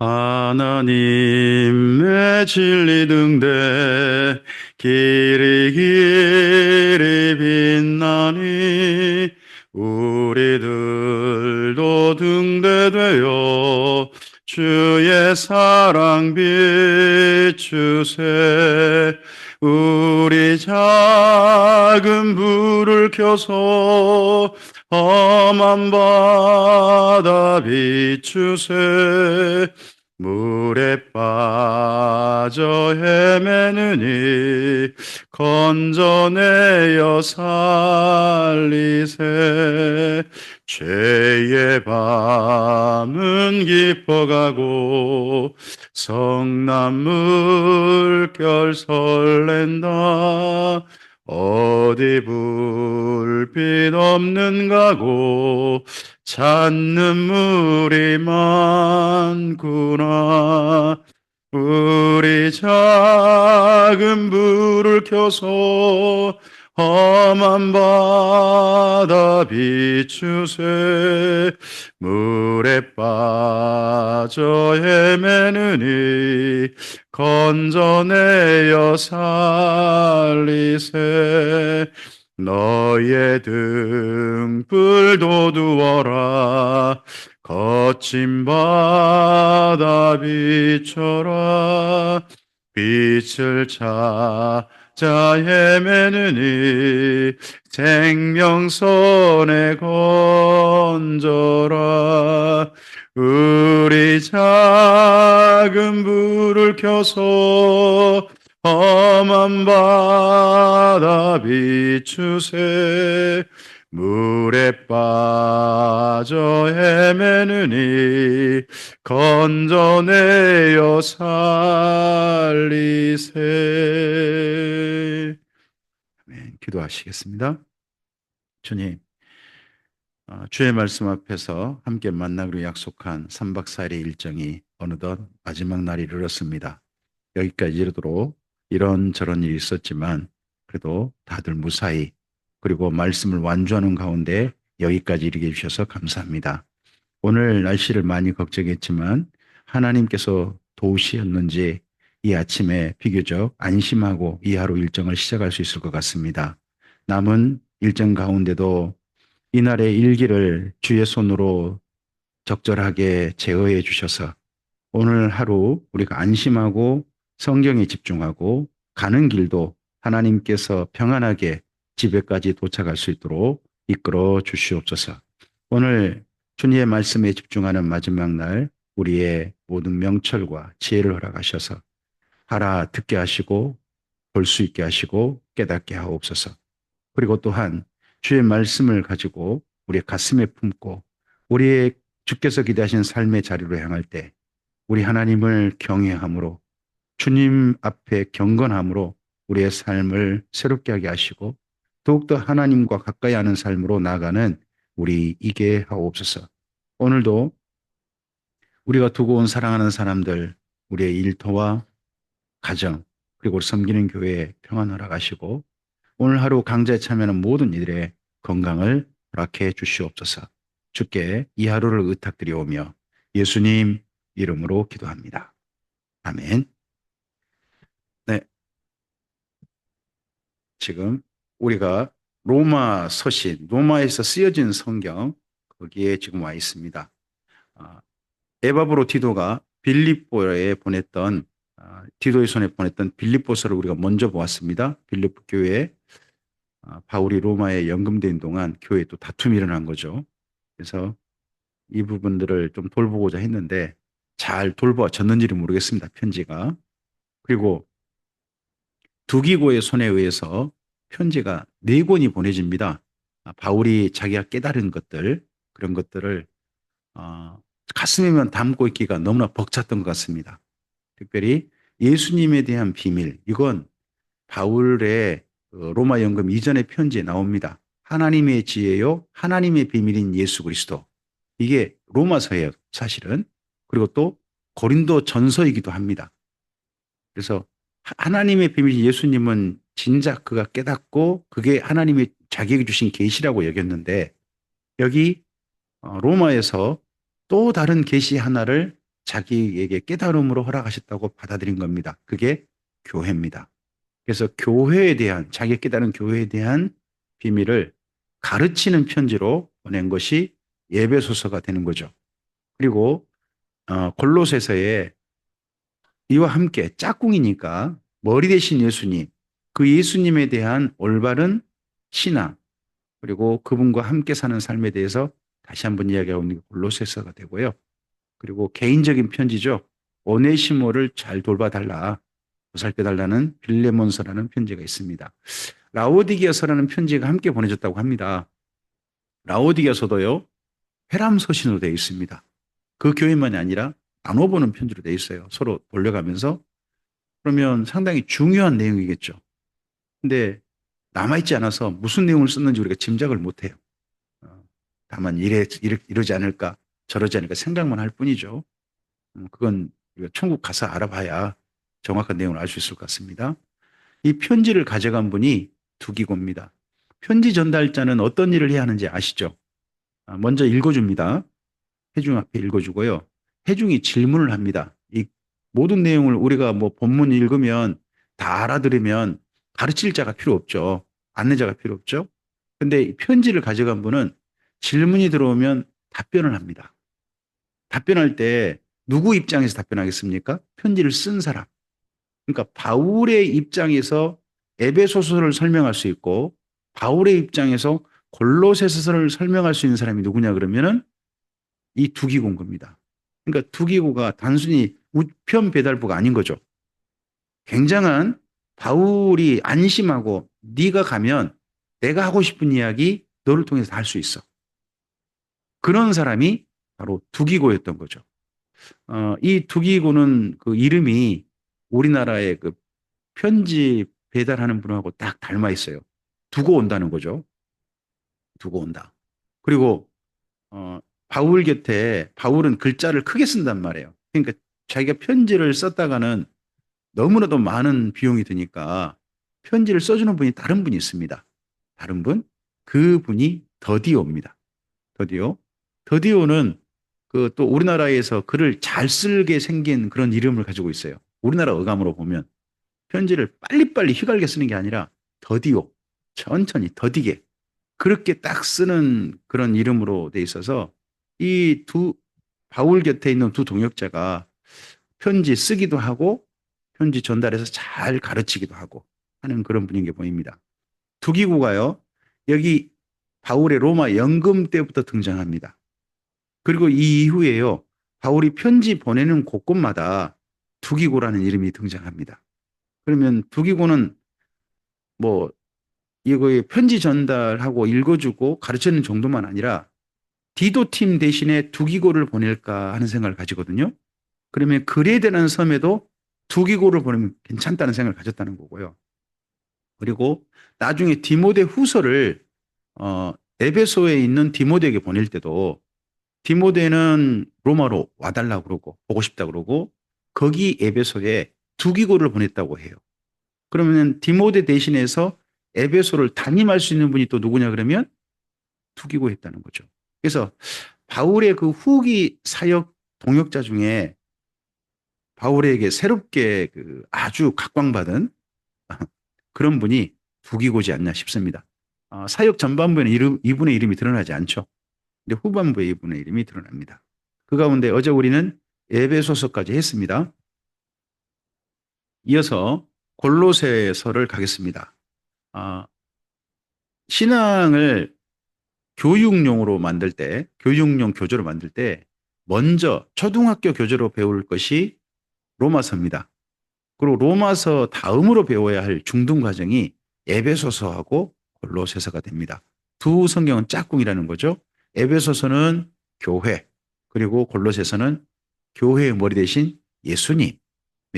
하나님의 진리 등대 길이 길이 빛나니 우리들도 등대되어 주의 사랑 비추세. 우리 작은 불을 켜서 험한 바다 비추세. 물에 빠져 헤매느니 건져내어 살리세. 죄의 밤은 깊어가고 성난 물결 설렌다. 어디 불빛 없는가 고 찾는 물이 많구나. 우리 작은 불을 켜서 험한 바다 비추세. 물에 빠져 헤매느니 건져내어 살리세. 너의 등불 도두어라. 거친 바다 비춰라. 빛을 찾아 헤매느니 생명선에 건져라. 우리 작은 불을 켜서 험한 바다 비추세. 물에 빠져 헤매느니 건져내어 살리세. 아멘. 기도하시겠습니다. 주님, 주의 말씀 앞에서 함께 만나기로 약속한 3박 4일의 일정이 어느덧 마지막 날이 이르렀습니다. 여기까지 이르도록 이런저런 일이 있었지만 그래도 다들 무사히 그리고 말씀을 완주하는 가운데 여기까지 이르게 해주셔서 감사합니다. 오늘 날씨를 많이 걱정했지만 하나님께서 도우시었는지 이 아침에 비교적 안심하고 이 하루 일정을 시작할 수 있을 것 같습니다. 남은 일정 가운데도 이날의 일기를 주의 손으로 적절하게 제어해 주셔서 오늘 하루 우리가 안심하고 성경에 집중하고 가는 길도 하나님께서 평안하게 집에까지 도착할 수 있도록 이끌어 주시옵소서. 오늘 주님의 말씀에 집중하는 마지막 날 우리의 모든 명철과 지혜를 허락하셔서 듣게 하시고 볼 수 있게 하시고 깨닫게 하옵소서. 그리고 또한 주의 말씀을 가지고 우리의 가슴에 품고 우리의 주께서 기대하신 삶의 자리로 향할 때 우리 하나님을 경외함으로 주님 앞에 경건함으로 우리의 삶을 새롭게 하게 하시고 더욱더 하나님과 가까이 하는 삶으로 나아가는 우리 이게 하옵소서. 오늘도 우리가 두고 온 사랑하는 사람들, 우리의 일터와 가정, 그리고 우리 섬기는 교회에 평안 허락하시고 오늘 하루 강좌에 참여하는 모든 이들의 건강을 허락해 주시옵소서. 주께 이 하루를 의탁드리오며 예수님 이름으로 기도합니다. 아멘. 네, 지금 우리가 로마 서신, 로마에서 쓰여진 성경 거기에 지금 와 있습니다. 에바브로 디도가 빌립보에 보냈던 디도의 손에 보냈던 빌립보서를 우리가 먼저 보았습니다. 빌립보 교회에 바울이 로마에 연금된 동안 교회에 또 다툼이 일어난 거죠. 그래서 이 부분들을 좀 돌보고자 했는데 잘 돌보아졌는지는 모르겠습니다. 편지가. 그리고 두기고의 손에 의해서 편지가 4권이 보내집니다. 바울이 자기가 깨달은 것들 그런 것들을 가슴에만 담고 있기가 너무나 벅찼던 것 같습니다. 특별히 예수님에 대한 비밀 이건 바울의 로마 연금 이전의 편지에 나옵니다. 하나님의 지혜요 하나님의 비밀인 예수 그리스도 이게 로마서예요 사실은. 그리고 또 고린도 전서이기도 합니다. 그래서 하나님의 비밀인 예수님은 진작 그가 깨닫고 그게 하나님이 자기에게 주신 계시라고 여겼는데 여기 로마에서 또 다른 계시 하나를 자기에게 깨달음으로 허락하셨다고 받아들인 겁니다. 그게 교회입니다. 그래서 교회에 대한, 자기가 깨달은 교회에 대한 비밀을 가르치는 편지로 보낸 것이 예배소서가 되는 거죠. 그리고 골로새서에 이와 함께 짝꿍이니까 머리 대신 예수님, 그 예수님에 대한 올바른 신앙, 그리고 그분과 함께 사는 삶에 대해서 다시 한번 이야기하고 있는 게 골로새서가 되고요. 그리고 개인적인 편지죠. 오네시모를 잘 돌봐달라, 보살펴달라는 빌레몬서라는 편지가 있습니다. 라오디게서라는 편지가 함께 보내졌다고 합니다. 라오디게서도요, 회람서신으로 되어 있습니다. 그 교회만이 아니라 나눠보는 편지로 되어 있어요. 서로 돌려가면서. 그러면 상당히 중요한 내용이겠죠. 근데 남아있지 않아서 무슨 내용을 썼는지 우리가 짐작을 못해요. 다만 이러지 않을까, 저러지 않을까 생각만 할 뿐이죠. 그건 우리가 천국 가서 알아봐야 정확한 내용을 알 수 있을 것 같습니다. 이 편지를 가져간 분이 두기고입니다. 편지 전달자는 어떤 일을 해야 하는지 아시죠? 먼저 읽어줍니다. 회중 앞에 읽어주고요. 회중이 질문을 합니다. 이 모든 내용을 우리가 뭐 본문 읽으면 다 알아들으면 가르칠 자가 필요 없죠. 안내자가 필요 없죠. 근데 편지를 가져간 분은 질문이 들어오면 답변을 합니다. 답변할 때 누구 입장에서 답변하겠습니까? 편지를 쓴 사람. 그러니까 바울의 입장에서 에베소서를 설명할 수 있고 바울의 입장에서 골로새서를 설명할 수 있는 사람이 누구냐 그러면은 이 두기고인 겁니다. 그러니까 두기고가 단순히 우편 배달부가 아닌 거죠. 굉장한 바울이 안심하고 네가 가면 내가 하고 싶은 이야기 너를 통해서 다 할 수 있어. 그런 사람이 바로 두기고였던 거죠. 이 두기고는 그 이름이 우리나라의 그 편지 배달하는 분하고 딱 닮아 있어요. 두고 온다는 거죠. 두고 온다. 그리고 바울 곁에 바울은 글자를 크게 쓴단 말이에요. 그러니까 자기가 편지를 썼다가는 너무나도 많은 비용이 드니까 편지를 써주는 분이 다른 분이 있습니다. 다른 분? 그 분이 더디오입니다. 더디오. 더디오는 그 또 우리나라에서 글을 잘 쓰게 생긴 그런 이름을 가지고 있어요. 우리나라 어감으로 보면 편지를 빨리빨리 휘갈게 쓰는 게 아니라 더디오. 천천히 더디게. 그렇게 딱 쓰는 그런 이름으로 돼 있어서 이 두 바울 곁에 있는 두 동역자가 편지 쓰기도 하고 편지 전달해서 잘 가르치기도 하고 하는 그런 분인 게 보입니다. 두기고가요. 여기 바울의 로마 연금 때부터 등장합니다. 그리고 이 이후에요. 바울이 편지 보내는 곳곳마다 두기고라는 이름이 등장합니다. 그러면 두기고는 뭐 이거에 편지 전달하고 읽어주고 가르치는 정도만 아니라 디도팀 대신에 두기고를 보낼까 하는 생각을 가지거든요. 그러면 그레데라는 섬에도 두기고를 보내면 괜찮다는 생각을 가졌다는 거고요. 그리고 나중에 디모데 후서를 에베소에 있는 디모데에게 보낼 때도 디모데는 로마로 와달라고 그러고 보고 싶다 그러고 거기 에베소에 두기고를 보냈다고 해요. 그러면 디모데 대신해서 에베소를 담임할 수 있는 분이 또 누구냐 그러면 두기고 했다는 거죠. 그래서 바울의 그 후기 사역 동역자 중에 바울에게 새롭게 그 아주 각광받은 그런 분이 두기고지 않나 싶습니다. 사역 전반부에는 이분의 이름이 드러나지 않죠. 근데 후반부에 이분의 이름이 드러납니다. 그 가운데 어제 우리는 에베소서까지 했습니다. 이어서 골로새서를 가겠습니다. 신앙을 교육용으로 만들 때, 교육용 교재로 만들 때 먼저 초등학교 교재로 배울 것이 로마서입니다. 그리고 로마서 다음으로 배워야 할 중등 과정이 에베소서하고 골로새서가 됩니다. 두 성경은 짝꿍이라는 거죠. 에베소서는 교회, 그리고 골로새서는 교회의 머리 대신 예수님에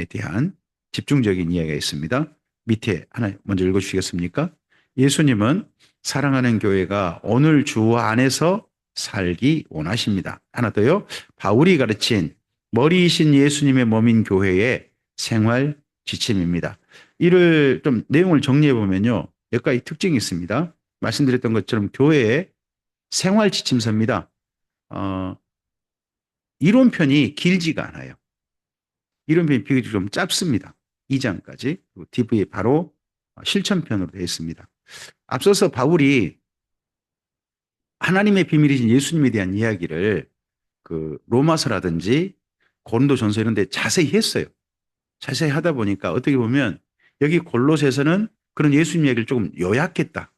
대한 집중적인 이야기가 있습니다. 밑에 하나 먼저 읽어주시겠습니까? 예수님은 사랑하는 교회가 오늘 주 안에서 살기 원하십니다. 하나 더요. 바울이 가르친 머리이신 예수님의 몸인 교회의 생활 지침입니다. 이를 좀 내용을 정리해 보면요. 몇 가지 특징이 있습니다. 말씀드렸던 것처럼 교회의 생활 지침서입니다. 이론편이 길지가 않아요. 이론편이 비교적 좀 짧습니다. 2장까지. 그리고 DV 바로 실천편으로 되어 있습니다. 앞서서 바울이 하나님의 비밀이신 예수님에 대한 이야기를 그 로마서라든지 고린도전서 이런 데 자세히 했어요. 자세히 하다 보니까 어떻게 보면 여기 골로새서는 그런 예수님 이야기를 조금 요약했다.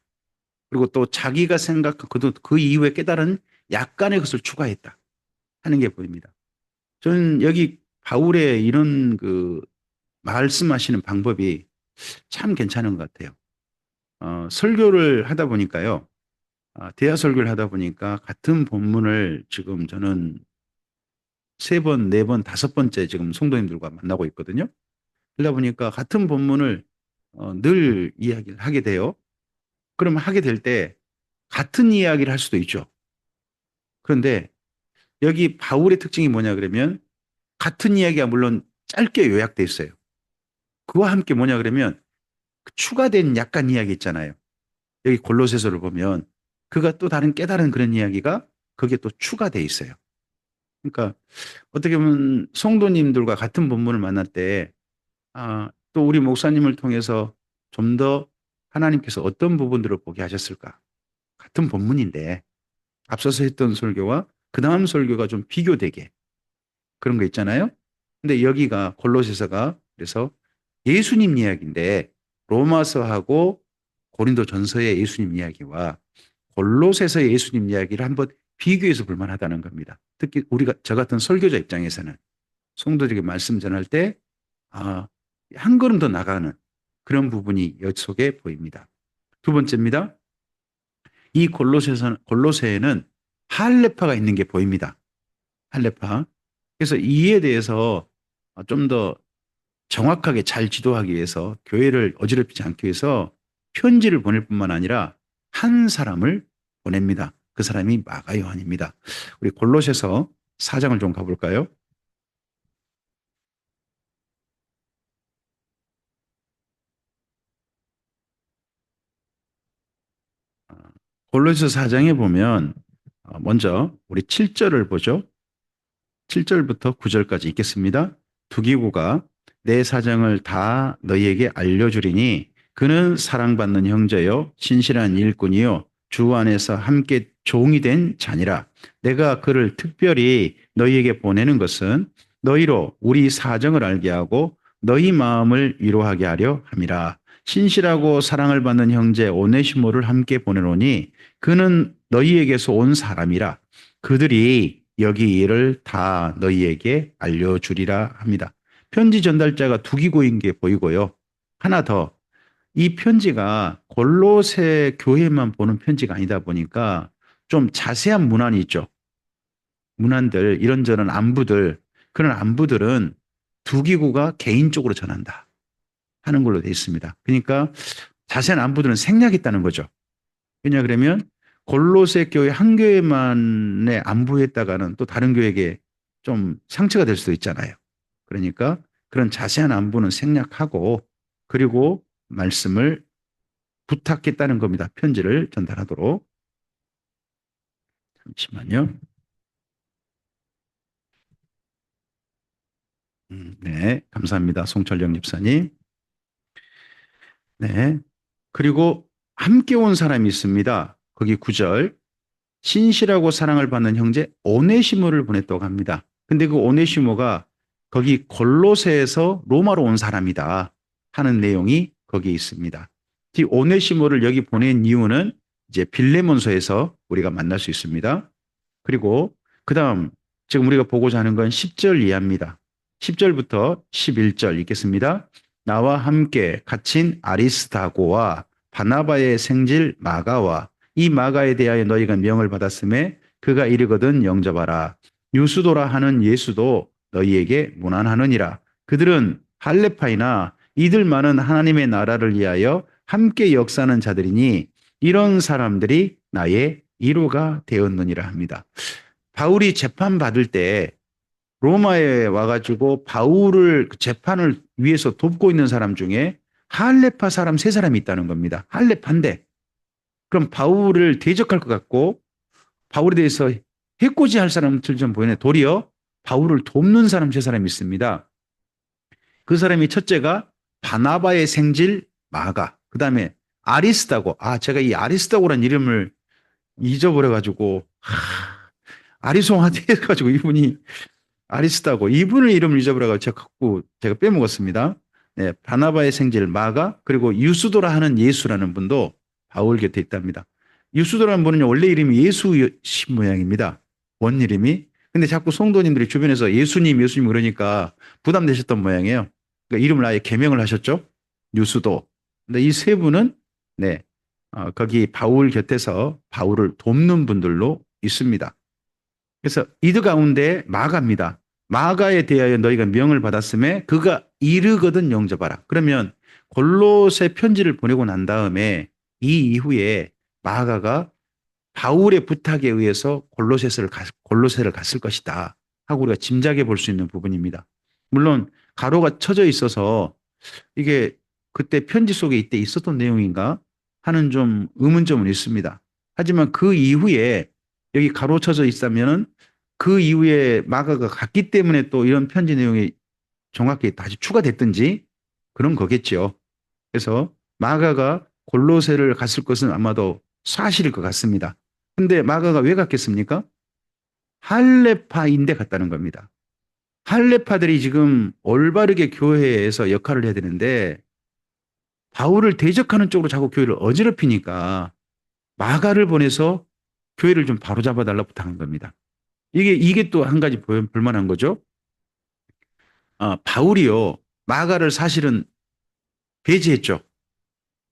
그리고 또 자기가 생각한 그 이후에 깨달은 약간의 것을 추가했다 하는 게 보입니다. 저는 여기 바울의 이런 그 말씀하시는 방법이 참 괜찮은 것 같아요. 설교를 하다 보니까요. 대화 설교를 하다 보니까 같은 본문을 지금 저는 세 번, 네 번, 다섯 번째 지금 성도님들과 만나고 있거든요. 그러다 보니까 같은 본문을 늘 이야기를 하게 돼요. 그러면 하게 될 때 같은 이야기를 할 수도 있죠. 그런데 여기 바울의 특징이 뭐냐 그러면 같은 이야기가 물론 짧게 요약돼 있어요. 그와 함께 뭐냐 그러면 추가된 약간 이야기 있잖아요. 여기 골로새서를 보면 그가 또 다른 깨달은 그런 이야기가 거기에 또 추가돼 있어요. 그러니까 어떻게 보면 성도님들과 같은 본문을 만날 때 또 우리 목사님을 통해서 좀 더 하나님께서 어떤 부분들을 보게 하셨을까? 같은 본문인데 앞서서 했던 설교와 그 다음 설교가 좀 비교되게 그런 거 있잖아요. 근데 여기가 골로새서가 그래서 예수님 이야기인데 로마서하고 고린도 전서의 예수님 이야기와 골로새서의 예수님 이야기를 한번 비교해서 볼 만하다는 겁니다. 특히 우리가 저 같은 설교자 입장에서는 성도들에게 말씀 전할 때 한 걸음 더 나가는 그런 부분이 여 속에 보입니다. 두 번째입니다. 이 골로새에는 할레파가 있는 게 보입니다. 할레파. 그래서 이에 대해서 좀 더 정확하게 잘 지도하기 위해서 교회를 어지럽히지 않기 위해서 편지를 보낼 뿐만 아니라 한 사람을 보냅니다. 그 사람이 마가 요한입니다. 우리 골로새서 4장을 좀 가볼까요? 골로새서 4장에 보면 먼저 우리 7절을 보죠. 7절부터 9절까지 읽겠습니다. 두기고가 내 사정을 다 너희에게 알려주리니 그는 사랑받는 형제요 신실한 일꾼이요 주 안에서 함께 종이 된 자니라. 내가 그를 특별히 너희에게 보내는 것은 너희로 우리 사정을 알게 하고 너희 마음을 위로하게 하려 함이라. 신실하고 사랑을 받는 형제 오네시모를 함께 보내노니 그는 너희에게서 온 사람이라. 그들이 여기 일을 다 너희에게 알려주리라 합니다. 편지 전달자가 두기고인 게 보이고요. 하나 더, 이 편지가 골로새 교회만 보는 편지가 아니다 보니까 좀 자세한 문안이 있죠. 문안들, 이런저런 안부들, 그런 안부들은 두기고가 개인적으로 전한다 하는 걸로 되어 있습니다. 그러니까 자세한 안부들은 생략했다는 거죠. 왜냐 그러면 골로새 교회 한 교회만의 안부했다가는 또 다른 교회에게 좀 상처가 될 수도 있잖아요. 그러니까 그런 자세한 안부는 생략하고 그리고 말씀을 부탁했다는 겁니다. 편지를 전달하도록. 잠시만요. 네, 감사합니다. 송철영 집사님. 네. 그리고 함께 온 사람이 있습니다. 거기 9절. 신실하고 사랑을 받는 형제 오네시모를 보냈다고 합니다. 근데 그 오네시모가 거기 골로새에서 로마로 온 사람이다 하는 내용이 거기에 있습니다. 이 오네시모를 여기 보낸 이유는 이제 빌레몬서에서 우리가 만날 수 있습니다. 그리고 그다음 지금 우리가 보고자 하는 건 10절 이하입니다. 10절부터 11절 읽겠습니다. 나와 함께 갇힌 아리스다고와 바나바의 생질 마가와 이 마가에 대하여 너희가 명을 받았음에 그가 이르거든 영접하라. 유수도라 하는 예수도 너희에게 문안하느니라. 그들은 할레파이나 이들만은 하나님의 나라를 위하여 함께 역사하는 자들이니 이런 사람들이 나의 이로가 되었느니라 합니다. 바울이 재판받을 때 로마에 와가지고 바울을 재판을 위해서 돕고 있는 사람 중에 할레파 사람 세 사람이 있다는 겁니다. 할레파인데 그럼 바울을 대적할 것 같고 바울에 대해서 해코지할 사람들 좀 보이네. 도리어 바울을 돕는 사람 세 사람이 있습니다. 그 사람이 첫째가 바나바의 생질 마가, 그 다음에 아리스다고, 제가 이 아리스다고란 이름을 잊어버려가지고, 아리송하대해가지고 이분이 아리스다고, 이분의 이름을 잊어버려가지고 제가 빼먹었습니다. 네, 바나바의 생질 마가, 그리고 유수도라 하는 예수라는 분도 바울 곁에 있답니다. 유수도라는 분은 원래 이름이 예수신 모양입니다. 원 이름이. 근데 자꾸 성도님들이 주변에서 예수님, 예수님 그러니까 부담되셨던 모양이에요. 그러니까 이름을 아예 개명을 하셨죠. 유수도. 근데 이 세 분은 네, 거기 바울 곁에서 바울을 돕는 분들로 있습니다. 그래서 이들 가운데 마가입니다. 마가에 대하여 너희가 명을 받았음에 그가 이르거든 영접하라. 그러면 골로새 편지를 보내고 난 다음에 이 이후에 마가가 바울의 부탁에 의해서 골로새를 갔을 것이다 하고 우리가 짐작해 볼 수 있는 부분입니다. 물론 가로가 쳐져 있어서 이게 그때 편지 속에 이때 있었던 내용인가 하는 좀 의문점은 있습니다. 하지만 그 이후에 여기 가로 쳐져 있다면은 그 이후에 마가가 갔기 때문에 또 이런 편지 내용이 정확히 다시 추가됐든지 그런 거겠죠. 그래서 마가가 골로새를 갔을 것은 아마도 사실일 것 같습니다. 근데 마가가 왜 갔겠습니까? 할레파인데 갔다는 겁니다. 할레파들이 지금 올바르게 교회에서 역할을 해야 되는데 바울을 대적하는 쪽으로 자꾸 교회를 어지럽히니까 마가를 보내서 교회를 좀 바로잡아 달라고 부탁한 겁니다. 이게 또 한 가지 볼만한 거죠. 바울이요, 마가를 사실은 배제했죠.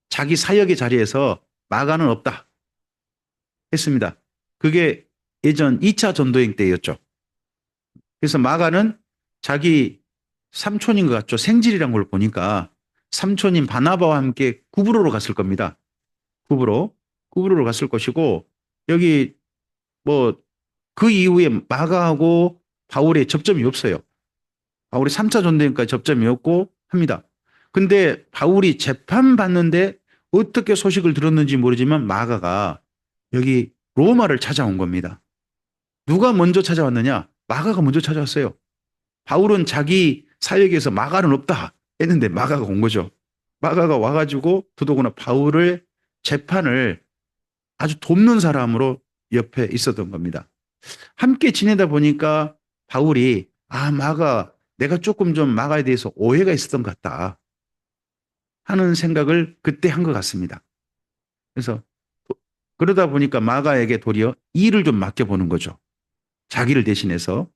자기 사역의 자리에서 마가는 없다 했습니다. 그게 예전 2차 전도행 때였죠. 그래서 마가는 자기 삼촌인 것 같죠. 생질이란 걸 보니까 삼촌인 바나바와 함께 구브로로 갔을 겁니다. 구브로로 갔을 것이고, 여기 뭐 그 이후에 마가하고 바울의 접점이 없어요. 바울이 3차 전도행까지 접점이 없고 합니다. 근데 바울이 재판받는데 어떻게 소식을 들었는지 모르지만 마가가 여기 로마를 찾아온 겁니다. 누가 먼저 찾아왔느냐? 마가가 먼저 찾아왔어요. 바울은 자기 사역에서 마가는 없다 했는데 마가가 온 거죠. 마가가 와가지고 더더구나 바울의 재판을 아주 돕는 사람으로 옆에 있었던 겁니다. 함께 지내다 보니까 바울이 마가 내가 조금 좀 마가에 대해서 오해가 있었던 것 같다 하는 생각을 그때 한 것 같습니다. 그래서 그러다 보니까 마가에게 도리어 일을 좀 맡겨보는 거죠. 자기를 대신해서.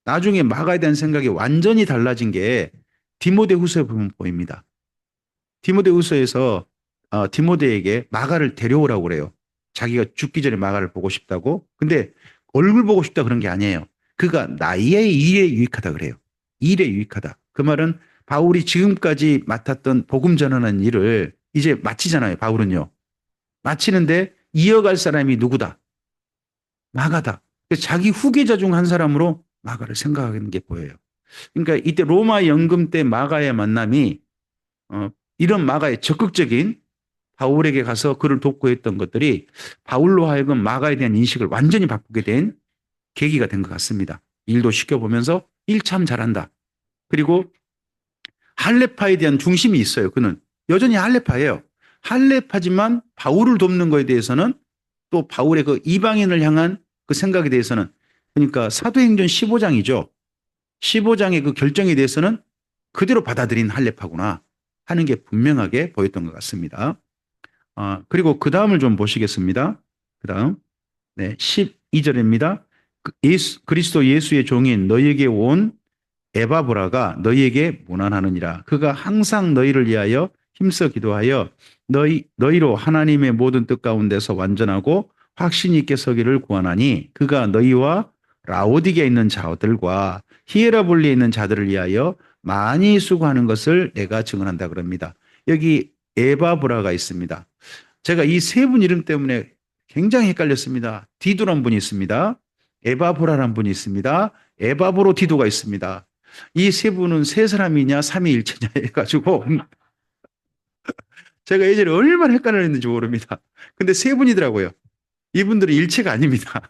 나중에 마가에 대한 생각이 완전히 달라진 게 디모데후서에 보면 보입니다. 디모데후서에서 디모데에게 마가를 데려오라고 그래요. 자기가 죽기 전에 마가를 보고 싶다고. 근데 얼굴 보고 싶다 그런 게 아니에요. 그가 나의 일에 유익하다 그래요. 일에 유익하다. 그 말은 바울이 지금까지 맡았던 복음 전하는 일을 이제 마치잖아요. 바울은요. 마치는데 이어갈 사람이 누구다? 마가다. 자기 후계자 중 한 사람으로 마가를 생각하는 게 보여요. 그러니까 이때 로마 연금 때 마가의 만남이 이런 마가의 적극적인 바울에게 가서 그를 돕고 했던 것들이 바울로 하여금 마가에 대한 인식을 완전히 바꾸게 된 계기가 된 것 같습니다. 일도 시켜보면서 일 참 잘한다. 그리고 할레파에 대한 중심이 있어요. 그는 여전히 할레파예요. 할레파지만 바울을 돕는 것에 대해서는 또 바울의 그 이방인을 향한 그 생각에 대해서는 그러니까 사도행전 15장이죠. 15장의 그 결정에 대해서는 그대로 받아들인 할레파구나 하는 게 분명하게 보였던 것 같습니다. 그리고 그 다음을 좀 보시겠습니다. 그 다음, 네, 12절입니다. 그리스도 예수의 종인 너희에게 온 에바브라가 너희에게 문안하느니라. 그가 항상 너희를 위하여 힘써 기도하여 너희로 하나님의 모든 뜻 가운데서 완전하고 확신 있게 서기를 구하나니 그가 너희와 라오디게에 있는 자들과 히에라볼리에 있는 자들을 위하여 많이 수고하는 것을 내가 증언한다 그럽니다. 여기 에바브라가 있습니다. 제가 이 세 분 이름 때문에 굉장히 헷갈렸습니다. 디도란 분이 있습니다. 에바브라란 분이 있습니다. 에바브로 디도가 있습니다. 이 세 분은 세 사람이냐 삼위일체냐 해가지고 제가 예전에 얼마나 헷갈렸는지 모릅니다. 근데 세 분이더라고요. 이분들은 일체가 아닙니다.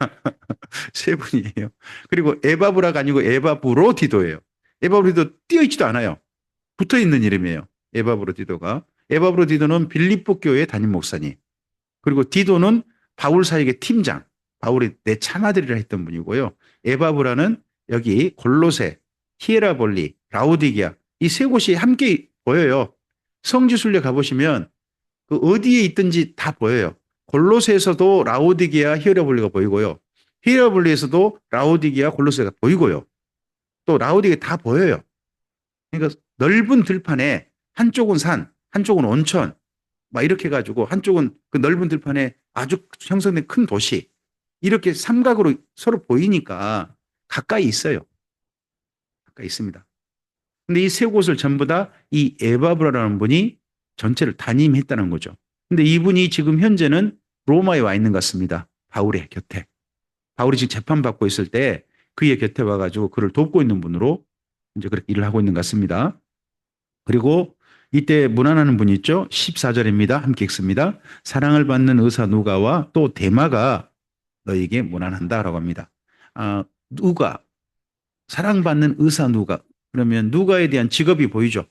세 분이에요. 그리고 에바브라가 아니고 에바브로디도예요. 에바브로디도 띄어있지도 않아요. 붙어 있는 이름이에요. 에바브로디도가. 에바브로디도는 빌립보 교회 담임 목사님. 그리고 디도는 바울 사역의 팀장. 바울이 내 참아들이라 했던 분이고요. 에바브라는 여기 골로새, 히에라볼리, 라오디게아 이 세 곳이 함께 보여요. 성지순례 가보시면 그 어디에 있든지 다 보여요. 골로새에서도 라오디게아, 히에라볼리가 보이고요. 히에라볼리에서도 라오디게아, 골로새가 보이고요. 또 라오디게아 다 보여요. 그러니까 넓은 들판에 한쪽은 산, 한쪽은 온천, 막 이렇게 해가지고 한쪽은 그 넓은 들판에 아주 형성된 큰 도시 이렇게 삼각으로 서로 보이니까 가까이 있어요. 가까이 있습니다. 근데 이 세 곳을 전부 다 이 에바브라라는 분이 전체를 담임했다는 거죠. 근데 이분이 지금 현재는 로마에 와 있는 것 같습니다. 바울의 곁에. 바울이 지금 재판받고 있을 때 그의 곁에 와가지고 그를 돕고 있는 분으로 이제 그렇게 일을 하고 있는 것 같습니다. 그리고 이때 문안하는 분이 있죠. 14절입니다. 함께 읽습니다. 사랑을 받는 의사 누가와 또 데마가 너에게 문안한다라고 합니다. 누가 사랑받는 의사 누가 그러면 누가에 대한 직업이 보이죠.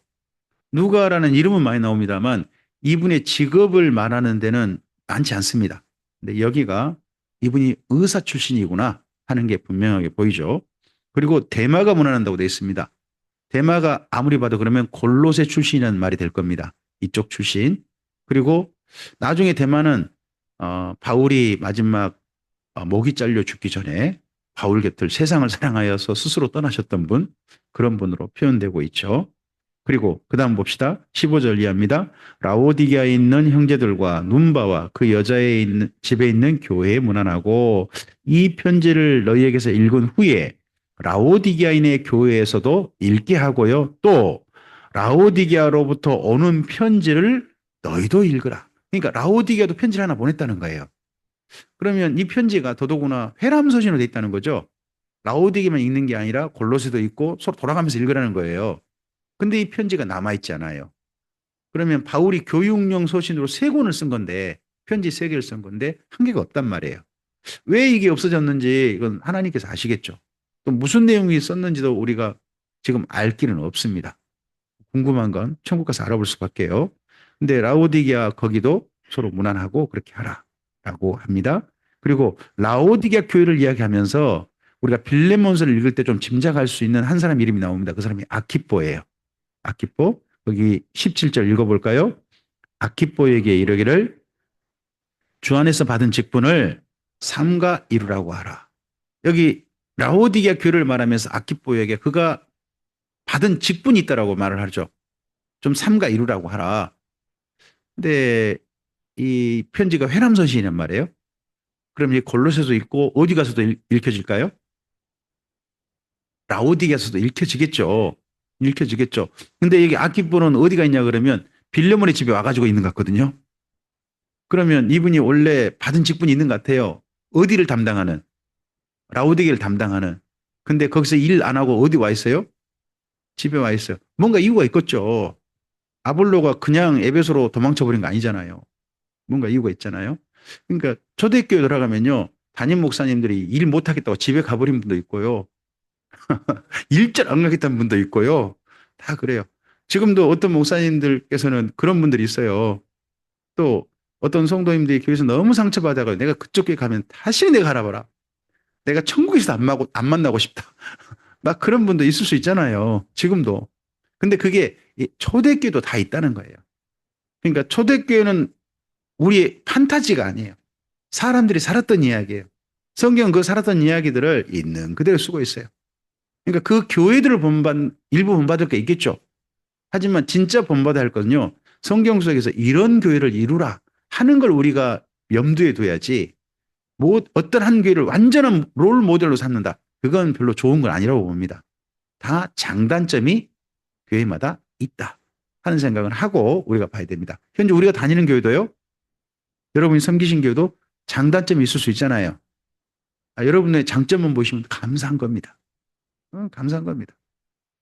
누가라는 이름은 많이 나옵니다만 이분의 직업을 말하는 데는 많지 않습니다. 근데 여기가 이분이 의사 출신이구나 하는 게 분명하게 보이죠. 그리고 데마가 문안한다고 되어 있습니다. 데마가 아무리 봐도 그러면 골로새 출신이라는 말이 될 겁니다. 이쪽 출신. 그리고 나중에 데마는 바울이 마지막 목이 잘려 죽기 전에 바울 곁을 세상을 사랑하여서 스스로 떠나셨던 분 그런 분으로 표현되고 있죠. 그리고 그 다음 봅시다. 15절 이하입니다. 라오디게아에 있는 형제들과 눈바와 그 여자의 집에 있는 교회에 문안하고 이 편지를 너희에게서 읽은 후에 라오디게아인의 교회에서도 읽게 하고요. 또 라오디게아로부터 오는 편지를 너희도 읽으라. 그러니까 라오디게아도 편지를 하나 보냈다는 거예요. 그러면 이 편지가 더더구나 회람서신으로 돼 있다는 거죠. 라오디게만 읽는 게 아니라 골로새도 읽고 서로 돌아가면서 읽으라는 거예요. 근데 이 편지가 남아있지 않아요. 그러면 바울이 교육용 서신으로 세 권을 쓴 건데 편지 세 개를 쓴 건데 한 개가 없단 말이에요. 왜 이게 없어졌는지 이건 하나님께서 아시겠죠. 또 무슨 내용이 썼는지도 우리가 지금 알 길은 없습니다. 궁금한 건 천국 가서 알아볼 수밖에요. 근데 라오디게아 거기도 서로 무난하고 그렇게 하라라고 합니다. 그리고 라오디게아 교회를 이야기하면서 우리가 빌레몬서를 읽을 때 좀 짐작할 수 있는 한 사람 이름이 나옵니다. 그 사람이 아키뽀예요. 아키뽀 거기 17절 읽어볼까요? 아키뽀에게 이르기를 주 안에서 받은 직분을 삼가 이루라고 하라. 여기 라오디게아 교회를 말하면서 아키뽀에게 그가 받은 직분이 있다라고 말을 하죠. 좀 삼가 이루라고 하라. 근데 이 편지가 회람서신이란 말이에요. 그럼 이 골로새도 읽고 어디 가서도 읽혀질까요? 라오디게아서도 읽혀지겠죠. 읽혀지겠죠. 근데 여기 아키뽀는 어디가 있냐 그러면 빌레몬의 집에 와가지고 있는 것 같거든요. 그러면 이분이 원래 받은 직분이 있는 것 같아요. 어디를 담당하는? 라오디게를 담당하는. 근데 거기서 일 안 하고 어디 와 있어요? 집에 와 있어요. 뭔가 이유가 있겠죠. 아볼로가 그냥 에베소로 도망쳐 버린 거 아니잖아요. 뭔가 이유가 있잖아요. 그러니까 초대교회 들어가면요. 담임 목사님들이 일 못하겠다고 집에 가버린 분도 있고요. 일절 안 가겠다는 분도 있고요. 다 그래요. 지금도 어떤 목사님들께서는 그런 분들이 있어요. 또 어떤 성도님들이 교회에서 너무 상처받아가 내가 그쪽 교회 가면 다시 내가 알아봐라. 내가 천국에서 안 만나고 싶다. 막 그런 분도 있을 수 있잖아요. 지금도. 근데 그게 초대교회도 다 있다는 거예요. 그러니까 초대교회는 우리의 판타지가 아니에요. 사람들이 살았던 이야기예요. 성경은 그 살았던 이야기들을 있는 그대로 쓰고 있어요. 그러니까 그 교회들을 일부 본받을 게 있겠죠. 하지만 진짜 본받아야 할 것은요. 성경 속에서 이런 교회를 이루라 하는 걸 우리가 염두에 둬야지 어떤 한 교회를 완전한 롤 모델로 삼는다. 그건 별로 좋은 건 아니라고 봅니다. 다 장단점이 교회마다 있다 하는 생각을 하고 우리가 봐야 됩니다. 현재 우리가 다니는 교회도요. 여러분이 섬기신 교회도 장단점이 있을 수 있잖아요. 여러분의 장점만 보시면 감사한 겁니다. 감사한 겁니다.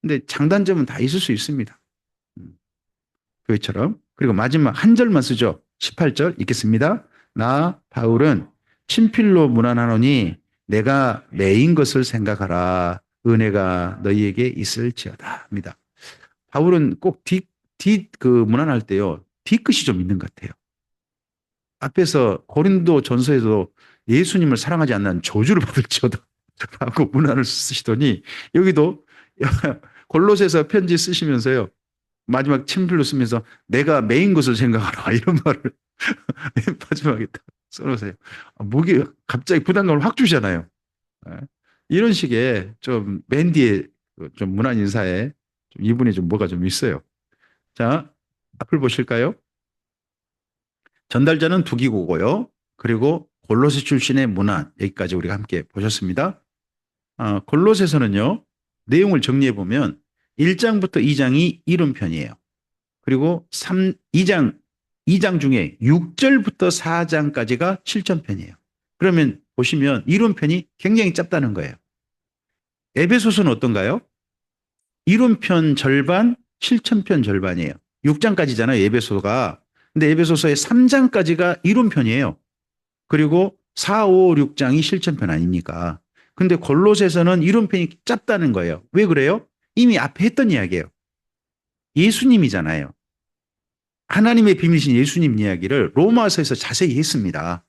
근데 장단점은 다 있을 수 있습니다. 교회처럼. 그리고 마지막 한 절만 쓰죠. 18절 읽겠습니다. 나 바울은 친필로 문안하노니 내가 매인 것을 생각하라. 은혜가 너희에게 있을지어다 합니다. 바울은 꼭 그 문안할 때요. 뒤끝이 좀 있는 것 같아요. 앞에서 고린도 전서에도 예수님을 사랑하지 않는 저주를 받을지어다 하고 문안을 쓰시더니 여기도 골로새서 편지 쓰시면서요. 마지막 친필로 쓰면서 내가 매인 것을 생각하라 이런 말을 마지막에 써놓으세요. 목이 갑자기 부담감을 확 주잖아요. 이런 식의 좀 맨 뒤에 좀 문안 인사에 좀 이분이 좀 뭐가 좀 있어요. 자, 앞을 보실까요? 전달자는 두기고고요. 그리고 골로새 출신의 문안 여기까지 우리가 함께 보셨습니다. 골로새서는요. 내용을 정리해 보면 1장부터 2장이 이론편이에요. 그리고 2장 중에 6절부터 4장까지가 실천편이에요. 그러면 보시면 이론편이 굉장히 짧다는 거예요. 에베소서는 어떤가요? 이론편 절반, 실천편 절반이에요. 6장까지잖아요, 에베소가. 근데 에베소서의 3장까지가 이론편이에요. 그리고 4, 5, 6장이 실천편 아닙니까? 근데 골로새서는 이론편이 짧다는 거예요. 왜 그래요? 이미 앞에 했던 이야기예요. 예수님이잖아요. 하나님의 비밀이신 예수님 이야기를 로마서에서 자세히 했습니다.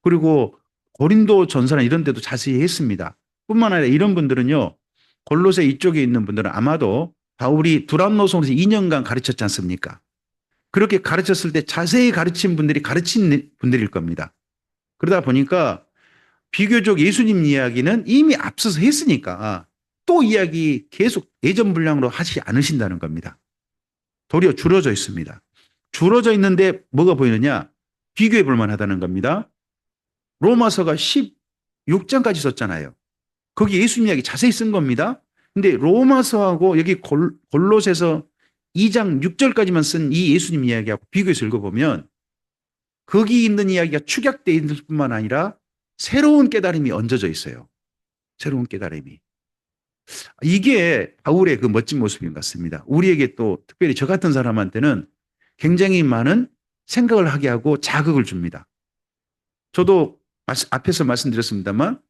그리고 고린도 전서나 이런 데도 자세히 했습니다. 뿐만 아니라 이런 분들은요. 골로새 이쪽에 있는 분들은 아마도 바울이 두란노송에서 2년간 가르쳤지 않습니까? 그렇게 가르쳤을 때 자세히 가르친 분들이 가르친 분들일 겁니다. 그러다 보니까 비교적 예수님 이야기는 이미 앞서서 했으니까 또 이야기 계속 예전 분량으로 하지 않으신다는 겁니다. 도리어 줄어져 있습니다. 줄어져 있는데 뭐가 보이느냐? 비교해 볼 만하다는 겁니다. 로마서가 16장까지 썼잖아요. 거기 예수님 이야기 자세히 쓴 겁니다. 근데 로마서하고 여기 골로새서 2장 6절까지만 쓴 이 예수님 이야기하고 비교해서 읽어보면 거기 있는 이야기가 축약되어 있는 뿐만 아니라 새로운 깨달음이 얹어져 있어요. 새로운 깨달음이. 이게 바울의 그 멋진 모습인 것 같습니다. 우리에게 또 특별히 저 같은 사람한테는 굉장히 많은 생각을 하게 하고 자극을 줍니다. 저도 앞에서 말씀드렸습니다만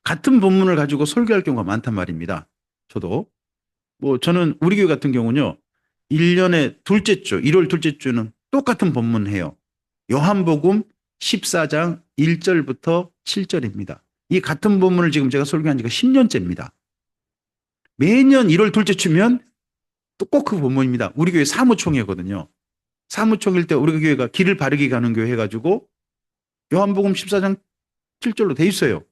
같은 본문을 가지고 설교할 경우가 많단 말입니다. 저도. 저는 우리 교회 같은 경우는요. 1년의 둘째 주, 1월 둘째 주는 똑같은 본문 해요. 요한복음 14장 1절부터 7절입니다. 이 같은 본문을 지금 제가 설교한 지가 10년째입니다. 매년 1월 둘째 주면 또 꼭 그 본문입니다. 우리 교회 사무총회거든요. 사무총일 때 우리 교회가 길을 바르게 가는 교회 해가지고 요한복음 14장 7절로 돼 있어요.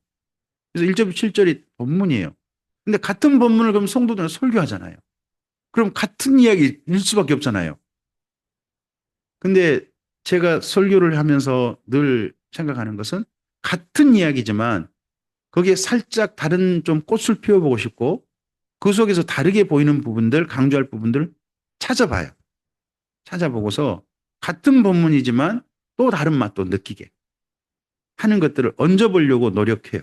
그래서 1절부터 7절이 본문이에요. 근데 같은 본문을 그럼 성도들은 설교하잖아요. 그럼 같은 이야기일 수밖에 없잖아요. 근데 제가 설교를 하면서 늘 생각하는 것은 같은 이야기지만 거기에 살짝 다른 좀 꽃을 피워보고 싶고 그 속에서 다르게 보이는 부분들, 강조할 부분들을 찾아봐요. 찾아보고서 같은 본문이지만 또 다른 맛도 느끼게 하는 것들을 얹어보려고 노력해요.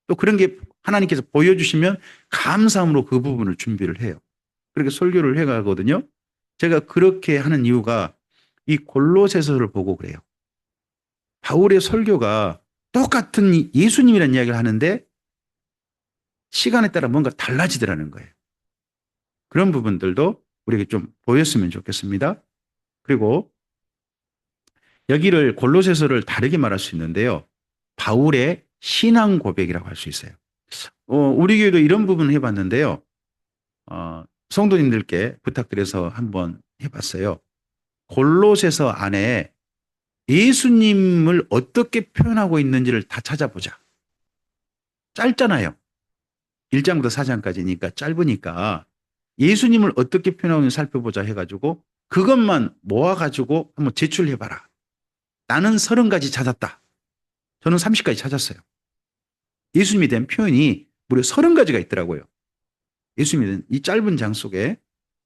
또 그런 게 하나님께서 보여주시면 감사함으로 그 부분을 준비를 해요. 그렇게 설교를 해가거든요. 제가 그렇게 하는 이유가 이 골로새서를 보고 그래요. 바울의 설교가 똑같은 예수님이라는 이야기를 하는데 시간에 따라 뭔가 달라지더라는 거예요. 그런 부분들도 우리에게 좀 보였으면 좋겠습니다. 그리고 여기를 골로새서를 다르게 말할 수 있는데요. 바울의 신앙 고백이라고 할 수 있어요. 우리 교회도 이런 부분 해봤는데요. 성도님들께 부탁드려서 한번 해봤어요. 골로새서 안에 예수님을 어떻게 표현하고 있는지를 다 찾아보자. 짧잖아요. 1장부터 4장까지니까 짧으니까 예수님을 어떻게 표현하고 있는지 살펴보자 해가지고 그것만 모아가지고 한번 제출해봐라. 나는 30가지 찾았다. 저는 30가지 찾았어요. 예수님에 대한 표현이 무려 30가지가 있더라고요. 예수님에 대한 이 짧은 장 속에.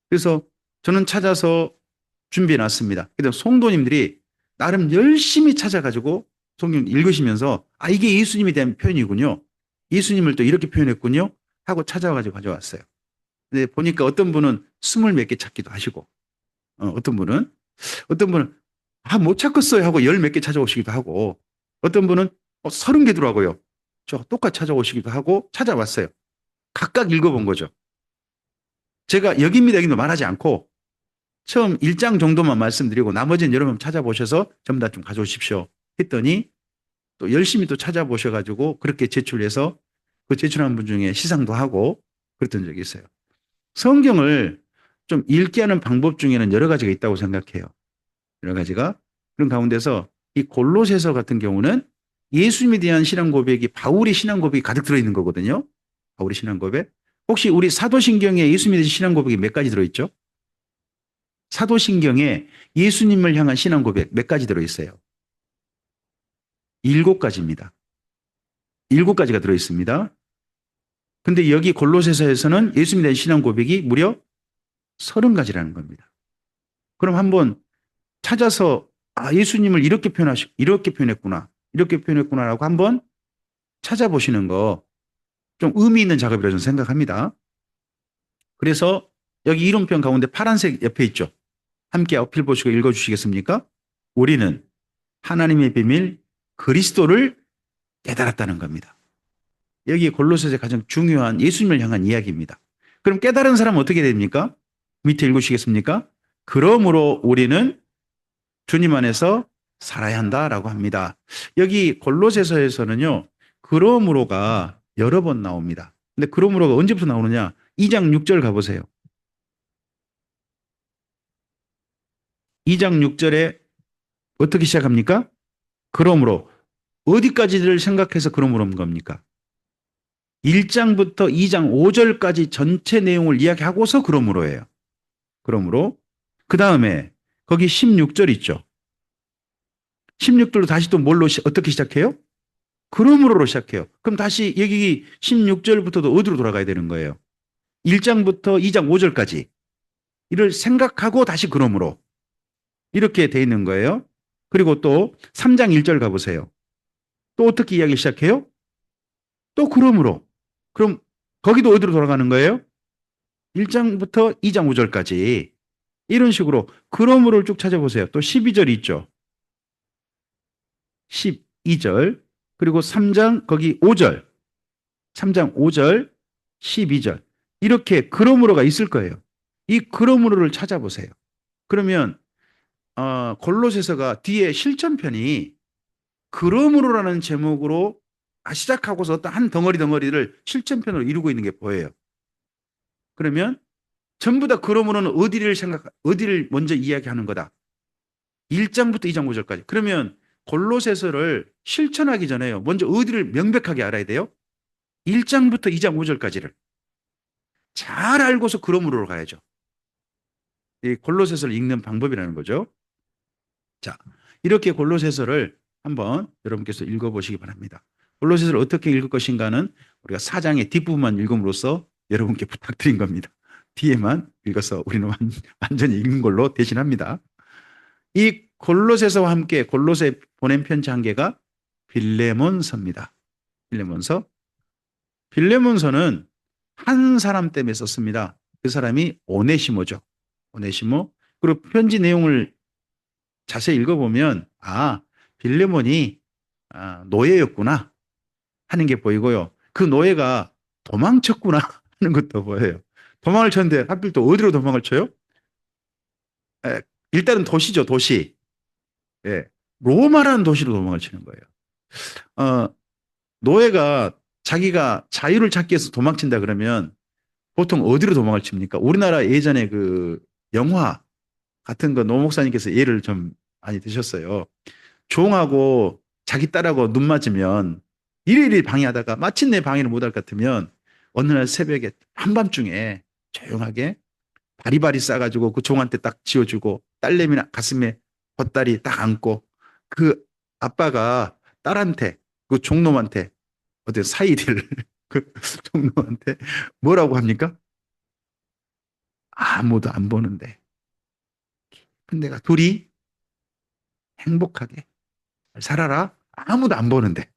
그래서 저는 찾아서 준비해 놨습니다. 그래서 성도님들이 나름 열심히 찾아가지고 성경 읽으시면서 이게 예수님에 대한 표현이군요. 예수님을 또 이렇게 표현했군요. 하고 찾아가지고 가져왔어요. 근데 보니까 어떤 분은 20몇 개 찾기도 하시고 어떤 분은 못 찾겠어요 하고 10몇 개 찾아오시기도 하고 어떤 분은 30개 더라고요. 저 똑같이 찾아오시기도 하고 찾아왔어요. 각각 읽어본 거죠. 제가 여기입니다, 여기도 말하지 않고 처음 1장 정도만 말씀드리고 나머지는 여러분 찾아보셔서 전부 다 좀 가져오십시오 했더니 또 열심히 또 찾아보셔가지고 그렇게 제출해서 그 제출한 분 중에 시상도 하고 그랬던 적이 있어요. 성경을 좀 읽게 하는 방법 중에는 여러 가지가 있다고 생각해요. 여러 가지가. 그런 가운데서 이 골로새서 같은 경우는 예수님에 대한 신앙 고백이 바울의 신앙 고백이 가득 들어있는 거거든요. 바울의 신앙 고백. 혹시 우리 사도신경에 예수님에 대한 신앙 고백이 몇 가지 들어있죠? 사도신경에 예수님을 향한 신앙 고백 몇 가지 들어있어요? 7가지입니다. 7가지가 들어있습니다. 근데 여기 골로새서에서는 예수님에 대한 신앙 고백이 무려 30가지라는 겁니다. 그럼 한번 찾아서 예수님을 이렇게 이렇게 표현했구나. 이렇게 표현했구나라고 한번 찾아보시는 거 좀 의미 있는 작업이라고 저는 생각합니다. 그래서 여기 이론편 가운데 파란색 옆에 있죠. 함께 어필 보시고 읽어주시겠습니까? 우리는 하나님의 비밀 그리스도를 깨달았다는 겁니다. 여기 골로새서의 가장 중요한 예수님을 향한 이야기입니다. 그럼 깨달은 사람은 어떻게 됩니까? 밑에 읽으시겠습니까? 그러므로 우리는 주님 안에서 살아야 한다라고 합니다. 여기 골로새서에서는요. 그러므로가 여러 번 나옵니다. 근데 그러므로가 언제부터 나오느냐? 2장 6절 가보세요. 2장 6절에 어떻게 시작합니까? 그러므로 어디까지를 생각해서 그러므로인 겁니까? 1장부터 2장 5절까지 전체 내용을 이야기하고서 그러므로예요. 그러므로 그 다음에 거기 16절 있죠. 16절로 다시 또 뭘로 어떻게 시작해요? 그러므로로 시작해요. 그럼 다시 여기 16절부터도 어디로 돌아가야 되는 거예요? 1장부터 2장 5절까지 이를 생각하고 다시 그러므로 이렇게 돼 있는 거예요. 그리고 또 3장 1절 가보세요. 또 어떻게 이야기 시작해요? 또 그러므로. 그럼 거기도 어디로 돌아가는 거예요? 1장부터 2장 5절까지 이런 식으로 그러므로를 쭉 찾아보세요. 또 12절 있죠. 12절 그리고 3장 거기 5절 3장 5절 12절 이렇게 그러므로가 있을 거예요. 이 그러므로를 찾아보세요. 그러면 골로새서가 뒤에 실천편이 그러므로라는 제목으로 시작하고서 어떤 한 덩어리를 실천편으로 이루고 있는 게 보여요. 그러면 전부 다 그러므로는 어디를 먼저 이야기하는 거다. 1장부터 2장 5절까지. 그러면 골로새서를 실천하기 전에요. 먼저 어디를 명백하게 알아야 돼요? 1장부터 2장 5절까지를 잘 알고서 그러므로로 가야죠. 이 골로새서를 읽는 방법이라는 거죠. 자, 이렇게 골로새서를 한번 여러분께서 읽어보시기 바랍니다. 골로새서를 어떻게 읽을 것인가는 우리가 4장의 뒷부분만 읽음으로써 여러분께 부탁드린 겁니다. 뒤에만 읽어서 우리는 완전히 읽는 걸로 대신합니다. 이 골로새서와 함께 골로새 보낸 편지 한 개가 빌레몬서입니다. 빌레몬서는 한 사람 때문에 썼습니다. 그 사람이 오네시모죠. 오네시모. 그리고 편지 내용을 자세히 읽어보면 빌레몬이 노예였구나 하는 게 보이고요. 그 노예가 도망쳤구나 하는 것도 보여요. 도망을 쳤는데 하필 또 어디로 도망을 쳐요? 일단은 도시죠, 도시. 예, 로마라는 도시로 도망을 치는 거예요. 노예가 자기가 자유를 찾기 위해서 도망친다 그러면 보통 어디로 도망을 칩니까? 우리나라 예전에 그 영화 같은 거 노 목사님께서 예를 좀 많이 드셨어요. 종하고 자기 딸하고 눈 맞으면 일일이 방해하다가 마침내 방해를 못할 것 같으면 어느 날 새벽에 한밤중에 조용하게 바리바리 싸가지고 그 종한테 딱 지어주고 딸내미나 가슴에 бот다리 딱 안고 그 아빠가 딸한테 그 종놈한테 어떤 사이를 그 종놈한테 뭐라고 합니까? 아무도 안 보는데 근데 내가 둘이 행복하게 살아라 아무도 안 보는데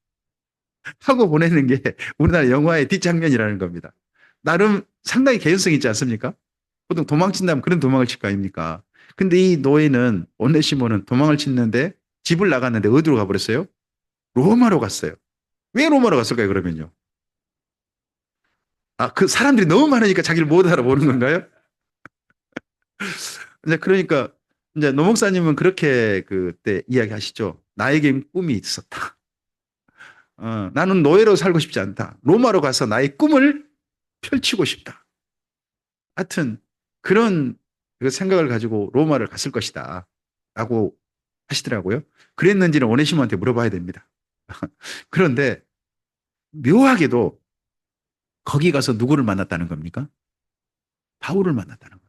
하고 보내는 게 우리나라 영화의 뒷장면이라는 겁니다. 나름 상당히 개연성 있지 않습니까? 보통 도망친다면 그런 도망을 칠 거 아닙니까? 근데 이 노예는 오네시모는 도망을 치는데 집을 나갔는데 어디로 가버렸어요? 로마로 갔어요. 왜 로마로 갔을까요, 그러면요? 아, 그 사람들이 너무 많으니까 자기를 못 알아보는 건가요? 이제 그러니까 이제 노 목사님은 그렇게 그때 이야기하시죠. 나에겐 꿈이 있었다. 나는 노예로 살고 싶지 않다. 로마로 가서 나의 꿈을 펼치고 싶다. 하여튼 그런 그 생각을 가지고 로마를 갔을 것이다. 라고 하시더라고요. 그랬는지는 오네시모한테 물어봐야 됩니다. 그런데 묘하게도 거기 가서 누구를 만났다는 겁니까? 바울을 만났다는 겁니다.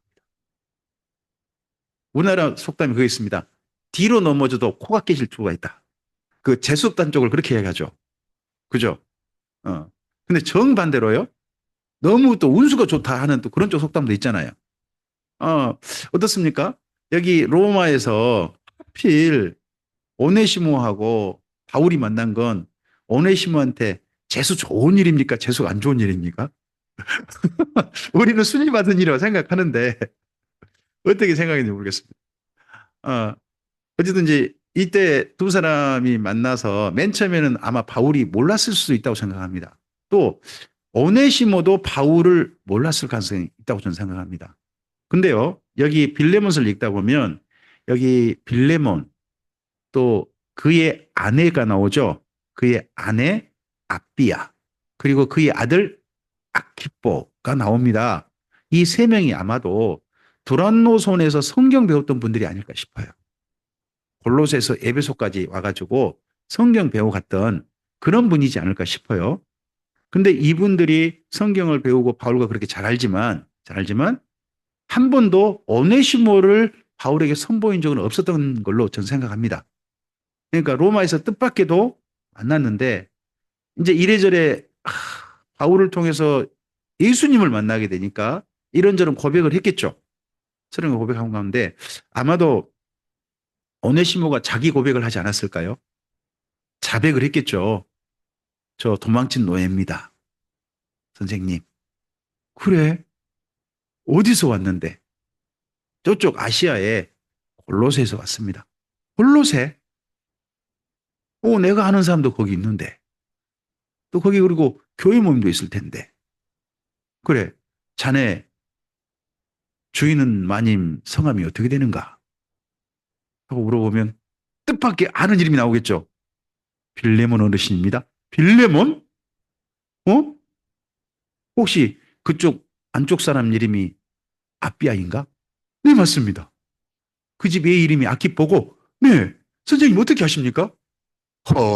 우리나라 속담이 그거 있습니다. 뒤로 넘어져도 코가 깨질 수가 있다. 그 재수없다는 쪽을 그렇게 이야기하죠. 그죠? 어. 근데 정반대로요. 너무 또 운수가 좋다 하는 또 그런 쪽 속담도 있잖아요. 어, 어떻습니까? 여기 로마에서 하필 오네시모하고 바울이 만난 건 오네시모한테 재수 좋은 일입니까? 재수가 안 좋은 일입니까? 우리는 순위 받은 일이라고 생각하는데 어떻게 생각했는지 모르겠습니다. 어, 어쨌든지 이때 두 사람이 만나서 맨 처음에는 아마 바울이 몰랐을 수도 있다고 생각합니다. 또 오네시모도 바울을 몰랐을 가능성이 있다고 저는 생각합니다. 근데요, 여기 빌레몬서를 읽다 보면 여기 빌레몬 또 그의 아내가 나오죠. 그의 아내 아비아 그리고 그의 아들 아키뽀가 나옵니다. 이 세 명이 아마도 두란노손에서 성경 배웠던 분들이 아닐까 싶어요. 골로새에서 에베소까지 와가지고 성경 배워 갔던 그런 분이지 않을까 싶어요. 근데 이분들이 성경을 배우고 바울과 그렇게 잘 알지만 한 번도 오네시모를 바울에게 선보인 적은 없었던 걸로 저는 생각합니다. 그러니까 로마에서 뜻밖에도 만났는데 이제 이래저래 바울을 통해서 예수님을 만나게 되니까 이런저런 고백을 했겠죠. 서로 고백한 가운데 아마도 오네시모가 자기 고백을 하지 않았을까요? 자백을 했겠죠. 저 도망친 노예입니다. 선생님. 그래? 어디서 왔는데? 저쪽 아시아의 골로새에서 왔습니다. 골로새? 내가 아는 사람도 거기 있는데. 또 거기 그리고 교회 모임도 있을 텐데. 그래. 자네 주인은 마님 성함이 어떻게 되는가? 하고 물어보면 뜻밖의 아는 이름이 나오겠죠. 빌레몬 어르신입니다. 빌레몬? 어? 혹시 그쪽 안쪽 사람 이름이 아비아인가? 네, 맞습니다. 그 집 애 이름이 아키포고, 네, 선생님 어떻게 하십니까?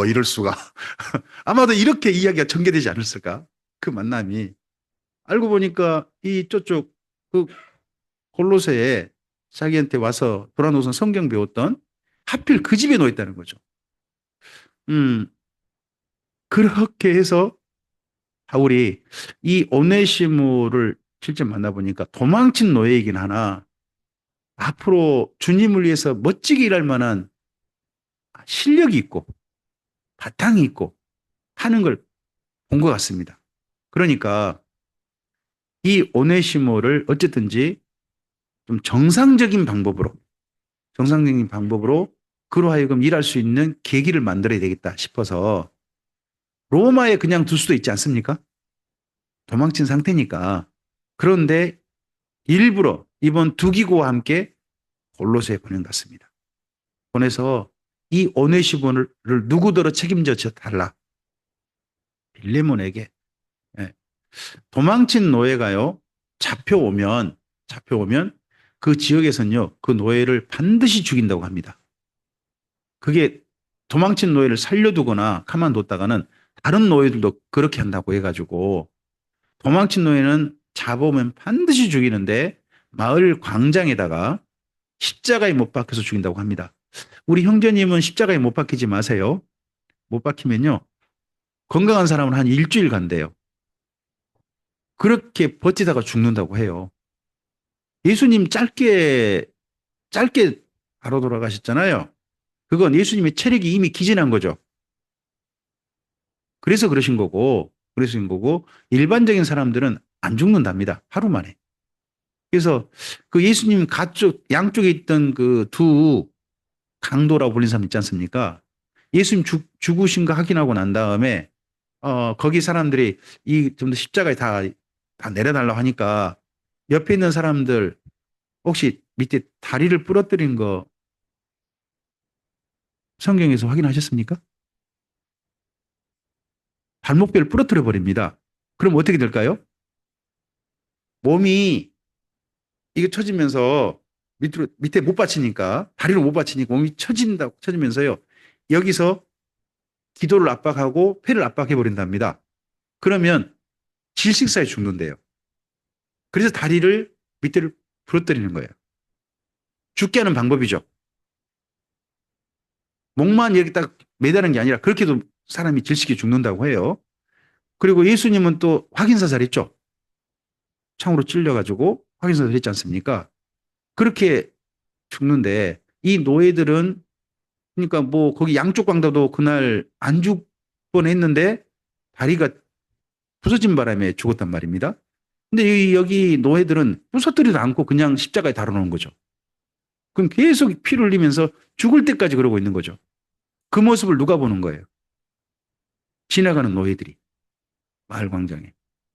이럴 수가. 아마도 이렇게 이야기가 전개되지 않았을까? 그 만남이. 알고 보니까 이 저쪽 그 골로새에 자기한테 와서 돌아놓은 성경 배웠던 하필 그 집에 놓여 있다는 거죠. 음, 그렇게 해서 바울이 이 오네시모를 실제 만나보니까 도망친 노예이긴 하나 앞으로 주님을 위해서 멋지게 일할 만한 실력이 있고 바탕이 있고 하는 걸 본 것 같습니다. 그러니까 이 오네시모를 어쨌든지 좀 정상적인 방법으로 그로 하여금 일할 수 있는 계기를 만들어야 되겠다 싶어서 로마에 그냥 둘 수도 있지 않습니까? 도망친 상태니까. 그런데 일부러 이번 두기고와 함께 골로새에 보낸 것 같습니다. 보내서 이 오네시모를 누구더러 책임져 달라. 빌레몬에게. 예. 도망친 노예가요. 잡혀오면 그 지역에서는요. 그 노예를 반드시 죽인다고 합니다. 그게 도망친 노예를 살려두거나 가만뒀다가는 다른 노예들도 그렇게 한다고 해가지고 도망친 노예는 잡아오면 반드시 죽이는데 마을 광장에다가 십자가에 못 박혀서 죽인다고 합니다. 우리 형제님은 십자가에 못 박히지 마세요. 못 박히면요. 건강한 사람은 한 일주일 간대요. 그렇게 버티다가 죽는다고 해요. 예수님 짧게 바로 돌아가셨잖아요. 그건 예수님의 체력이 이미 기진한 거죠. 그래서 그러신 거고 일반적인 사람들은 안 죽는답니다. 하루 만에. 그래서 그 예수님 양쪽에 있던 그 두 강도라고 불린 사람 있지 않습니까? 예수님 죽으신 거 확인하고 난 다음에 거기 사람들이 이 좀 더 십자가에 다 내려달라고 하니까 옆에 있는 사람들 혹시 밑에 다리를 부러뜨린 거 성경에서 확인하셨습니까? 발목뼈를 부러뜨려 버립니다. 그럼 어떻게 될까요? 몸이 이게 처지면서 밑에 못 받치니까 다리를 못 받치니까 몸이 처지면서요. 여기서 기도를 압박하고 폐를 압박해 버린답니다. 그러면 질식사에 죽는데요. 그래서 다리를 밑에를 부러뜨리는 거예요. 죽게 하는 방법이죠. 목만 이렇게 딱 매다는 게 아니라 그렇게도 사람이 질식이 죽는다고 해요. 그리고 예수님은 또 확인사살 했죠. 창으로 찔려가지고 확인사살 했지 않습니까? 그렇게 죽는데 이 노예들은 그러니까 뭐 거기 양쪽 광자도 그날 안 죽 뻔했는데 다리가 부서진 바람에 죽었단 말입니다. 근데 여기 노예들은 부서뜨리도 않고 그냥 십자가에 달아놓은 거죠. 그럼 계속 피를 흘리면서 죽을 때까지 그러고 있는 거죠. 그 모습을 누가 보는 거예요? 지나가는 노예들이 마을 광장에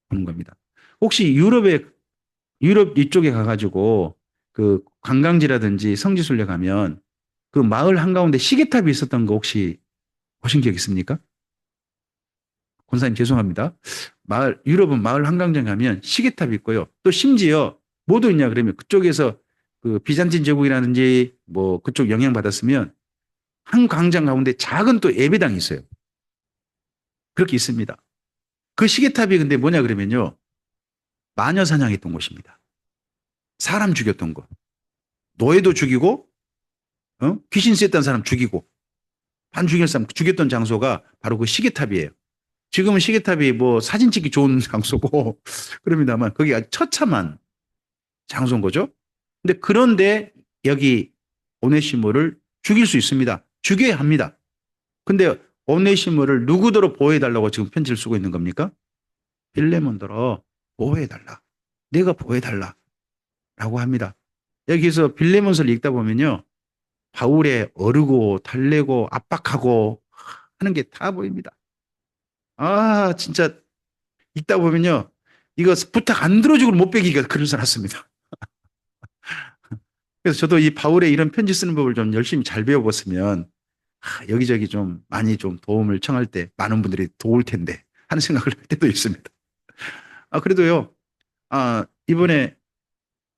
보는 겁니다. 혹시 유럽 이쪽에 가가지고 그 관광지라든지 성지순례 가면 그 마을 한가운데 시계탑이 있었던 거 혹시 보신 적 있습니까? 권사님 죄송합니다. 유럽은 마을 한강장 가면 시계탑이 있고요. 또 심지어 뭐도 있냐 그러면 그쪽에서 그 비잔틴 제국이라든지 뭐 그쪽 영향 받았으면 한 광장 가운데 작은 또 예배당이 있어요. 그렇게 있습니다. 그 시계탑이 근데 뭐냐 그러면요. 마녀 사냥했던 곳입니다. 사람 죽였던 곳. 노예도 죽이고 귀신 쐈던 사람 죽이고 반 죽일 사람 죽였던 장소가 바로 그 시계탑이에요. 지금은 시계탑이 뭐 사진 찍기 좋은 장소고 그럽니다만 거기가 처참한 장소인 거죠. 근데 그런데 여기 오네시모를 죽일 수 있습니다. 죽여야 합니다. 근데 오네시모를 누구더러 보호해달라고 지금 편지를 쓰고 있는 겁니까? 빌레몬더러 보호해달라. 내가 보호해달라. 라고 합니다. 여기서 빌레몬서를 읽다 보면요. 바울의 어르고 달래고 압박하고 하는 게 다 보입니다. 아, 진짜 읽다 보면요. 이거 부탁 안 들어주고 못 베기가 그런 줄 알았습니다. 그래서 저도 이 바울의 이런 편지 쓰는 법을 좀 열심히 잘 배워봤으면 여기저기 좀 많이 좀 도움을 청할 때 많은 분들이 도울 텐데 하는 생각을 할 때도 있습니다. 그래도요. 이번에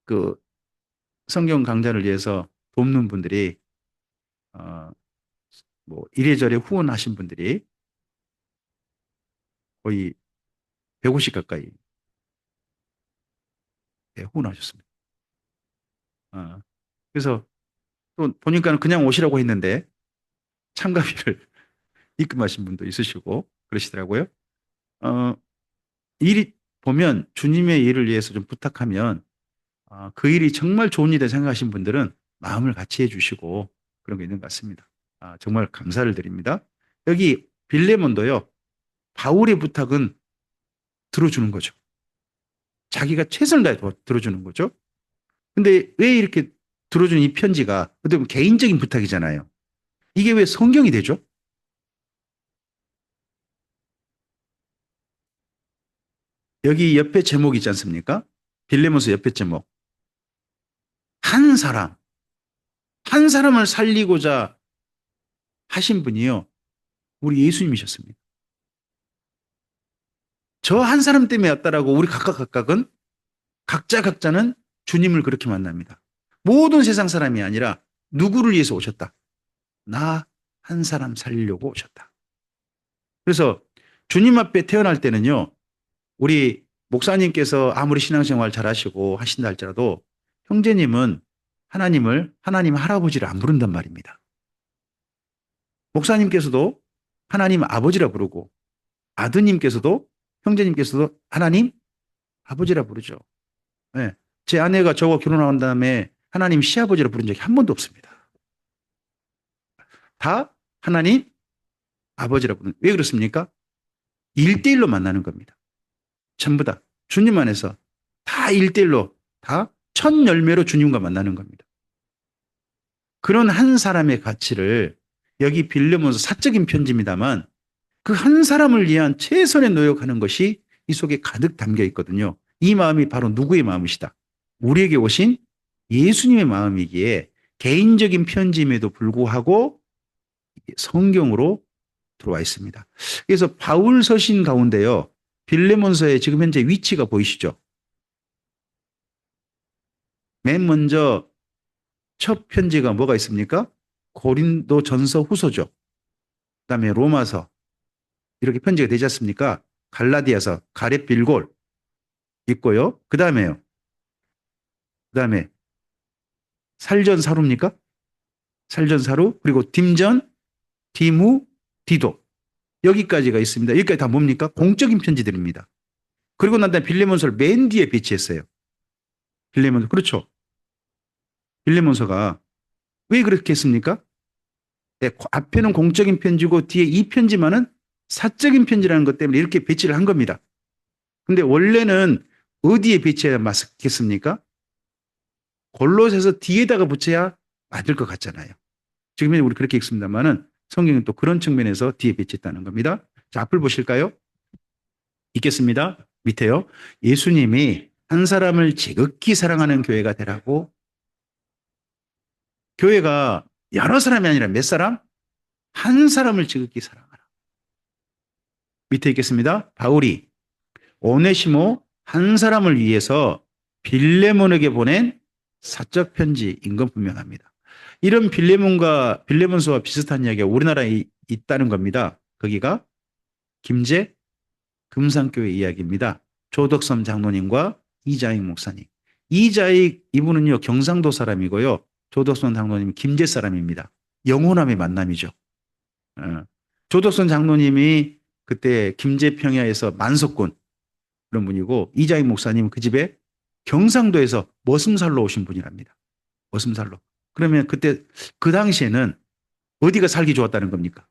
그 성경 강좌를 위해서 돕는 분들이 어, 뭐 이래저래 후원하신 분들이 거의 150 가까이 후원하셨습니다. 그래서 또 보니까는 그냥 오시라고 했는데 참가비를 입금하신 분도 있으시고 그러시더라고요. 어, 일이 보면 주님의 일을 위해서 좀 부탁하면 그 일이 정말 좋은 일이다 생각하신 분들은 마음을 같이 해주시고 그런 게 있는 것 같습니다. 정말 감사를 드립니다. 여기 빌레몬도요. 바울의 부탁은 들어주는 거죠. 자기가 최선을 다해 들어주는 거죠. 근데 왜 이렇게 들어주는 이 편지가 어떻게 보면 개인적인 부탁이잖아요. 이게 왜 성경이 되죠? 여기 옆에 제목이 있지 않습니까? 빌레몬서 옆에 제목. 한 사람, 한 사람을 살리고자 하신 분이요. 우리 예수님이셨습니다. 저 한 사람 때문에 왔다라고 우리 각각은 각자는 주님을 그렇게 만납니다. 모든 세상 사람이 아니라 누구를 위해서 오셨다. 나 한 사람 살리려고 오셨다. 그래서 주님 앞에 태어날 때는요. 우리 목사님께서 아무리 신앙생활 잘하시고 하신다 할지라도 형제님은 하나님을 하나님 할아버지를 안 부른단 말입니다. 목사님께서도 하나님 아버지라 부르고 아드님께서도 형제님께서도 하나님 아버지라 부르죠. 네. 제 아내가 저와 결혼한 다음에 하나님 시아버지라 부른 적이 한 번도 없습니다. 다 하나님 아버지라 부르는. 왜 그렇습니까? 1대1로 만나는 겁니다. 전부 다 주님 안에서 다 1대1로 다 첫 열매로 주님과 만나는 겁니다. 그런 한 사람의 가치를 여기 빌레몬서 사적인 편지입니다만 그 한 사람을 위한 최선의 노력하는 것이 이 속에 가득 담겨 있거든요. 이 마음이 바로 누구의 마음이시다? 우리에게 오신 예수님의 마음이기에 개인적인 편지임에도 불구하고 성경으로 들어와 있습니다. 그래서 바울 서신 가운데요. 빌레몬서의 지금 현재 위치가 보이시죠? 맨 먼저 첫 편지가 뭐가 있습니까? 고린도 전서 후서죠. 그다음에 로마서 이렇게 편지가 되지 않습니까? 갈라디아서, 가렙 빌골 있고요. 그다음에요. 그다음에 살전사루입니까? 살전사루 그리고 딤전, 디무, 디도 여기까지가 있습니다. 여기까지 다 뭡니까? 공적인 편지들입니다. 그리고 난 다음에 빌레몬서를 맨 뒤에 배치했어요. 빌레몬서 그렇죠. 빌레몬서가 왜 그렇게 했습니까? 네, 앞에는 공적인 편지고 뒤에 이 편지만은 사적인 편지라는 것 때문에 이렇게 배치를 한 겁니다. 근데 원래는 어디에 배치해야 맞겠습니까? 골로새서 뒤에다가 붙여야 맞을 것 같잖아요. 지금 우리 그렇게 읽습니다만은 성경은 또 그런 측면에서 뒤에 배치했다는 겁니다. 자, 앞을 보실까요? 읽겠습니다. 밑에요. 예수님이 한 사람을 지극히 사랑하는 교회가 되라고. 교회가 여러 사람이 아니라 몇 사람? 한 사람을 지극히 사랑하라. 밑에 읽겠습니다. 바울이 오네시모 한 사람을 위해서 빌레몬에게 보낸 사적 편지인 건 분명합니다. 이런 빌레몬서와 비슷한 이야기가 우리나라에 있다는 겁니다. 거기가 김제 금산교회 이야기입니다. 조덕섬 장로님과 이자익 목사님. 이자익 이분은요 경상도 사람이고요. 조덕섬 장로님 김제 사람입니다. 영혼함의 만남이죠. 조덕섬 장로님이 그때 김제 평야에서 만석군 그런 분이고 이자익 목사님은 그 집에 경상도에서 머슴살로 오신 분이랍니다. 머슴살로. 그러면 그때 그 당시에는 어디가 살기 좋았다는 겁니까?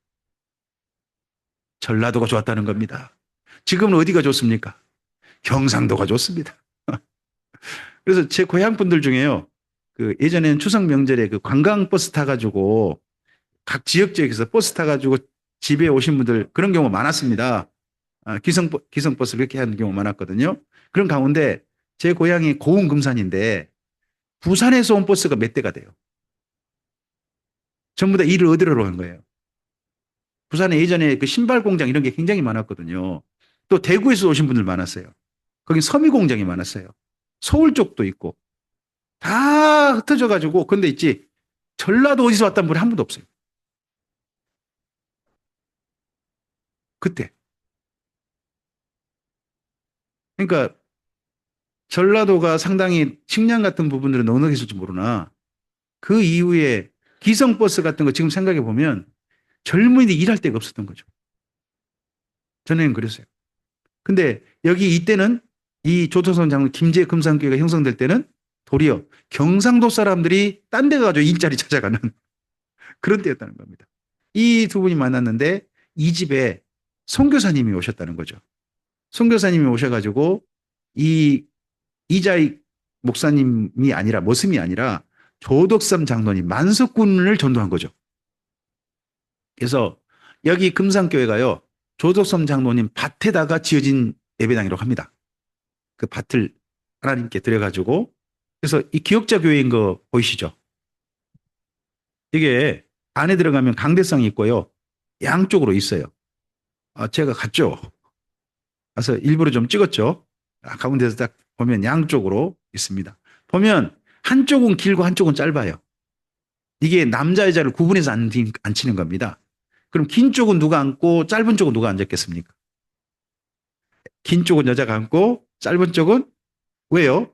전라도가 좋았다는 겁니다. 지금은 어디가 좋습니까? 경상도가 좋습니다. 그래서 제 고향 분들 중에요. 그 예전에는 추석 명절에 그 관광버스 타가지고 각 지역 지역에서 버스 타가지고 집에 오신 분들 그런 경우 많았습니다. 기성버스를 이렇게 하는 경우 많았거든요. 그런 가운데 제 고향이 고흥 금산인데 부산에서 온 버스가 몇 대가 돼요. 전부 다 일을 얻으러 간 거예요. 부산에 예전에 그 신발 공장 이런 게 굉장히 많았거든요. 또 대구에서 오신 분들 많았어요. 거기 섬유 공장이 많았어요. 서울 쪽도 있고 다 흩어져 가지고 근데 있지 전라도 어디서 왔다는 분이 한 분도 없어요. 그때. 그러니까 전라도가 상당히 식량 같은 부분들은 넉넉했을지 모르나 그 이후에 기성버스 같은 거 지금 생각해 보면 젊은이들이 일할 데가 없었던 거죠. 전에는 그랬어요. 근데 여기 이때는 이 조태선 장군 김제 금산교회가 형성될 때는 도리어 경상도 사람들이 딴 데 가서 일자리 찾아가는 그런 때였다는 겁니다. 이 두 분이 만났는데 이 집에 선교사님이 오셨다는 거죠. 선교사님이 오셔가지고 이 이자익 목사님이 아니라 머슴이 아니라 조덕삼 장로님 만석군을 전도한 거죠. 그래서 여기 금산교회가요. 조덕삼 장로님 밭에다가 지어진 예배당이라고 합니다. 그 밭을 하나님께 드려가지고 그래서 이 기억자 교회인 거 보이시죠? 이게 안에 들어가면 강대상이 있고요. 양쪽으로 있어요. 제가 갔죠. 가서 일부러 좀 찍었죠. 가운데서 딱 보면 양쪽으로 있습니다. 보면 한쪽은 길고 한쪽은 짧아요. 이게 남자 여자를 구분해서 앉히는 겁니다. 그럼 긴 쪽은 누가 앉고 짧은 쪽은 누가 앉았겠습니까? 긴 쪽은 여자가 앉고 짧은 쪽은 왜요?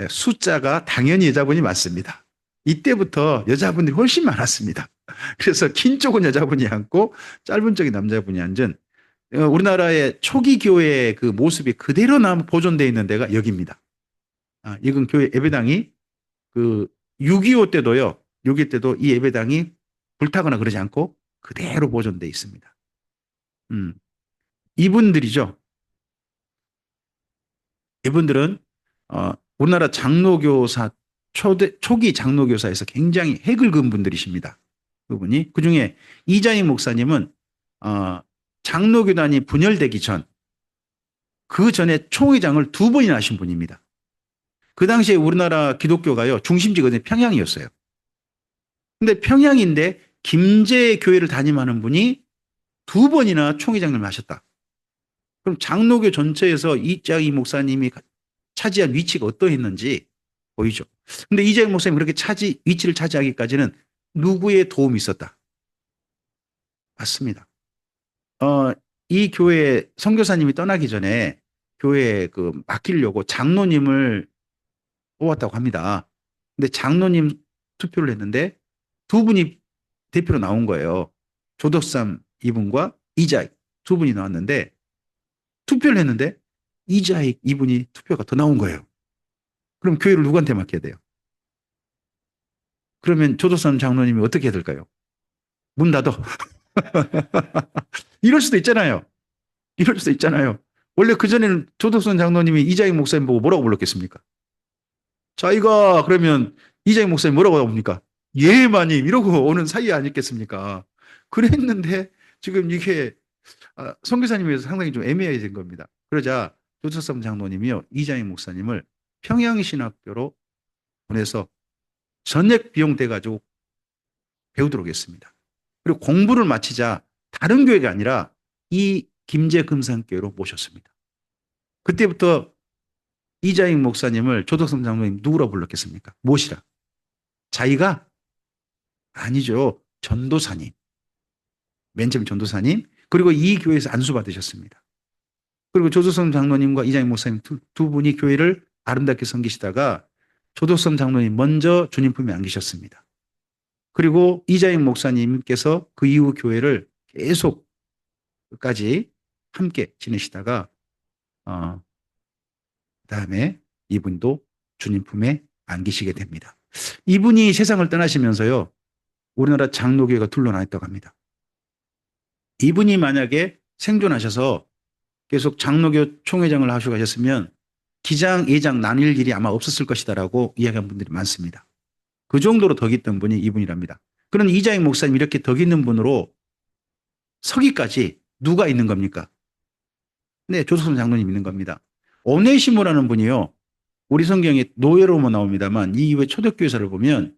숫자가 당연히 여자분이 많습니다. 이때부터 여자분들이 훨씬 많았습니다. 그래서 긴 쪽은 여자분이 앉고 짧은 쪽이 남자분이 앉은 우리나라의 초기 교회의 그 모습이 그대로 보존되어 있는 데가 여기입니다. 이건 교회 예배당이 그 6.25 때도요. 6.25 때도 이 예배당이 불타거나 그러지 않고 그대로 보존되어 있습니다. 이분들이죠. 이분들은 우리나라 장로교사 초기 장로교사에서 굉장히 핵을 그은 분들이십니다. 두 분이. 그중에 이장희 목사님은 장로교단이 분열되기 전, 그 전에 총회장을 두 번이나 하신 분입니다. 그 당시에 우리나라 기독교가요, 중심지거든요. 평양이었어요. 근데 평양인데 김제 교회를 담임하는 분이 두 번이나 총회장님을 하셨다. 그럼 장로교 전체에서 이장희 목사님이 차지한 위치가 어떠했는지 보이죠. 근데 이장희 목사님이 그렇게 위치를 차지하기까지는 누구의 도움이 있었다? 맞습니다. 이 교회 선교사님이 떠나기 전에 교회에 맡기려고 장로님을 뽑았다고 합니다. 근데 장로님 투표를 했는데 두 분이 대표로 나온 거예요. 조덕삼 이분과 이자익 두 분이 나왔는데 투표를 했는데 이자익 이분이 투표가 더 나온 거예요. 그럼 교회를 누구한테 맡겨야 돼요? 그러면 조덕삼 장로님이 어떻게 해야 될까요? 문 닫아. 이럴 수도 있잖아요. 이럴 수도 있잖아요. 원래 그전에는 조덕선 장로님이 이자익 목사님 보고 뭐라고 불렀겠습니까? 자기가 그러면 이장희 목사님 뭐라고 합니까? 예, 마님 이러고 오는 사이 아니겠습니까? 그랬는데 지금 이게 선교사님에서 상당히 좀 애매해진 겁니다. 그러자 조철삼 장로님이요 이장희 목사님을 평양신학교로 보내서 전액 비용 돼가지고 배우도록 했습니다. 그리고 공부를 마치자 다른 교회가 아니라 이 김제금산교회로 모셨습니다. 그때부터 이자익 목사님을 조덕성 장로님 누구라 불렀겠습니까? 무엇이라? 자기가? 아니죠. 전도사님. 맨 처음 전도사님. 그리고 이 교회에서 안수받으셨습니다. 그리고 조덕성 장로님과 이자익 목사님 두 분이 교회를 아름답게 섬기시다가 조덕성 장로님 먼저 주님 품에 안기셨습니다. 그리고 이자익 목사님께서 그 이후 교회를 계속 끝까지 함께 지내시다가 그다음에 이분도 주님 품에 안기시게 됩니다. 이분이 세상을 떠나시면서요. 우리나라 장로교회가 둘러나 있다고 합니다. 이분이 만약에 생존하셔서 계속 장로교 총회장을 하시고 가셨으면 기장, 예장 나뉠 일이 아마 없었을 것이다라고 이야기한 분들이 많습니다. 그 정도로 덕 있던 분이 이분이랍니다. 그런 이장익 목사님 이렇게 덕 있는 분으로 서기까지 누가 있는 겁니까? 네, 조석선 장로님 있는 겁니다. 오네시모라는 분이요. 우리 성경에 노예로만 나옵니다만 이 이후에 초대교회사를 보면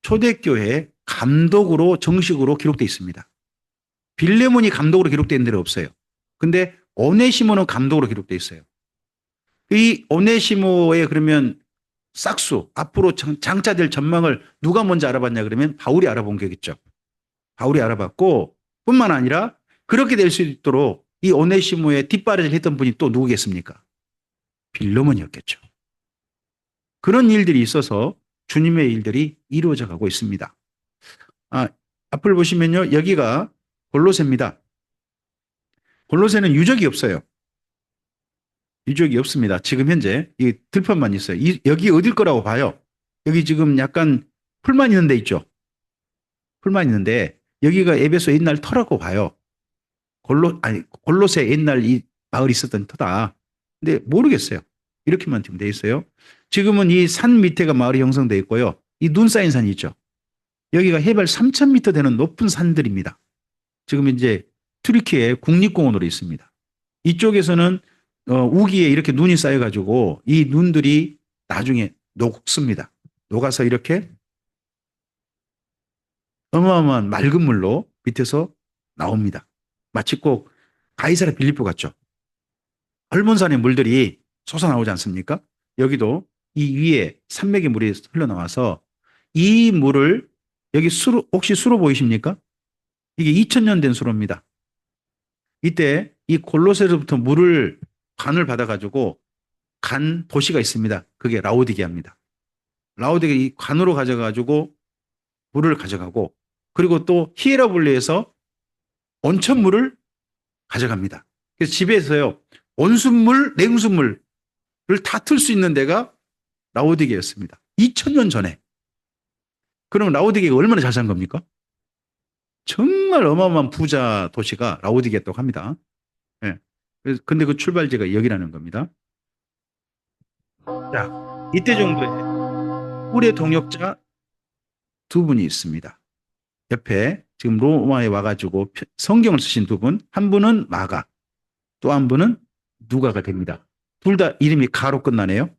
초대교회 감독으로 정식으로 기록되어 있습니다. 빌레몬이 감독으로 기록된 데는 없어요. 근데 오네시모는 감독으로 기록되어 있어요. 이 오네시모의 그러면 싹수, 앞으로 장차될 전망을 누가 먼저 알아봤냐 그러면 바울이 알아본 거겠죠. 바울이 알아봤고 뿐만 아니라 그렇게 될 수 있도록 이 오네시모의 뒷바라지를 했던 분이 또 누구겠습니까? 빌레몬이었겠죠. 그런 일들이 있어서 주님의 일들이 이루어져 가고 있습니다. 앞을 보시면요. 여기가 골로새입니다. 골로새는 유적이 없어요. 유적이 없습니다. 지금 현재 이 들판만 있어요. 여기 어딜 거라고 봐요. 여기 지금 약간 풀만 있는 데 있죠. 풀만 있는데 여기가 에베소 옛날 터라고 봐요. 골로새 옛날 이 마을이 있었던 터다. 근데 모르겠어요. 이렇게만 지금 돼 있어요. 지금은 이 산 밑에가 마을이 형성돼 있고요. 이 눈 쌓인 산이 있죠. 여기가 해발 3,000m 되는 높은 산들입니다. 지금 이제 튀르키예 국립공원으로 있습니다. 이쪽에서는 우기에 이렇게 눈이 쌓여가지고 이 눈들이 나중에 녹습니다. 녹아서 이렇게 어마어마한 맑은 물로 밑에서 나옵니다. 마치 꼭 가이사라 빌립보 같죠. 헐몬산의 물들이 솟아나오지 않습니까? 여기도 이 위에 산맥의 물이 흘러나와서 이 물을 여기 수로, 혹시 수로 보이십니까? 이게 2000년 된 수로입니다. 이때 이 골로새로부터 물을 간을 받아가지고 간 도시가 있습니다. 그게 라오디게아입니다. 라오디게아 이 관으로 가져가지고 물을 가져가고 그리고 또 히에라볼리에서 온천물을 가져갑니다. 그래서 집에서요 온순물, 냉수물을 다 틀 수 있는 데가 라오디게아였습니다. 2000년 전에. 그럼 라오디게아가 얼마나 잘 산 겁니까? 정말 어마어마한 부자 도시가 라오디게아였다고 합니다. 예. 근데 그 출발지가 여기라는 겁니다. 자, 이때 정도에 꿀의 동역자 두 분이 있습니다. 옆에 지금 로마에 와가지고 성경을 쓰신 두 분, 한 분은 마가, 또 한 분은 누가가 됩니다. 둘 다 이름이 가로 끝나네요.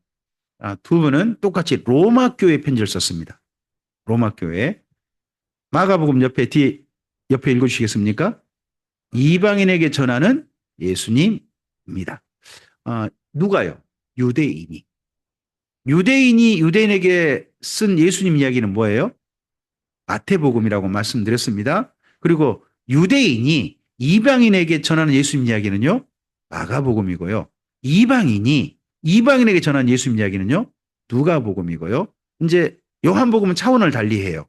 두 분은 똑같이 로마 교회 편지를 썼습니다. 로마 교회. 마가복음 옆에 읽어주시겠습니까? 이방인에게 전하는 예수님입니다. 누가요? 유대인이. 유대인이 유대인에게 쓴 예수님 이야기는 뭐예요? 마태복음이라고 말씀드렸습니다. 그리고 유대인이 이방인에게 전하는 예수님 이야기는요, 마가복음이고요. 이방인에게 전하는 예수님 이야기는요, 누가복음이고요. 이제 요한복음은 차원을 달리해요.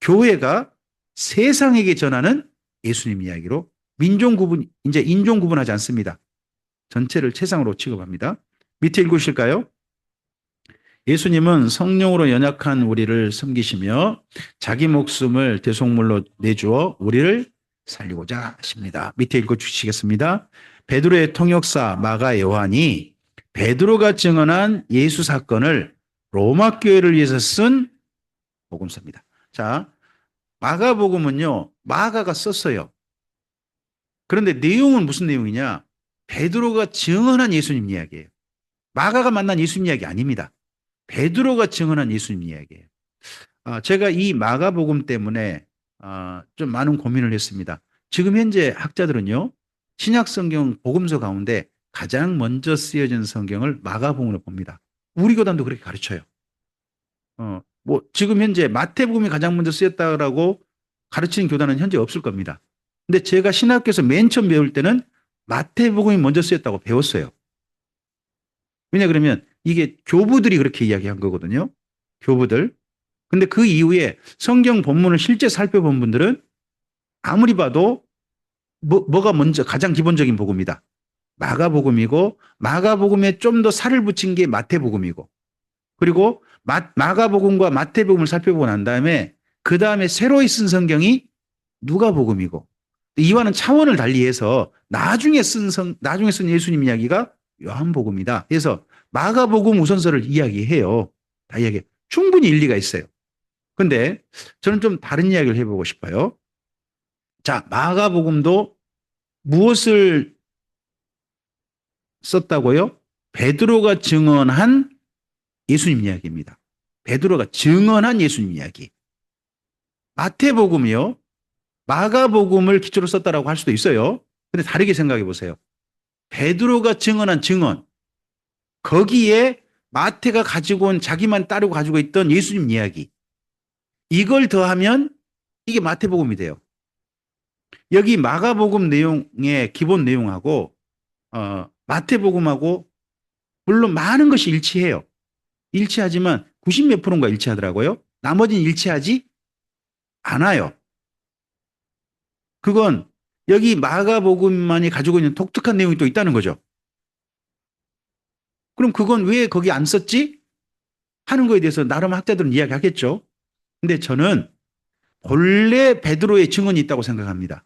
교회가 세상에게 전하는 예수님 이야기로 이제 인종 구분하지 않습니다. 전체를 최상으로 취급합니다. 밑에 읽으실까요? 예수님은 성령으로 연약한 우리를 섬기시며 자기 목숨을 대속물로 내주어 우리를 살리고자 하십니다. 밑에 읽어주시겠습니다. 베드로의 통역사 마가 요한이 베드로가 증언한 예수 사건을 로마 교회를 위해서 쓴 복음서입니다. 자, 마가복음은요, 마가가 썼어요. 그런데 내용은 무슨 내용이냐? 베드로가 증언한 예수님 이야기예요. 마가가 만난 예수님 이야기 아닙니다. 베드로가 증언한 예수님 이야기예요. 제가 이 마가복음 때문에 좀 많은 고민을 했습니다. 지금 현재 학자들은요, 신약성경 복음서 가운데 가장 먼저 쓰여진 성경을 마가복음으로 봅니다. 우리 교단도 그렇게 가르쳐요. 뭐 지금 현재 마태복음이 가장 먼저 쓰였다라고 가르치는 교단은 현재 없을 겁니다. 근데 제가 신학교에서 맨 처음 배울 때는 마태복음이 먼저 쓰였다고 배웠어요. 왜냐 그러면 이게 교부들이 그렇게 이야기한 거거든요. 교부들. 근데 그 이후에 성경 본문을 실제 살펴본 분들은 아무리 봐도 뭐가 먼저 가장 기본적인 복음이다. 마가복음이고 마가복음에 좀 더 살을 붙인 게 마태복음이고 그리고 마가복음과 마태복음을 살펴보고 난 다음에 그 다음에 새로 쓴 성경이 누가복음이고 이와는 차원을 달리해서 나중에 쓴 예수님 이야기가 요한복음이다. 그래서 마가복음 우선서를 이야기해요. 다 이야기해. 충분히 일리가 있어요. 근데 저는 좀 다른 이야기를 해보고 싶어요. 자, 마가복음도 무엇을 썼다고요? 베드로가 증언한 예수님 이야기입니다. 베드로가 증언한 예수님 이야기. 마태복음이요. 마가복음을 기초로 썼다라고 할 수도 있어요. 근데 다르게 생각해 보세요. 베드로가 증언한 증언. 거기에 마태가 가지고 온 자기만 따르고 가지고 있던 예수님 이야기. 이걸 더하면 이게 마태복음이 돼요. 여기 마가복음 내용의 기본 내용하고 마태복음하고 물론 많은 것이 일치해요. 일치하지만 90몇 프로인가 일치하더라고요. 나머지는 일치하지 않아요. 그건 여기 마가복음만이 가지고 있는 독특한 내용이 또 있다는 거죠. 그럼 그건 왜 거기 안 썼지? 하는 거에 대해서 나름 학자들은 이야기하겠죠. 근데 저는 본래 베드로의 증언이 있다고 생각합니다.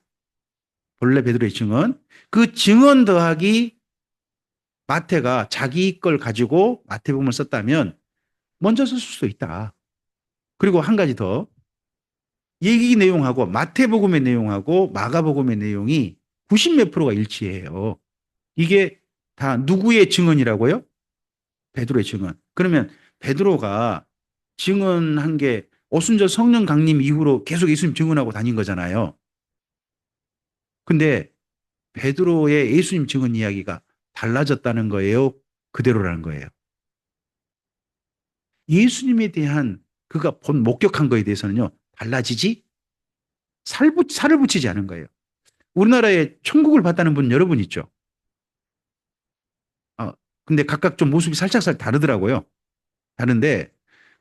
본래 베드로의 증언. 그 증언 더하기 마태가 자기 걸 가지고 마태복음을 썼다면 먼저 쓸 수도 있다. 그리고 한 가지 더. 얘기 내용하고 마태복음의 내용하고 마가복음의 내용이 90몇 프로가 일치해요. 이게 다 누구의 증언이라고요? 베드로의 증언. 그러면 베드로가 증언한 게 오순절 성령 강림 이후로 계속 예수님 증언하고 다닌 거잖아요. 근데 베드로의 예수님 증언 이야기가 달라졌다는 거예요? 그대로라는 거예요? 예수님에 대한 그가 본 목격한 거에 대해서는요. 달라지지? 살을 붙이지 않은 거예요. 우리나라에 천국을 봤다는 분 여러분 있죠? 근데 각각 좀 모습이 살짝 다르더라고요. 다른데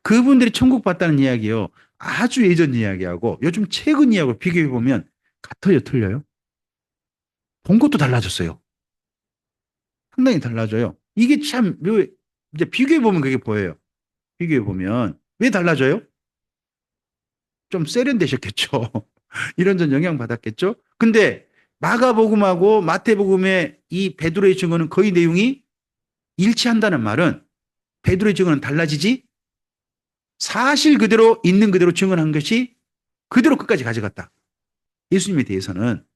그분들이 천국 봤다는 이야기요. 아주 예전 이야기하고 요즘 최근 이야기를 비교해 보면 같아요, 틀려요? 본 것도 달라졌어요. 상당히 달라져요. 이게 참 이제 비교해 보면 그게 보여요. 비교해 보면 왜 달라져요? 좀 세련되셨겠죠. 이런저런 영향 받았겠죠. 근데 마가복음하고 마태복음의 이 베드로의 증언은 거의 내용이 일치한다는 말은 베드로의 증언은 달라지지 사실 그대로 있는 그대로 증언한 것이 그대로 끝까지 가져갔다. 예수님에 대해서는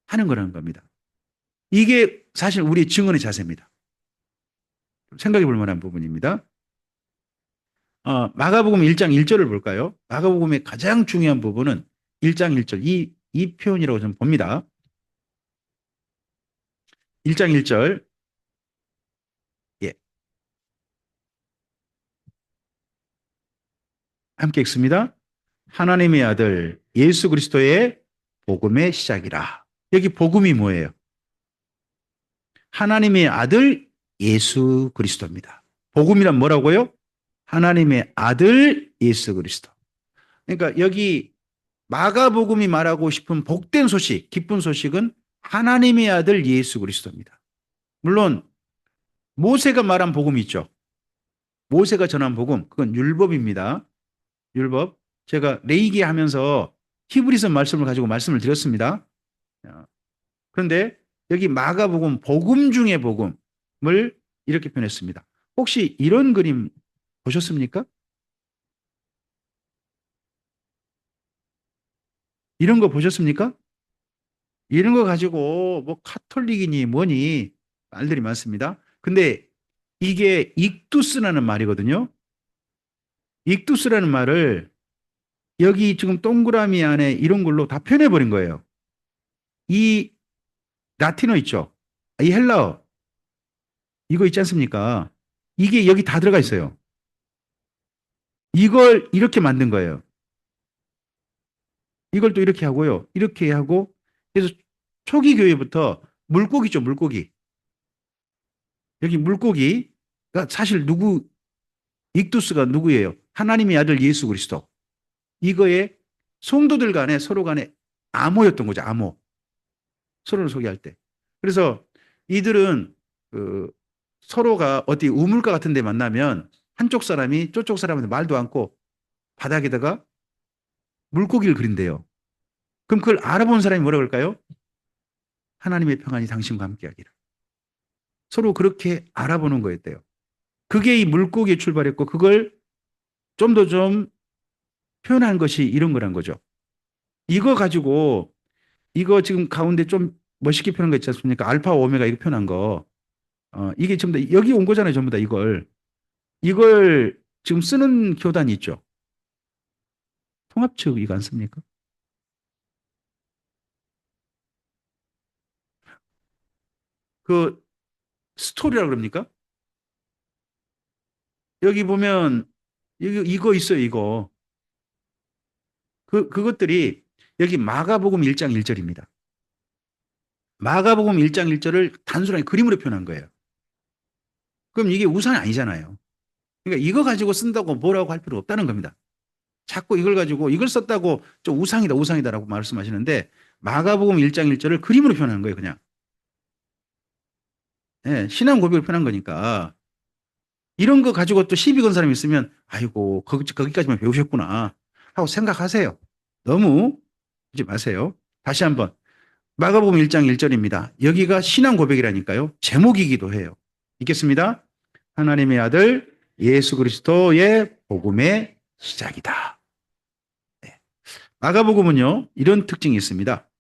하는 거라는 겁니다. 이게 사실 우리의 증언의 자세입니다. 생각해 볼 만한 부분입니다. 마가복음 1장 1절을 볼까요? 마가복음의 가장 중요한 부분은 1장 1절, 이 표현이라고 저는 봅니다. 1장 1절, 예, 함께 읽습니다. 하나님의 아들 예수 그리스도의 복음의 시작이라. 여기 복음이 뭐예요? 하나님의 아들 예수 그리스도입니다. 복음이란 뭐라고요? 하나님의 아들 예수 그리스도. 그러니까 여기 마가복음이 말하고 싶은 복된 소식, 기쁜 소식은 하나님의 아들 예수 그리스도입니다. 물론 모세가 말한 복음이 있죠. 모세가 전한 복음, 그건 율법입니다. 율법. 제가 레이기 하면서 히브리서 말씀을 가지고 말씀을 드렸습니다. 그런데 여기 마가복음 복음 중의 복음을 이렇게 표현했습니다. 혹시 이런 그림 보셨습니까? 이런 거 보셨습니까? 이런 거 가지고 뭐 카톨릭이니 뭐니 말들이 많습니다. 근데 이게 익두스라는 말이거든요. 익두스라는 말을 여기 지금 동그라미 안에 이런 걸로 다 표현해 버린 거예요. 이 라틴어 있죠? 이 헬라어 이거 있지 않습니까? 이게 여기 다 들어가 있어요. 이걸 이렇게 만든 거예요. 이걸 또 이렇게 하고요. 이렇게 하고 그래서 초기 교회부터 물고기죠, 물고기. 여기 물고기가 사실 누구 익두스가 누구예요? 하나님의 아들 예수 그리스도. 이거에 성도들 간에 서로 간에 암호였던 거죠. 암호. 서로를 소개할 때. 그래서 이들은 그 서로가 어디 우물가 같은 데 만나면 한쪽 사람이 저쪽 사람한테 말도 않고 바닥에다가 물고기를 그린대요. 그럼 그걸 알아본 사람이 뭐라 그럴까요? 하나님의 평안이 당신과 함께하기를. 서로 그렇게 알아보는 거였대요. 그게 이 물고기에 출발했고 그걸 좀 더 좀 표현한 것이 이런 거란 거죠. 이거 가지고 이거 지금 가운데 좀 멋있게 표현한 거 있지 않습니까? 알파 오메가 이렇게 표현한 거. 이게 전부 다 여기 온 거잖아요. 전부 다 이걸 지금 쓰는 교단이 있죠. 통합측이가 않습니까? 그 스토리라 그럽니까? 여기 보면 이거 있어요. 이거 그것들이 여기 마가복음 1장 1절입니다. 마가복음 1장 1절을 단순하게 그림으로 표현한 거예요. 그럼 이게 우상이 아니잖아요. 그러니까 이거 가지고 쓴다고 뭐라고 할 필요 없다는 겁니다. 자꾸 이걸 가지고 이걸 썼다고 좀 우상이다, 우상이다라고 말씀하시는데 마가복음 1장 1절을 그림으로 표현한 거예요, 그냥. 예, 신앙 고백을 표현한 거니까 이런 거 가지고 또 시비 건 사람이 있으면 아이고, 거기까지만 배우셨구나 하고 생각하세요. 너무 하지 마세요. 다시 한번 마가복음 1장 1절입니다. 여기가 신앙 고백이라니까요. 제목이기도 해요. 읽겠습니다. 하나님의 아들 예수 그리스도의 복음의 시작이다. 네. 마가복음은요, 이런 특징이 있습니다.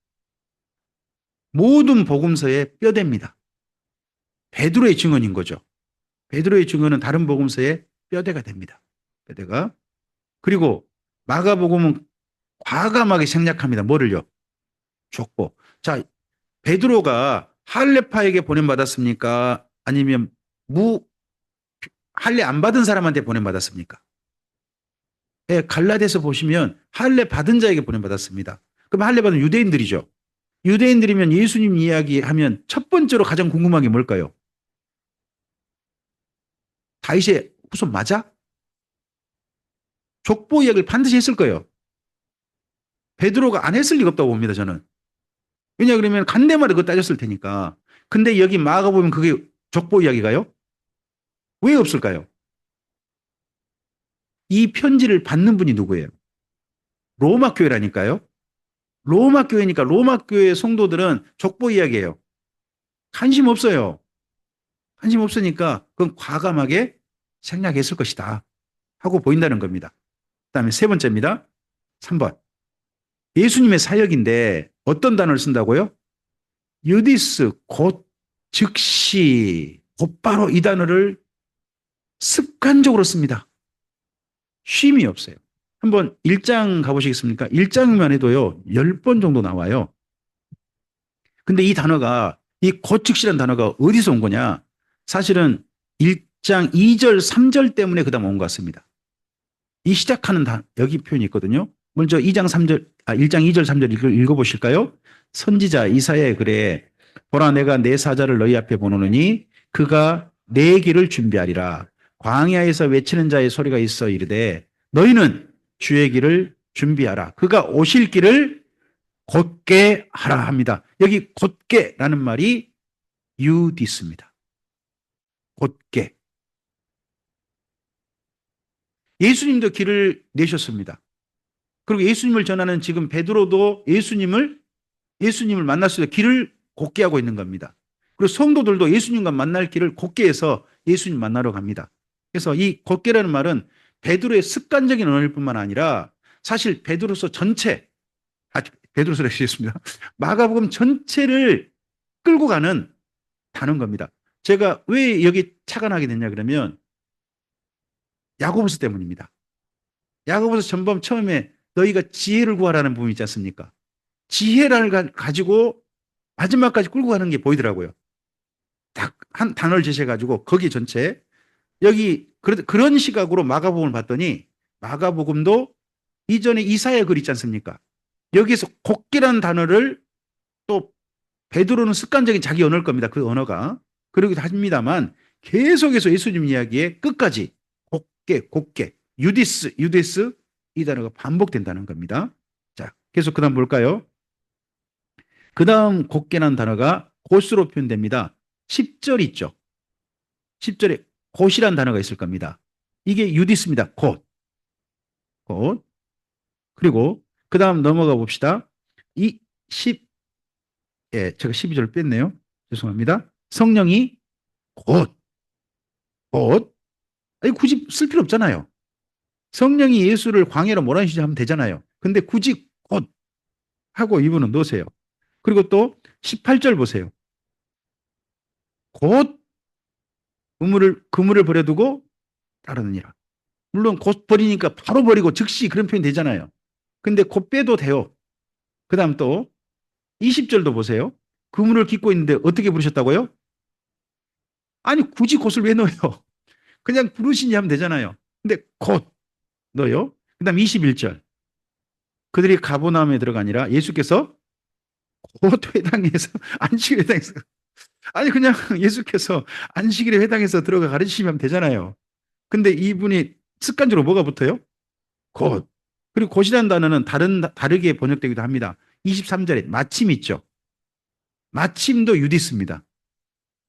모든 복음서의 뼈대입니다. 베드로의 증언인 거죠. 베드로의 증언은 다른 복음서의 뼈대가 됩니다. 뼈대가. 그리고 마가복음은 과감하게 생략합니다. 뭐를요? 족보. 자, 베드로가 할례파에게 보냄받았습니까? 아니면 할례 안 받은 사람한테 보냄받았습니까? 예, 갈라디아서 보시면 할례 받은 자에게 보냄받았습니다. 그럼 할례 받은 유대인들이죠. 유대인들이면 예수님 이야기하면 첫 번째로 가장 궁금한 게 뭘까요? 다윗의 후손 맞아? 족보 이야기를 반드시 했을 거예요. 베드로가 안 했을 리가 없다고 봅니다, 저는. 왜냐 그러면 간대마다 그거 따졌을 테니까. 근데 여기 마가 보면 그게 족보 이야기가요? 왜 없을까요? 이 편지를 받는 분이 누구예요? 로마 교회라니까요. 로마 교회니까 로마 교회 성도들은 족보 이야기예요. 관심 없어요. 관심 없으니까 그건 과감하게 생략했을 것이다 하고 보인다는 겁니다. 그다음에 세 번째입니다. 3번. 예수님의 사역인데 어떤 단어를 쓴다고요? 유디스, 곧, 즉시, 곧바로 이 단어를 습관적으로 씁니다. 쉼이 없어요. 한번 1장 가보시겠습니까? 1장만 해도요, 10번 정도 나와요. 근데 이 단어가, 이 곧 즉시라는 단어가 어디서 온 거냐? 사실은 1장 2절, 3절 때문에 그 다음 온 것 같습니다. 이 시작하는 여기 표현이 있거든요. 먼저 1장 2절, 3절 읽어보실까요? 선지자 이사야의 글에 보라 내가 내 사자를 너희 앞에 보내노니 그가 내 길을 준비하리라. 광야에서 외치는 자의 소리가 있어 이르되 너희는 주의 길을 준비하라. 그가 오실 길을 곧게 하라 합니다. 여기 곧게라는 말이 유디스입니다. 곧게. 예수님도 길을 내셨습니다. 그리고 예수님을 전하는 지금 베드로도 예수님을 만날 수 있는 길을 곧게 하고 있는 겁니다. 그리고 성도들도 예수님과 만날 길을 곧게 해서 예수님 만나러 갑니다. 그래서 이 곧게라는 말은 베드로의 습관적인 언어일 뿐만 아니라 사실 베드로서 전체, 베드로서라 했습니다. 마가복음 전체를 끌고 가는 단어인 겁니다. 제가 왜 여기 착안하게 됐냐 그러면 야고보서 때문입니다. 야고보서 전범 처음에 너희가 지혜를 구하라는 부분이 있지 않습니까? 지혜를 가지고 마지막까지 끌고 가는 게 보이더라고요. 딱 한 단어를 제시해가지고 거기 전체 여기 그런 시각으로 마가복음을 봤더니 마가복음도 이전에 이사야 글 있지 않습니까? 여기에서 곡기라는 단어를 또 베드로는 습관적인 자기 언어일 겁니다. 그 언어가. 그러기도 합니다만 계속해서 예수님 이야기에 끝까지 곡게, 유디스 이 단어가 반복된다는 겁니다. 자, 계속 그 다음 볼까요? 그 다음 곧게라는 단어가 곧으로 표현됩니다. 10절 있죠. 10절에 곧이라는 단어가 있을 겁니다. 이게 유디스입니다. 곧. 그리고 그 다음 넘어가 봅시다. 이 10, 예, 제가 12절 뺐네요. 죄송합니다. 성령이 곧, 곧. 아니, 굳이 쓸 필요 없잖아요. 성령이 예수를 광야로 몰아주시자 하면 되잖아요. 근데 굳이 곧 하고 이분은 넣으세요. 그리고 또 18절 보세요. 곧 그물을 버려두고 따르느니라. 물론 곧 버리니까 바로 버리고 즉시 그런 표현 되잖아요. 근데 곧 빼도 돼요. 그 다음 또 20절도 보세요. 그물을 깃고 있는데 어떻게 부르셨다고요? 아니 굳이 곧을 왜 넣어요? 그냥 부르시니 하면 되잖아요. 근데 곧 넣어요. 그 다음 21절. 그들이 가버나움에 들어가니라 예수께서 곧 회당에서 안식일 회당에서 아니 그냥 예수께서 안식일에 회당에서 들어가 가르치시면 되잖아요. 근데 이분이 습관적으로 뭐가 붙어요? 곧. 그리고 곧이라는 단어는 다르게 번역되기도 합니다. 23절에 마침 있죠. 마침도 유디스입니다.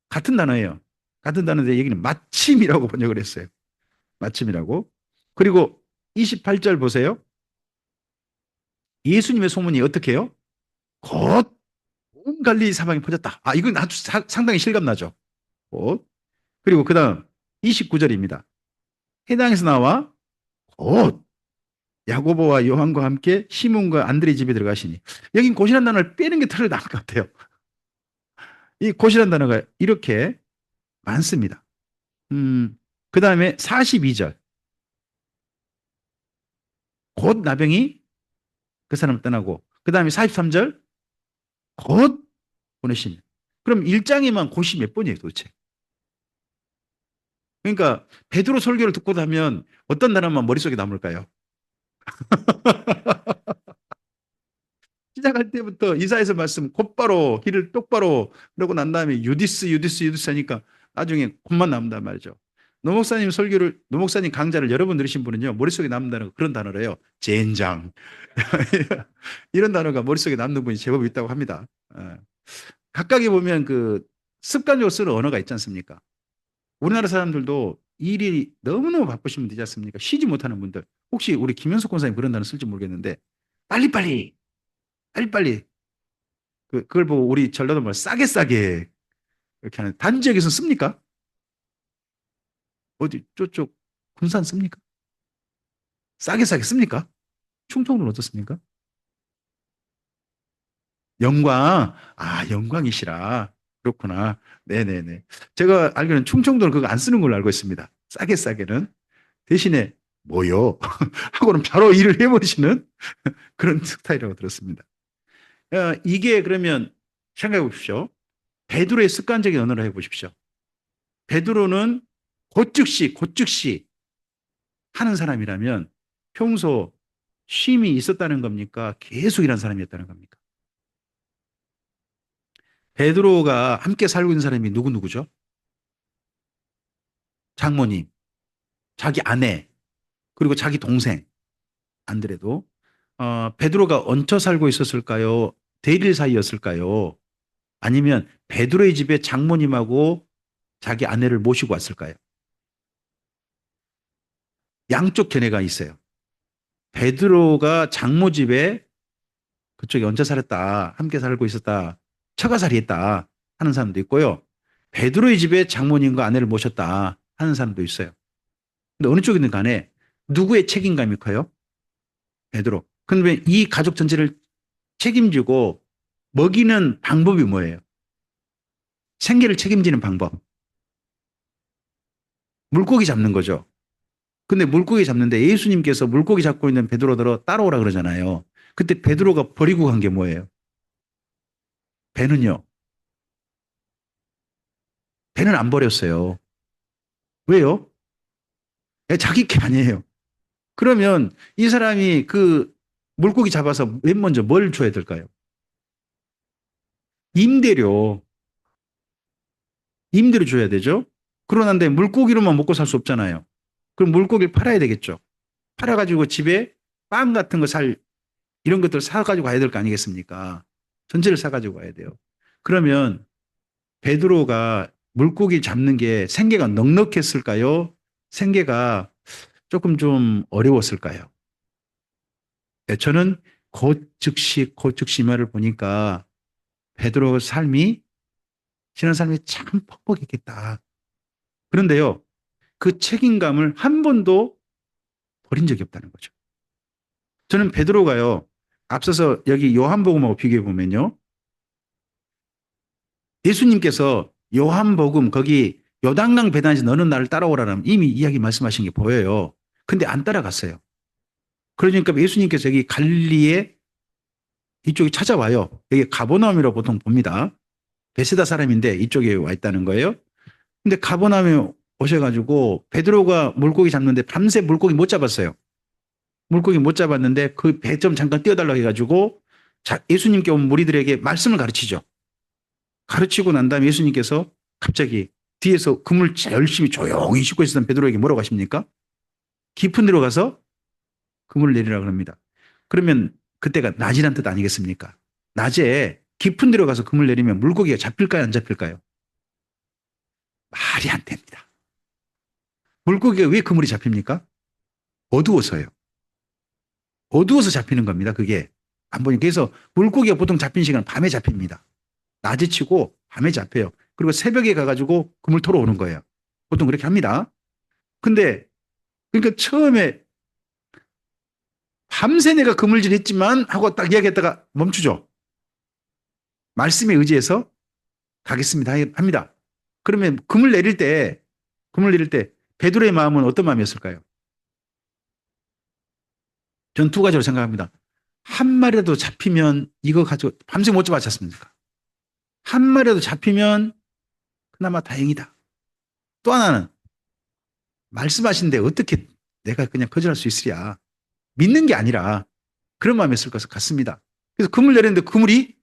같은 단어예요. 같은 단어인데 여기는 마침이라고 번역을 했어요. 마침이라고. 그리고 28절 보세요. 예수님의 소문이 어떻게 해요? 곧 온 갈릴리 사방에 퍼졌다. 아, 이건 아주 상당히 실감나죠. 곧. 그리고 그 다음 29절입니다. 해당에서 나와 곧 야고보와 요한과 함께 시몬과 안드레 집에 들어가시니 여긴 곧이라는 단어를 빼는 게 털을 나을 것 같아요. 이 곧이라는 단어가 이렇게 많습니다. 그 다음에 42절 곧 나병이 그 사람을 떠나고 그 다음에 43절 곧 보내시니 그럼 1장에만 곧이 몇 번이에요 도대체? 그러니까 베드로 설교를 듣고 나면 어떤 단어만 머릿속에 남을까요? 시작할 때부터 이사에서 말씀 곧바로 길을 똑바로 그러고 난 다음에 유디스 하니까 나중에 곧만 남는단 말이죠. 노 목사님 강좌를 여러 번 들으신 분은요 머릿속에 남는다는 그런 단어래요. 젠장 이런 단어가 머릿속에 남는 분이 제법 있다고 합니다. 각각에 보면 그 습관적으로 쓰는 언어가 있지 않습니까? 우리나라 사람들도 일이 너무너무 바쁘시면 되지 않습니까? 쉬지 못하는 분들 혹시 우리 김현숙 권사님 그런 단어 쓸지 모르겠는데 빨리빨리 빨리빨리 그걸 보고 우리 전라도 말 싸게 이렇게 하는 다른 지역에서 씁니까? 어디 저쪽 군산 씁니까? 싸게 씁니까? 충청도는 어떻습니까? 영광. 아, 영광이시라. 그렇구나. 네네네. 제가 알기로는 충청도는 그거 안 쓰는 걸로 알고 있습니다. 싸게 싸게는. 대신에 뭐요? 하고는 바로 일을 해버리시는 그런 스타일이라고 들었습니다. 이게 그러면 생각해 보십시오. 베드로의 습관적인 언어를 해 보십시오. 베드로는 곧즉시 하는 사람이라면 평소 쉼이 있었다는 겁니까? 계속 일한 사람이었다는 겁니까? 베드로가 함께 살고 있는 사람이 누구누구죠? 장모님, 자기 아내, 그리고 자기 동생, 안드레도. 베드로가 얹혀 살고 있었을까요? 대릴 사이였을까요? 아니면 베드로의 집에 장모님하고 자기 아내를 모시고 왔을까요? 양쪽 견해가 있어요. 베드로가 장모 집에 그쪽에 얹혀 살았다, 함께 살고 있었다, 처가살이 했다 하는 사람도 있고요. 베드로의 집에 장모님과 아내를 모셨다 하는 사람도 있어요. 근데 어느 쪽이든 간에 누구의 책임감이 커요? 베드로. 그런데 이 가족 전체를 책임지고 먹이는 방법이 뭐예요? 생계를 책임지는 방법. 물고기 잡는 거죠. 근데 물고기 잡는데 예수님께서 물고기 잡고 있는 베드로더러 따라오라 그러잖아요. 그때 베드로가 버리고 간 게 뭐예요? 배는요. 배는 안 버렸어요. 왜요? 자기 게 아니에요. 그러면 이 사람이 그 물고기 잡아서 맨 먼저 뭘 줘야 될까요? 임대료. 임대료 줘야 되죠. 그러는데 물고기로만 먹고 살 수 없잖아요. 그럼 물고기를 팔아야 되겠죠. 팔아가지고 집에 빵 같은 거 이런 것들 사가지고 가야 될 거 아니겠습니까? 전체를 사가지고 가야 돼요. 그러면 베드로가 물고기 잡는 게 생계가 넉넉했을까요? 생계가 조금 좀 어려웠을까요? 네, 저는 곧 즉시 말을 보니까 베드로의 삶이 지난 삶이 참 퍽퍽했겠다. 그런데요, 그 책임감을 한 번도 버린 적이 없다는 거죠. 저는 베드로가요, 앞서서 여기 요한복음하고 비교해 보면요, 예수님께서 요한복음 거기 요단강 배단에서 너는 나를 따라오라는 이미 이야기 말씀하신 게 보여요. 근데 안 따라갔어요. 그러니까 예수님께서 여기 갈릴리에 이쪽에 찾아와요. 여기 가버나움이라고 보통 봅니다. 베세다 사람인데 이쪽에 와 있다는 거예요. 근데 가버나움에 오셔가지고 베드로가 물고기 잡는데 밤새 물고기 못 잡았어요. 물고기 못 잡았는데 그 배 좀 잠깐 띄워달라고 해가지고 예수님께 온 무리들에게 말씀을 가르치죠. 가르치고 난 다음에 예수님께서 갑자기 뒤에서 그물 열심히 조용히 씻고 있었던 베드로에게 뭐라고 하십니까? 깊은 데로 가서 그물을 내리라 그럽니다. 그러면 그때가 낮이란 뜻 아니겠습니까? 낮에 깊은 데로 가서 그물 내리면 물고기가 잡힐까요? 안 잡힐까요? 말이 안 됩니다. 물고기가 왜 그물이 잡힙니까? 어두워서요. 어두워서 잡히는 겁니다. 그게 안 보니까. 그래서 물고기가 보통 잡힌 시간은 밤에 잡힙니다. 낮에 치고 밤에 잡혀요. 그리고 새벽에 가가지고 그물 토러 오는 거예요. 보통 그렇게 합니다. 근데 그러니까 처음에 밤새 내가 그물질 했지만 하고 딱 이야기했다가 멈추죠. 말씀에 의지해서 가겠습니다 합니다. 그러면 그물 내릴 때 베드로의 마음은 어떤 마음이었을까요? 전 두 가지로 생각합니다. 한 마리라도 잡히면 이거 가지고 밤새 못 잡았지 않습니까? 한 마리라도 잡히면 그나마 다행이다. 또 하나는 말씀하신데 어떻게 내가 그냥 거절할 수 있으랴. 믿는 게 아니라 그런 마음이었을 것 같습니다. 그래서 그물 내렸는데 그물이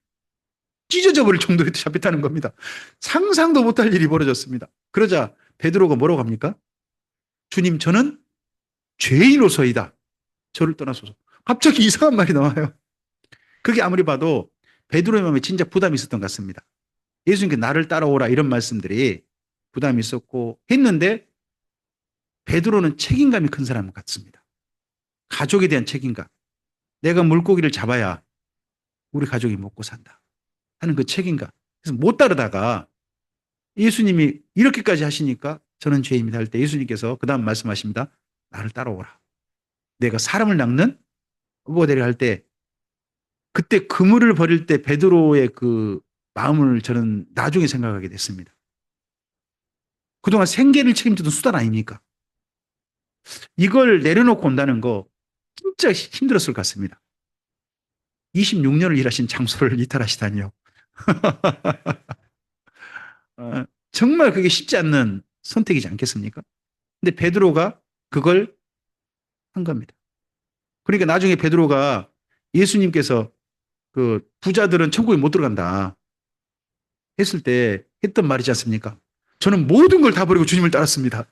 찢어져 버릴 정도로 잡혔다는 겁니다. 상상도 못할 일이 벌어졌습니다. 그러자 베드로가 뭐라고 합니까? 주님, 저는 죄인으로서이다. 저를 떠나소서. 갑자기 이상한 말이 나와요. 그게 아무리 봐도 베드로의 마음에 진짜 부담이 있었던 것 같습니다. 예수님께 나를 따라오라 이런 말씀들이 부담이 있었고 했는데 베드로는 책임감이 큰 사람 같습니다. 가족에 대한 책임감. 내가 물고기를 잡아야 우리 가족이 먹고 산다 하는 그 책임감. 그래서 못 따르다가 예수님이 이렇게까지 하시니까 저는 죄인입니다 할 때 예수님께서 그 다음 말씀하십니다. 나를 따라오라. 내가 사람을 낚는 후보대를 할 때 그때 그물을 버릴 때 베드로의 그 마음을 저는 나중에 생각하게 됐습니다. 그동안 생계를 책임지던 수단 아닙니까? 이걸 내려놓고 온다는 거 진짜 힘들었을 것 같습니다. 26년을 일하신 장소를 이탈하시다니요. 정말 그게 쉽지 않는 선택이지 않겠습니까? 근데 베드로가 그걸 한 겁니다. 그러니까 나중에 베드로가 예수님께서 그 부자들은 천국에 못 들어간다 했을 때 했던 말이지 않습니까? 저는 모든 걸 다 버리고 주님을 따랐습니다.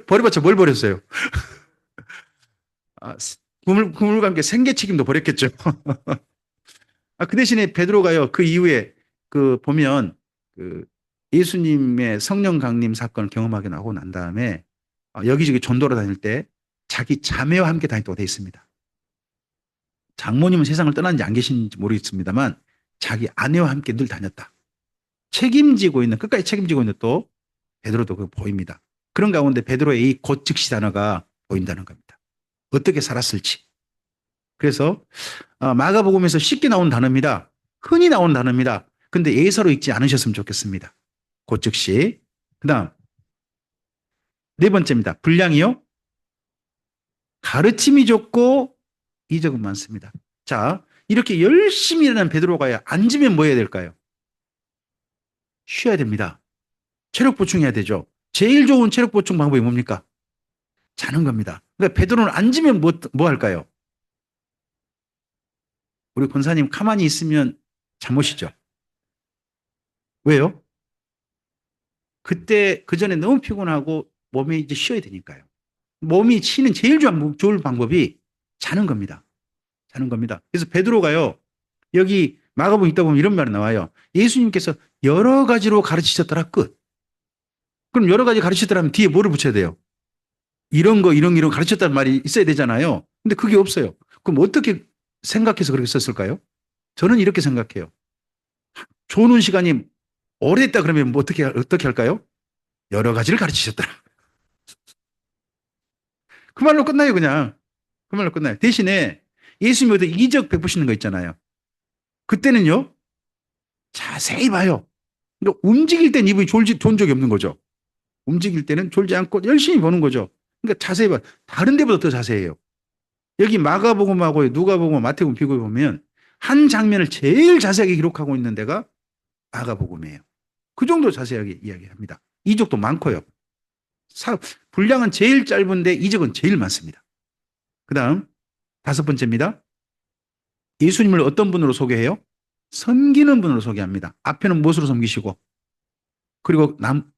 버려봤자 뭘 버렸어요? 아, 그물과 함께 생계 책임도 버렸겠죠. 그 대신에 베드로가요, 그 이후에 그 보면 그 예수님의 성령 강림 사건을 경험하게 나고 난 다음에 여기저기 전도로 다닐 때 자기 자매와 함께 다녔다고 되어 있습니다. 장모님은 세상을 떠났는지 안 계신지 모르겠습니다만 자기 아내와 함께 늘 다녔다. 책임지고 있는, 끝까지 책임지고 있는 또 베드로도 그 보입니다. 그런 가운데 베드로의 이 곧 즉시 단어가 보인다는 겁니다. 어떻게 살았을지. 그래서 마가복음에서 쉽게 나온 단어입니다. 흔히 나온 단어입니다. 근데 예사로 읽지 않으셨으면 좋겠습니다. 곧 즉시. 그다음 네 번째입니다. 분량이요. 가르침이 좋고 이적은 많습니다. 자, 이렇게 열심히 일하는 베드로가 앉으면 뭐 해야 될까요? 쉬어야 됩니다. 체력 보충해야 되죠. 제일 좋은 체력 보충 방법이 뭡니까? 자는 겁니다. 그러니까 베드로는 앉으면 뭐 할까요? 우리 권사님 가만히 있으면 잠오시죠. 왜요? 그때 그 전에 너무 피곤하고 몸이 이제 쉬어야 되니까요. 몸이 쉬는 제일 좋은 방법이 자는 겁니다. 자는 겁니다. 그래서 베드로가요. 여기 마가복음 있다 보면 이런 말이 나와요. 예수님께서 여러 가지로 가르치셨더라 끝. 그럼 여러 가지 가르치셨더라면 뒤에 뭐를 붙여야 돼요? 이런 가르쳤다는 말이 있어야 되잖아요. 근데 그게 없어요. 그럼 어떻게 생각해서 그렇게 썼을까요? 저는 이렇게 생각해요. 조는 시간이 오래됐다 그러면 뭐 어떻게 할까요? 여러 가지를 가르치셨더라. 그 말로 끝나요, 그냥. 그 말로 끝나요. 대신에 예수님이 어디 이적 베푸시는 거 있잖아요. 그때는요, 자세히 봐요. 그러니까 움직일 땐 이분이 좋은 적이 없는 거죠. 움직일 때는 졸지 않고 열심히 보는 거죠. 그러니까 자세히 봐. 다른 데보다 더 자세히 해요. 여기 마가복음하고 누가복음, 마태복음 비교해 보면 한 장면을 제일 자세하게 기록하고 있는 데가 마가복음이에요. 그 정도 자세하게 이야기합니다. 이적도 많고요. 분량은 제일 짧은데 이적은 제일 많습니다. 그 다음 다섯 번째입니다. 예수님을 어떤 분으로 소개해요? 섬기는 분으로 소개합니다. 앞에는 무엇으로 섬기시고 그리고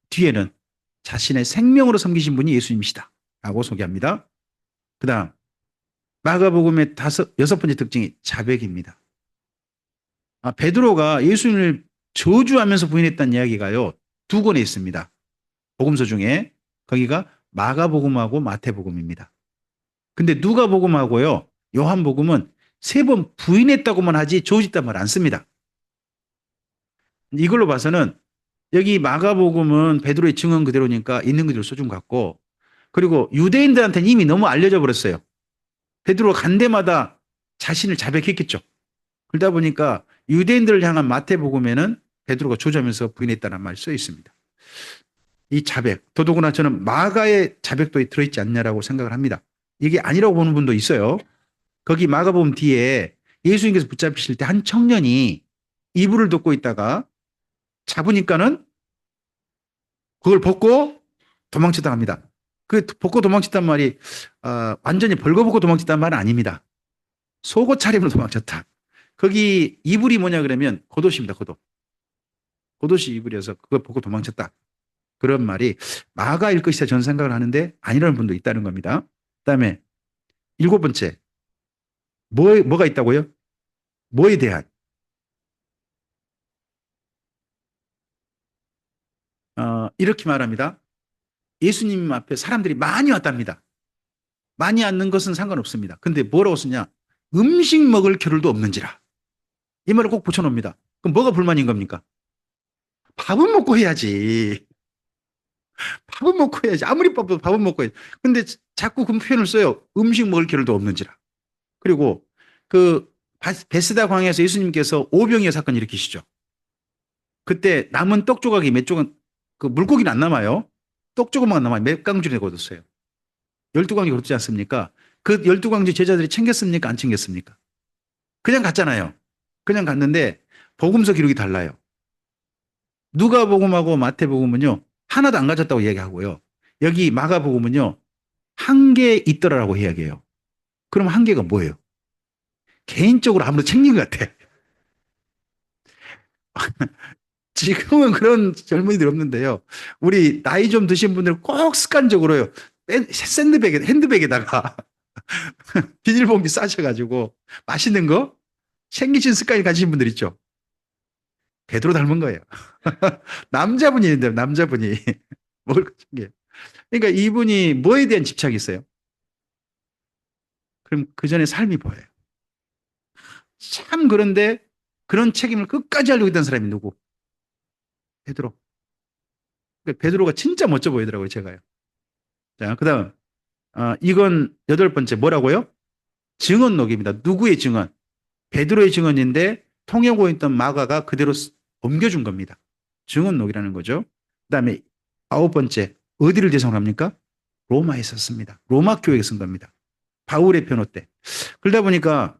뒤에는 자신의 생명으로 섬기신 분이 예수님이시다 라고 소개합니다. 그 다음 마가복음의 여섯 번째 특징이 자백입니다. 베드로가 예수님을 저주하면서 부인했다는 이야기가요. 두 권에 있습니다. 복음서 중에 거기가 마가복음하고 마태복음입니다. 근데 누가복음하고요. 요한복음은 세 번 부인했다고만 하지 저주했단 말 안 씁니다. 이걸로 봐서는 여기 마가복음은 베드로의 증언 그대로니까 있는 그대로 써준 것 같고 그리고 유대인들한테는 이미 너무 알려져 버렸어요. 베드로가 간 데마다 자신을 자백했겠죠. 그러다 보니까 유대인들을 향한 마태복음에는 베드로가 조지하면서 부인했다는 말이 써 있습니다. 이 자백, 더더구나 저는 마가의 자백도 들어있지 않냐라고 생각을 합니다. 이게 아니라고 보는 분도 있어요. 거기 마가복음 뒤에 예수님께서 붙잡히실 때 한 청년이 이불을 덮고 있다가 잡으니까는 그걸 벗고 도망쳤다 합니다. 그 벗고 도망쳤단 말이 완전히 벌거벗고 도망쳤단 말은 아닙니다. 속옷 차림으로 도망쳤다. 거기 이불이 뭐냐 그러면 겉옷입니다. 겉옷. 겉옷이 이불이어서 그걸 벗고 도망쳤다. 그런 말이 마가일 것이다 저는 생각을 하는데 아니라는 분도 있다는 겁니다. 그다음에 일곱 번째 뭐가 있다고요? 뭐에 대한 이렇게 말합니다. 예수님 앞에 사람들이 많이 왔답니다. 많이 앉는 것은 상관없습니다. 근데 뭐라고 쓰냐? 음식 먹을 겨를도 없는지라. 이 말을 꼭 붙여놓습니다. 그럼 뭐가 불만인 겁니까? 밥은 먹고 해야지. 밥은 먹고 해야지. 아무리 바빠도 밥은 먹고 해야지. 근데 자꾸 그 표현을 써요. 음식 먹을 겨를도 없는지라. 그리고 그 베스다 광야에서 예수님께서 오병이어 사건 일으키시죠. 그때 남은 떡 조각이 몇 조각, 그 물고기는 안 남아요. 떡 조각만 남아요. 몇 강줄에 거뒀어요. 12강이 그렇지 않습니까? 그 12강지 제자들이 챙겼습니까? 안 챙겼습니까? 그냥 갔잖아요. 그냥 갔는데 복음서 기록이 달라요. 누가복음하고 마태복음은요. 하나도 안 가졌다고 이야기하고요. 여기 마가복음은요. 한 개 있더라라고 이야기해요. 그럼 한 개가 뭐예요? 개인적으로 아무래도 챙긴 것 같아. 지금은 그런 젊은이들 없는데요. 우리 나이 좀 드신 분들은 꼭 습관적으로요. 핸드백에다가 비닐봉지 싸셔가지고 맛있는 거 챙기신 습관이 가지신 분들 있죠. 베드로 닮은 거예요. 남자분이 있는데 남자분이 뭘 챙겨요. 그러니까 이분이 뭐에 대한 집착이 있어요? 그럼 그 전에 삶이 보여요. 참 그런데 그런 책임을 끝까지 하려고 했던 사람이 누구? 베드로. 그러니까 베드로가 진짜 멋져 보이더라고요, 제가요. 자, 그다음 이건 여덟 번째 뭐라고요? 증언록입니다. 누구의 증언? 베드로의 증언인데 통역고 있던 마가가 그대로 옮겨준 겁니다. 증언록이라는 거죠. 그다음에 아홉 번째 어디를 대상으로 합니까? 로마에 썼습니다. 로마 교회에 쓴 겁니다. 바울의 변호 때. 그러다 보니까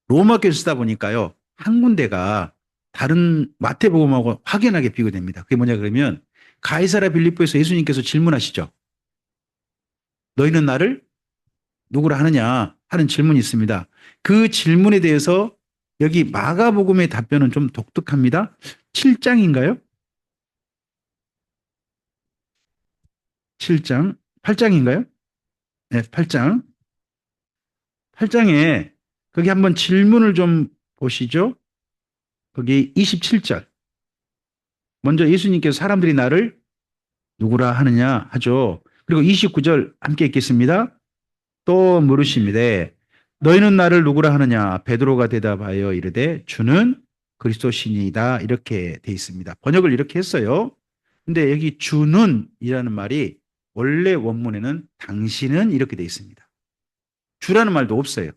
로마 교회 쓰다 보니까요. 한 군데가 다른 마태복음하고 확연하게 비교됩니다. 그게 뭐냐 그러면 가이사라 빌립보에서 예수님께서 질문하시죠. 너희는 나를 누구라 하느냐 하는 질문이 있습니다. 그 질문에 대해서 여기 마가복음의 답변은 좀 독특합니다. 7장인가요? 7장, 8장인가요? 네, 8장. 8장에 거기 한번 질문을 좀 보시죠. 거기 27절. 먼저 예수님께서 사람들이 나를 누구라 하느냐 하죠. 그리고 29절 함께 읽겠습니다. 또 물으십니다. 너희는 나를 누구라 하느냐? 베드로가 대답하여 이르되 주는 그리스도시니이다. 이렇게 돼 있습니다. 번역을 이렇게 했어요. 근데 여기 주는이라는 말이 원래 원문에는 당신은 이렇게 돼 있습니다. 주라는 말도 없어요.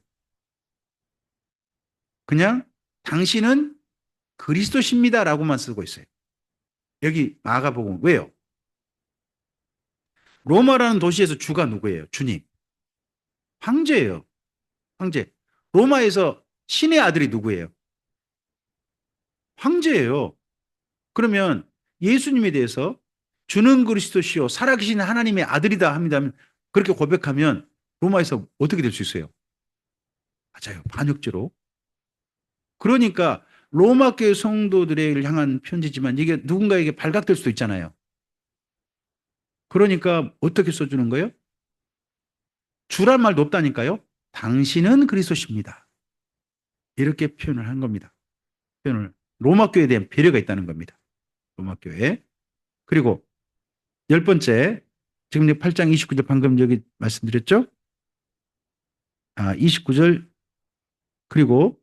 그냥 당신은 그리스도십니다라고만 쓰고 있어요. 여기 마가복음 왜요? 로마라는 도시에서 주가 누구예요? 주님. 황제예요. 황제. 로마에서 신의 아들이 누구예요? 황제예요. 그러면 예수님에 대해서 주는 그리스도시요 살아계신 하나님의 아들이다 합니다. 그렇게 고백하면 로마에서 어떻게 될 수 있어요? 맞아요. 반역죄로. 그러니까 로마 교회 성도들을 향한 편지지만 이게 누군가에게 발각될 수도 있잖아요. 그러니까 어떻게 써주는 거예요? 주란 말도 없다니까요. 당신은 그리스도십니다. 이렇게 표현을 한 겁니다. 표현을 로마 교회에 대한 배려가 있다는 겁니다. 로마 교회. 그리고 열 번째, 지금 8장 29절 방금 여기 말씀드렸죠? 29절, 그리고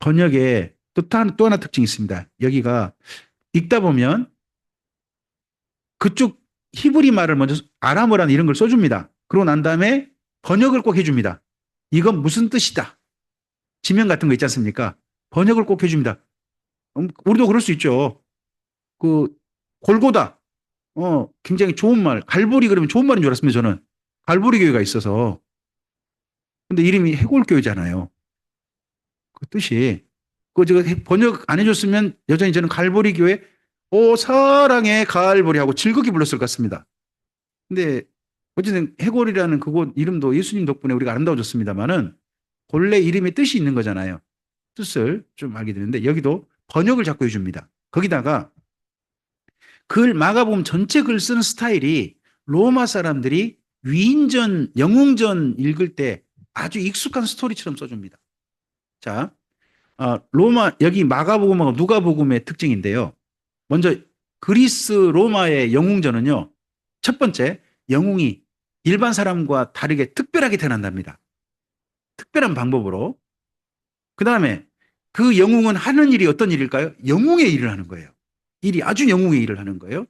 번역에 또 하나 특징이 있습니다. 여기가 읽다 보면 그쪽 히브리 말을 먼저 아람어라는 이런 걸 써줍니다. 그러고 난 다음에 번역을 꼭 해줍니다. 이건 무슨 뜻이다. 지명 같은 거 있지 않습니까? 번역을 꼭 해줍니다. 우리도 그럴 수 있죠. 그 골고다. 굉장히 좋은 말. 갈보리 그러면 좋은 말인 줄 알았습니다. 저는. 갈보리 교회가 있어서. 근데 이름이 해골교회잖아요. 그 뜻이. 그거 제가 번역 안 해줬으면 여전히 저는 갈보리 교회, 오, 사랑의 갈보리 하고 즐겁게 불렀을 것 같습니다. 근데 어쨌든 해골이라는 그곳 이름도 예수님 덕분에 우리가 아름다워졌습니다만은 본래 이름의 뜻이 있는 거잖아요. 뜻을 좀 알게 되는데 여기도 번역을 자꾸 해줍니다. 거기다가 마가복음 전체 글 쓰는 스타일이 로마 사람들이 위인전, 영웅전 읽을 때 아주 익숙한 스토리처럼 써줍니다. 자, 여기 마가복음하고 누가복음의 특징인데요. 먼저 그리스 로마의 영웅전은요. 첫 번째, 영웅이 일반 사람과 다르게 특별하게 태어난답니다. 특별한 방법으로. 그 다음에 그 영웅은 하는 일이 어떤 일일까요? 영웅의 일을 하는 거예요. 일이 아주 영웅의 일을 하는 거예요.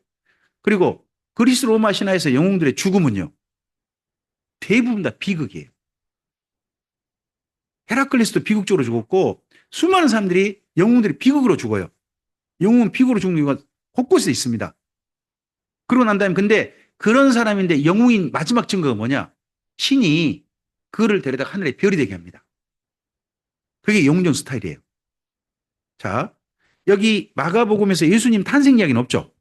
그리고 그리스 로마 신화에서 영웅들의 죽음은요. 대부분 다 비극이에요. 헤라클레스도 비극적으로 죽었고 수많은 사람들이 영웅들이 비극으로 죽어요. 영웅은 비극으로 죽는 이유가 곳곳에 있습니다. 그러고 난 다음에 근데 그런 사람인데 영웅인 마지막 증거가 뭐냐? 신이 그를 데려다 하늘에 별이 되게 합니다. 그게 영웅전 스타일이에요. 자, 여기 마가복음에서 예수님 탄생 이야기는 없죠.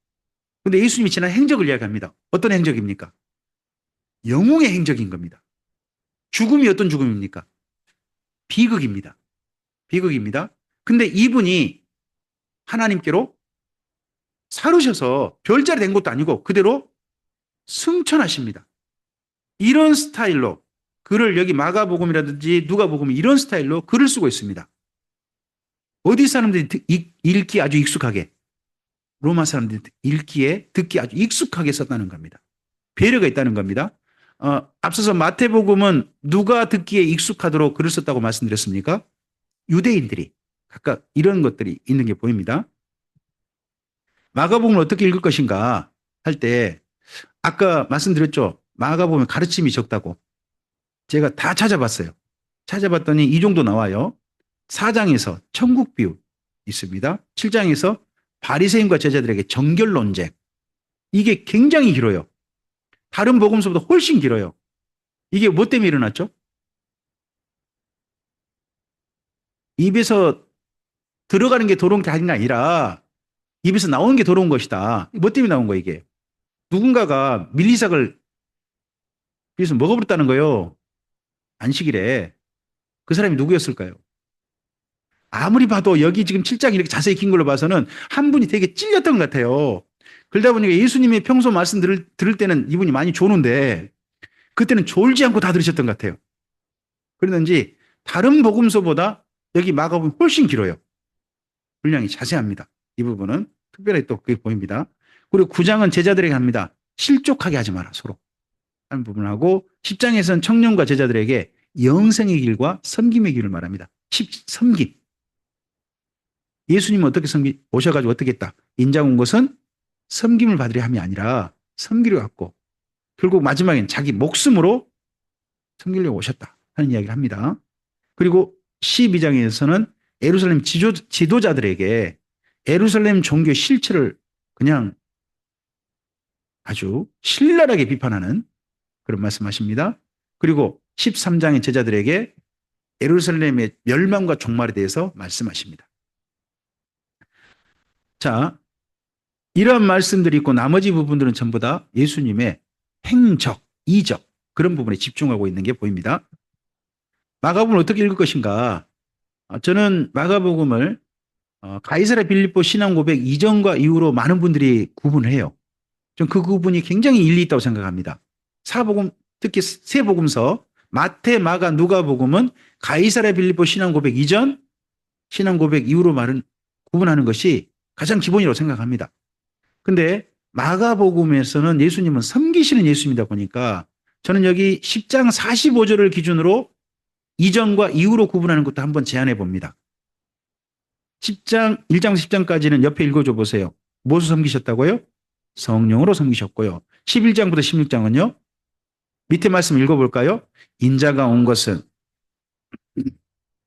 근데 예수님이 지난 행적을 이야기합니다. 어떤 행적입니까? 영웅의 행적인 겁니다. 죽음이 어떤 죽음입니까? 비극입니다. 비극입니다. 근데 이분이 하나님께로 사르셔서 별자리 된 것도 아니고 그대로 승천하십니다. 이런 스타일로 글을 여기 마가복음이라든지 누가복음 이런 스타일로 글을 쓰고 있습니다. 어디 사람들이 읽기 아주 익숙하게 로마 사람들이 읽기에 듣기 아주 익숙하게 썼다는 겁니다. 배려가 있다는 겁니다. 앞서서 마태복음은 누가 듣기에 익숙하도록 글을 썼다고 말씀드렸습니까? 유대인들이 각각 이런 것들이 있는 게 보입니다. 마가복음을 어떻게 읽을 것인가 할 때 아까 말씀드렸죠. 마가복음에 가르침이 적다고. 제가 다 찾아봤어요. 찾아봤더니 이 정도 나와요. 4장에서 천국 비유 있습니다. 7장에서 바리새인과 제자들에게 정결 논쟁. 이게 굉장히 길어요. 다른 복음서보다 훨씬 길어요. 이게 뭐 때문에 일어났죠? 입에서 들어가는 게 더러운 게 아니라 입에서 나오는 게 더러운 것이다. 뭐 때문에 나온 거예요, 이게? 누군가가 밀리삭을 그래서 먹어버렸다는 거예요. 안식일에. 그 사람이 누구였을까요? 아무리 봐도 여기 지금 7장 이렇게 자세히 긴 걸로 봐서는 한 분이 되게 찔렸던 것 같아요. 그러다 보니까 예수님의 평소 말씀 들을 때는 이분이 많이 조는데 그때는 졸지 않고 다 들으셨던 것 같아요. 그러는지 다른 복음서보다 여기 마가복음이 훨씬 길어요. 분량이 자세합니다. 이 부분은 특별히 또 그게 보입니다. 그리고 9장은 제자들에게 합니다. 실족하게 하지 마라 서로 하는 부분을 하고 10장에서는 청년과 제자들에게 영생의 길과 섬김의 길을 말합니다. 섬김. 예수님은 어떻게 오셔가지고 어떻게 했다? 인자 온 것은 섬김을 받으려 함이 아니라 섬기려 왔고 결국 마지막엔 자기 목숨으로 섬기려고 오셨다 하는 이야기를 합니다. 그리고 12장에서는 예루살렘 지도자들에게 예루살렘 종교의 실체를 그냥 아주 신랄하게 비판하는 그런 말씀하십니다. 그리고 13장의 제자들에게 예루살렘의 멸망과 종말에 대해서 말씀하십니다. 자, 이러한 말씀들이 있고 나머지 부분들은 전부 다 예수님의 행적, 이적 그런 부분에 집중하고 있는 게 보입니다. 마가복음을 어떻게 읽을 것인가? 저는 마가복음을 가이사랴 빌립보 신앙 고백 이전과 이후로 많은 분들이 구분해요. 전 그 구분이 굉장히 일리 있다고 생각합니다. 사복음, 특히 세 복음서 마태, 마가, 누가복음은 가이사랴 빌립보 신앙 고백 이전, 신앙 고백 이후로 구분하는 것이 가장 기본이라고 생각합니다. 근데 마가복음에서는 예수님은 섬기시는 예수님이다 보니까 저는 여기 10장 45절을 기준으로 이전과 이후로 구분하는 것도 한번 제안해 봅니다. 1장 10장까지는 옆에 읽어줘 보세요. 무엇을 섬기셨다고요? 성령으로 섬기셨고요. 11장부터 16장은요. 밑에 말씀 읽어볼까요? 인자가 온 것은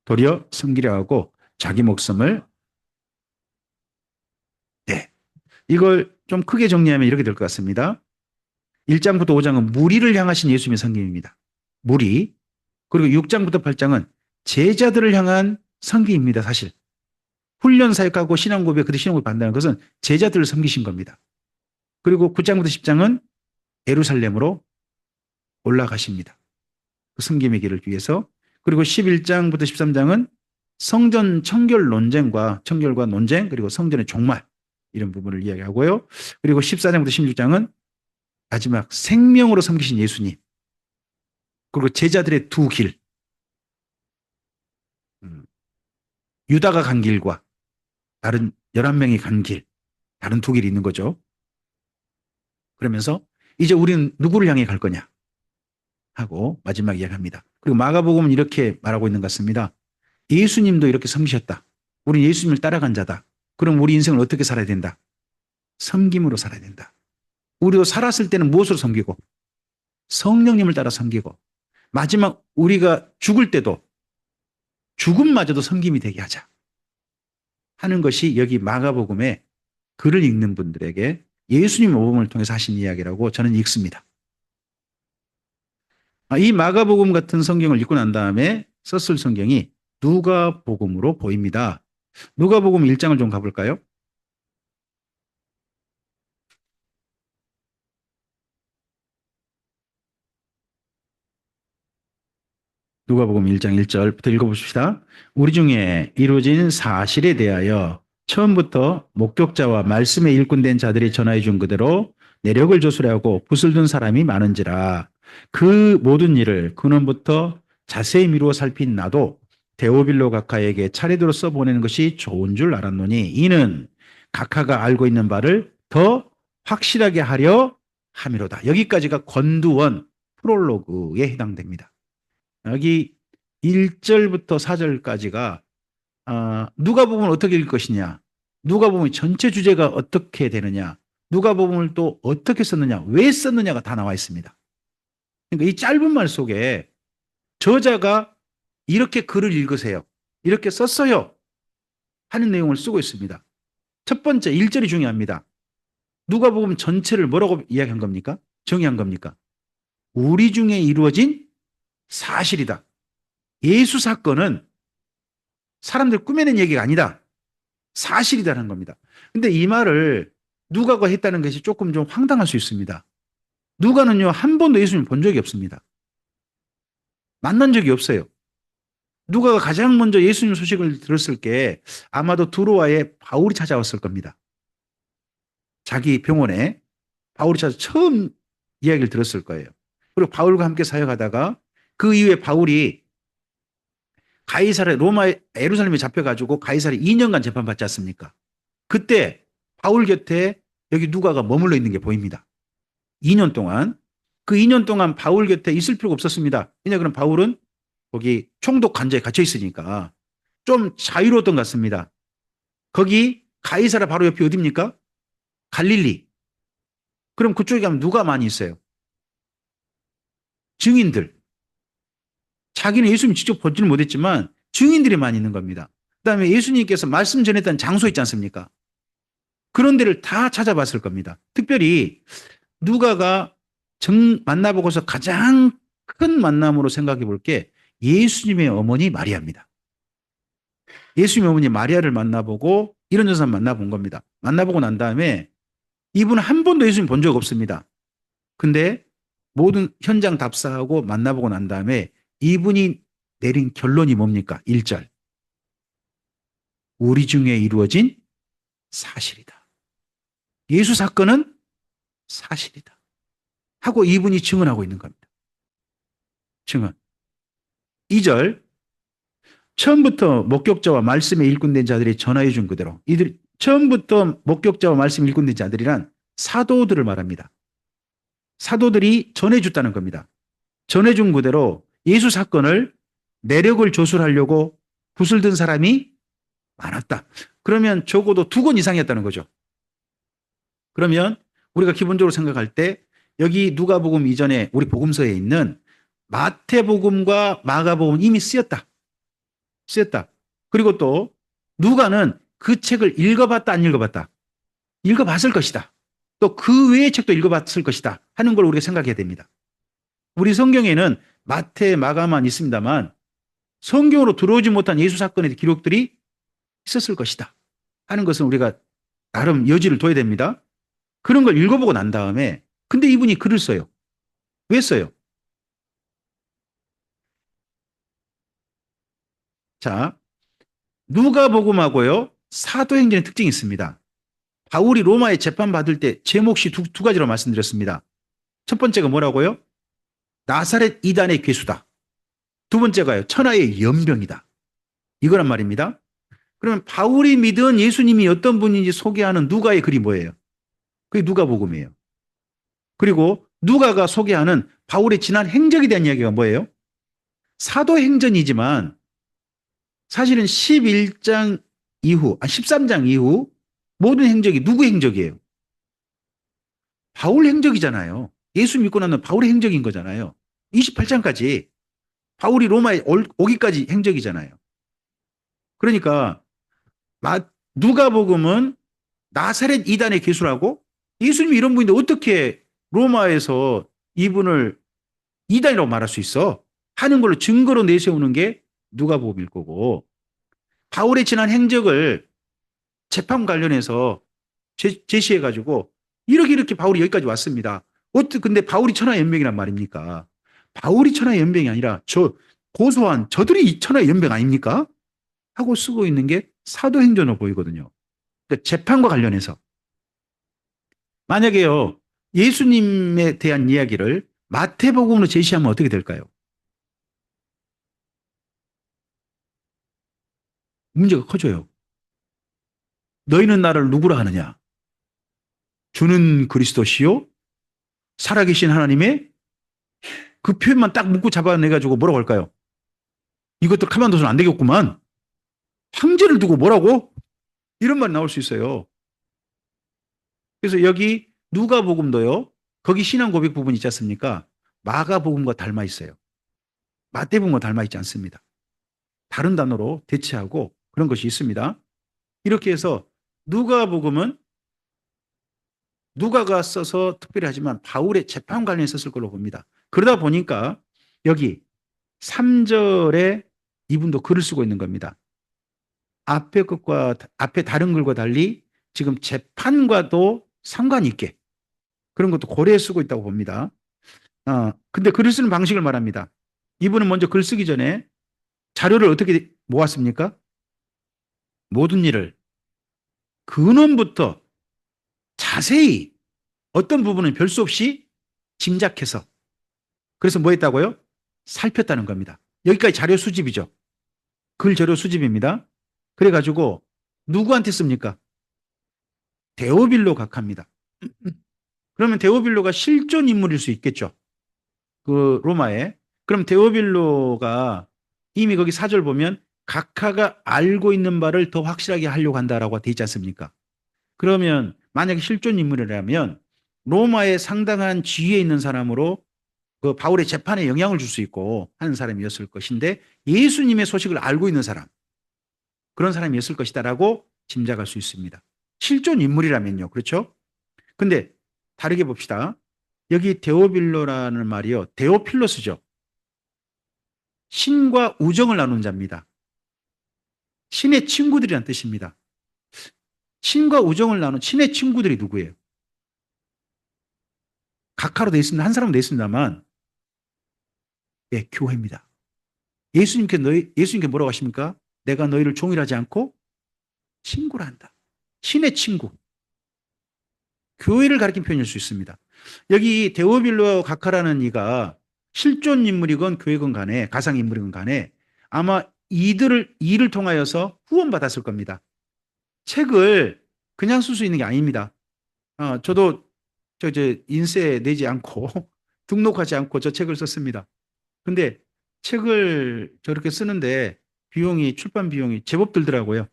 도리어 섬기려 하고 자기 목숨을 이걸 좀 크게 정리하면 이렇게 될 것 같습니다. 1장부터 5장은 무리를 향하신 예수님의 섬김입니다. 무리. 그리고 6장부터 8장은 제자들을 향한 섬김입니다. 사실. 훈련 사역하고 신앙 고백 그들 신앙을 받는다는 것은 제자들을 섬기신 겁니다. 그리고 9장부터 10장은 예루살렘으로 올라가십니다. 그 섬김의 길을 위해서. 그리고 11장부터 13장은 성전 청결과 논쟁 그리고 성전의 종말 이런 부분을 이야기하고요. 그리고 14장부터 16장은 마지막 생명으로 섬기신 예수님 그리고 제자들의 두 길 유다가 간 길과 다른 11명이 간 길 다른 두 길이 있는 거죠. 그러면서 이제 우리는 누구를 향해 갈 거냐 하고 마지막 이야기합니다. 그리고 마가복음은 이렇게 말하고 있는 것 같습니다. 예수님도 이렇게 섬기셨다. 우리 예수님을 따라간 자다. 그럼 우리 인생을 어떻게 살아야 된다? 섬김으로 살아야 된다. 우리도 살았을 때는 무엇으로 섬기고 성령님을 따라 섬기고 마지막 우리가 죽을 때도 죽음마저도 섬김이 되게 하자 하는 것이 여기 마가복음에 글을 읽는 분들에게 예수님 오범을 통해서 하신 이야기라고 저는 읽습니다. 이 마가복음 같은 성경을 읽고 난 다음에 썼을 성경이 누가복음으로 보입니다. 누가복음 1장을 좀 가볼까요? 누가복음 1장 1절부터 읽어봅시다. 우리 중에 이루어진 사실에 대하여 처음부터 목격자와 말씀에 일꾼된 자들이 전하여 준 그대로 내력을 조술하고 붓을 둔 사람이 많은지라. 그 모든 일을 근원부터 자세히 미루어 살핀 나도 데오빌로 각하에게 차례대로 써보내는 것이 좋은 줄 알았노니 이는 각하가 알고 있는 바를 더 확실하게 하려 함이로다. 여기까지가 권두원 프롤로그에 해당됩니다. 여기 1절부터 4절까지가 누가복음을 어떻게 읽을 것이냐, 누가복음의 전체 주제가 어떻게 되느냐, 누가복음을 또 어떻게 썼느냐, 왜 썼느냐가 다 나와 있습니다. 그러니까 이 짧은 말 속에 저자가 이렇게 글을 읽으세요, 이렇게 썼어요 하는 내용을 쓰고 있습니다. 첫 번째 1절이 중요합니다. 누가복음 전체를 뭐라고 이야기한 겁니까? 정의한 겁니까? 우리 중에 이루어진 사실이다. 예수 사건은 사람들 꾸며낸 얘기가 아니다. 사실이다라는 겁니다. 근데 이 말을 누가가 했다는 것이 조금 좀 황당할 수 있습니다. 누가는요, 한 번도 예수님을 본 적이 없습니다. 만난 적이 없어요. 누가가 가장 먼저 예수님 소식을 들었을 게 아마도 두로아에 바울이 찾아왔을 겁니다. 자기 병원에 바울이 찾아서 처음 이야기를 들었을 거예요. 그리고 바울과 함께 사역하다가 그 이후에 바울이 가이사랴 로마 예루살렘에 잡혀가지고 가이사랴 2년간 재판받지 않습니까? 그때 바울 곁에 여기 누가가 머물러 있는 게 보입니다. 2년 동안. 그 2년 동안 바울 곁에 있을 필요가 없었습니다. 왜냐 그럼 바울은 거기 총독 관저에 갇혀 있으니까 좀 자유로웠던 것 같습니다. 거기 가이사랴 바로 옆이 어디입니까? 갈릴리. 그럼 그쪽에 가면 누가 많이 있어요? 증인들. 자기는 예수님 직접 보지는 못했지만 증인들이 많이 있는 겁니다. 그다음에 예수님께서 말씀 전했던 장소 있지 않습니까? 그런 데를 다 찾아봤을 겁니다. 특별히 누가가 만나보고서 가장 큰 만남으로 생각해 볼 게 예수님의 어머니 마리아입니다. 예수님의 어머니 마리아를 만나보고 이런 여사 만나본 겁니다. 만나보고 난 다음에 이분은 한 번도 예수님 본 적 없습니다. 근데 모든 현장 답사하고 만나보고 난 다음에 이분이 내린 결론이 뭡니까? 1절. 우리 중에 이루어진 사실이다. 예수 사건은 사실이다. 하고 이분이 증언하고 있는 겁니다. 증언. 2절. 처음부터 목격자와 말씀에 일꾼된 자들이 전하여 준 그대로. 이들 처음부터 목격자와 말씀에 일꾼된 자들이란 사도들을 말합니다. 사도들이 전해줬다는 겁니다. 전해준 그대로 예수 사건을 내력을 조술하려고 붓을 든 사람이 많았다. 그러면 적어도 2권 이상이었다는 거죠. 그러면 우리가 기본적으로 생각할 때 여기 누가복음 이전에 우리 복음서에 있는 마태복음과 마가복음 이미 쓰였다. 그리고 또 누가는 그 책을 읽어봤다 안 읽어봤다. 읽어봤을 것이다. 또 그 외의 책도 읽어봤을 것이다 하는 걸 우리가 생각해야 됩니다. 우리 성경에는 마태, 마가만 있습니다만 성경으로 들어오지 못한 예수 사건의 기록들이 있었을 것이다 하는 것은 우리가 나름 여지를 둬야 됩니다. 그런 걸 읽어보고 난 다음에 근데 이분이 글을 써요. 왜 써요? 자, 누가복음하고요 사도행전의 특징이 있습니다. 바울이 로마에 재판받을 때 제목이 두 가지로 말씀드렸습니다. 첫 번째가 뭐라고요? 나사렛 이단의 괴수다. 두 번째가요, 천하의 연병이다. 이거란 말입니다. 그러면 바울이 믿은 예수님이 어떤 분인지 소개하는 누가의 글이 뭐예요? 그게 누가복음이에요. 그리고 누가가 소개하는 바울의 지난 행적에 대한 이야기가 뭐예요? 사도행전이지만 사실은 11장 이후, 13장 이후 모든 행적이 누구 행적이에요? 바울 행적이잖아요. 예수 믿고 나면 바울의 행적인 거잖아요. 28장까지 바울이 로마에 오기까지 행적이잖아요. 그러니까 누가복음은 나사렛 이단의 개수라고 예수님이 이런 분인데 어떻게 로마에서 이분을 이단이라고 말할 수 있어? 하는 걸로 증거로 내세우는 게 누가복음일 거고 바울의 지난 행적을 재판 관련해서 제시해가지고 이렇게 바울이 여기까지 왔습니다. 근데 바울이 천하연병이란 말입니까? 바울이 천하연병이 아니라 고소한 저들이 천하연병 아닙니까? 하고 쓰고 있는 게 사도행전으로 보이거든요. 그러니까 재판과 관련해서 만약에요 예수님에 대한 이야기를 마태복음으로 제시하면 어떻게 될까요? 문제가 커져요. 너희는 나를 누구라 하느냐? 주는 그리스도시요? 살아계신 하나님의 그 표현만 딱 묶고 잡아내가지고 뭐라고 할까요? 이것도 가만둬서는 안 되겠구만. 황제를 두고 뭐라고? 이런 말이 나올 수 있어요. 그래서 여기 누가복음도요. 거기 신앙 고백 부분 있지 않습니까? 마가복음과 닮아 있어요. 마태복음과 닮아 있지 않습니다. 다른 단어로 대체하고 그런 것이 있습니다. 이렇게 해서 누가복음은 누가가 써서 특별히 하지만 바울의 재판 관련해 썼을 걸로 봅니다. 그러다 보니까 여기 3절에 이분도 글을 쓰고 있는 겁니다. 앞에 다른 글과 달리 지금 재판과도 상관이 있게 그런 것도 고려해 쓰고 있다고 봅니다. 근데 글을 쓰는 방식을 말합니다. 이분은 먼저 글 쓰기 전에 자료를 어떻게 모았습니까? 모든 일을 근원부터 자세히 어떤 부분은 별 수 없이 짐작해서 그래서 뭐 했다고요? 살폈다는 겁니다. 여기까지 자료 수집이죠. 글 자료 수집입니다. 그래가지고 누구한테 씁니까? 데오빌로 각하입니다. 그러면 데오빌로가 실존 인물일 수 있겠죠. 그 로마에. 그럼 데오빌로가 이미 거기 사절 보면 각하가 알고 있는 바를 더 확실하게 하려고 한다라고 돼 있지 않습니까? 그러면 만약에 실존 인물이라면 로마의 상당한 지위에 있는 사람으로 그 바울의 재판에 영향을 줄 수 있고 하는 사람이었을 것인데 예수님의 소식을 알고 있는 사람 그런 사람이었을 것이다라고 짐작할 수 있습니다. 실존 인물이라면요. 그렇죠? 근데 다르게 봅시다. 여기 데오빌로라는 말이요. 데오필로스죠. 신과 우정을 나눈 자입니다. 신의 친구들이란 뜻입니다. 신과 우정을 나눈 신의 친구들이 누구예요? 각하로 되어 있습니다. 한 사람은 되어 있습니다만 예, 교회입니다. 예수님께 뭐라고 하십니까? 내가 너희를 종일하지 않고 친구라 한다. 신의 친구. 교회를 가리킨 표현일 수 있습니다. 여기 데오빌로 각하라는 이가 실존 인물이건 교회건 간에 가상 인물이건 간에 아마 이를 통하여서 후원받았을 겁니다. 책을 그냥 쓸 수 있는 게 아닙니다. 저도 인쇄 내지 않고 등록하지 않고 저 책을 썼습니다. 근데 책을 저렇게 쓰는데 출판 비용이 제법 들더라고요.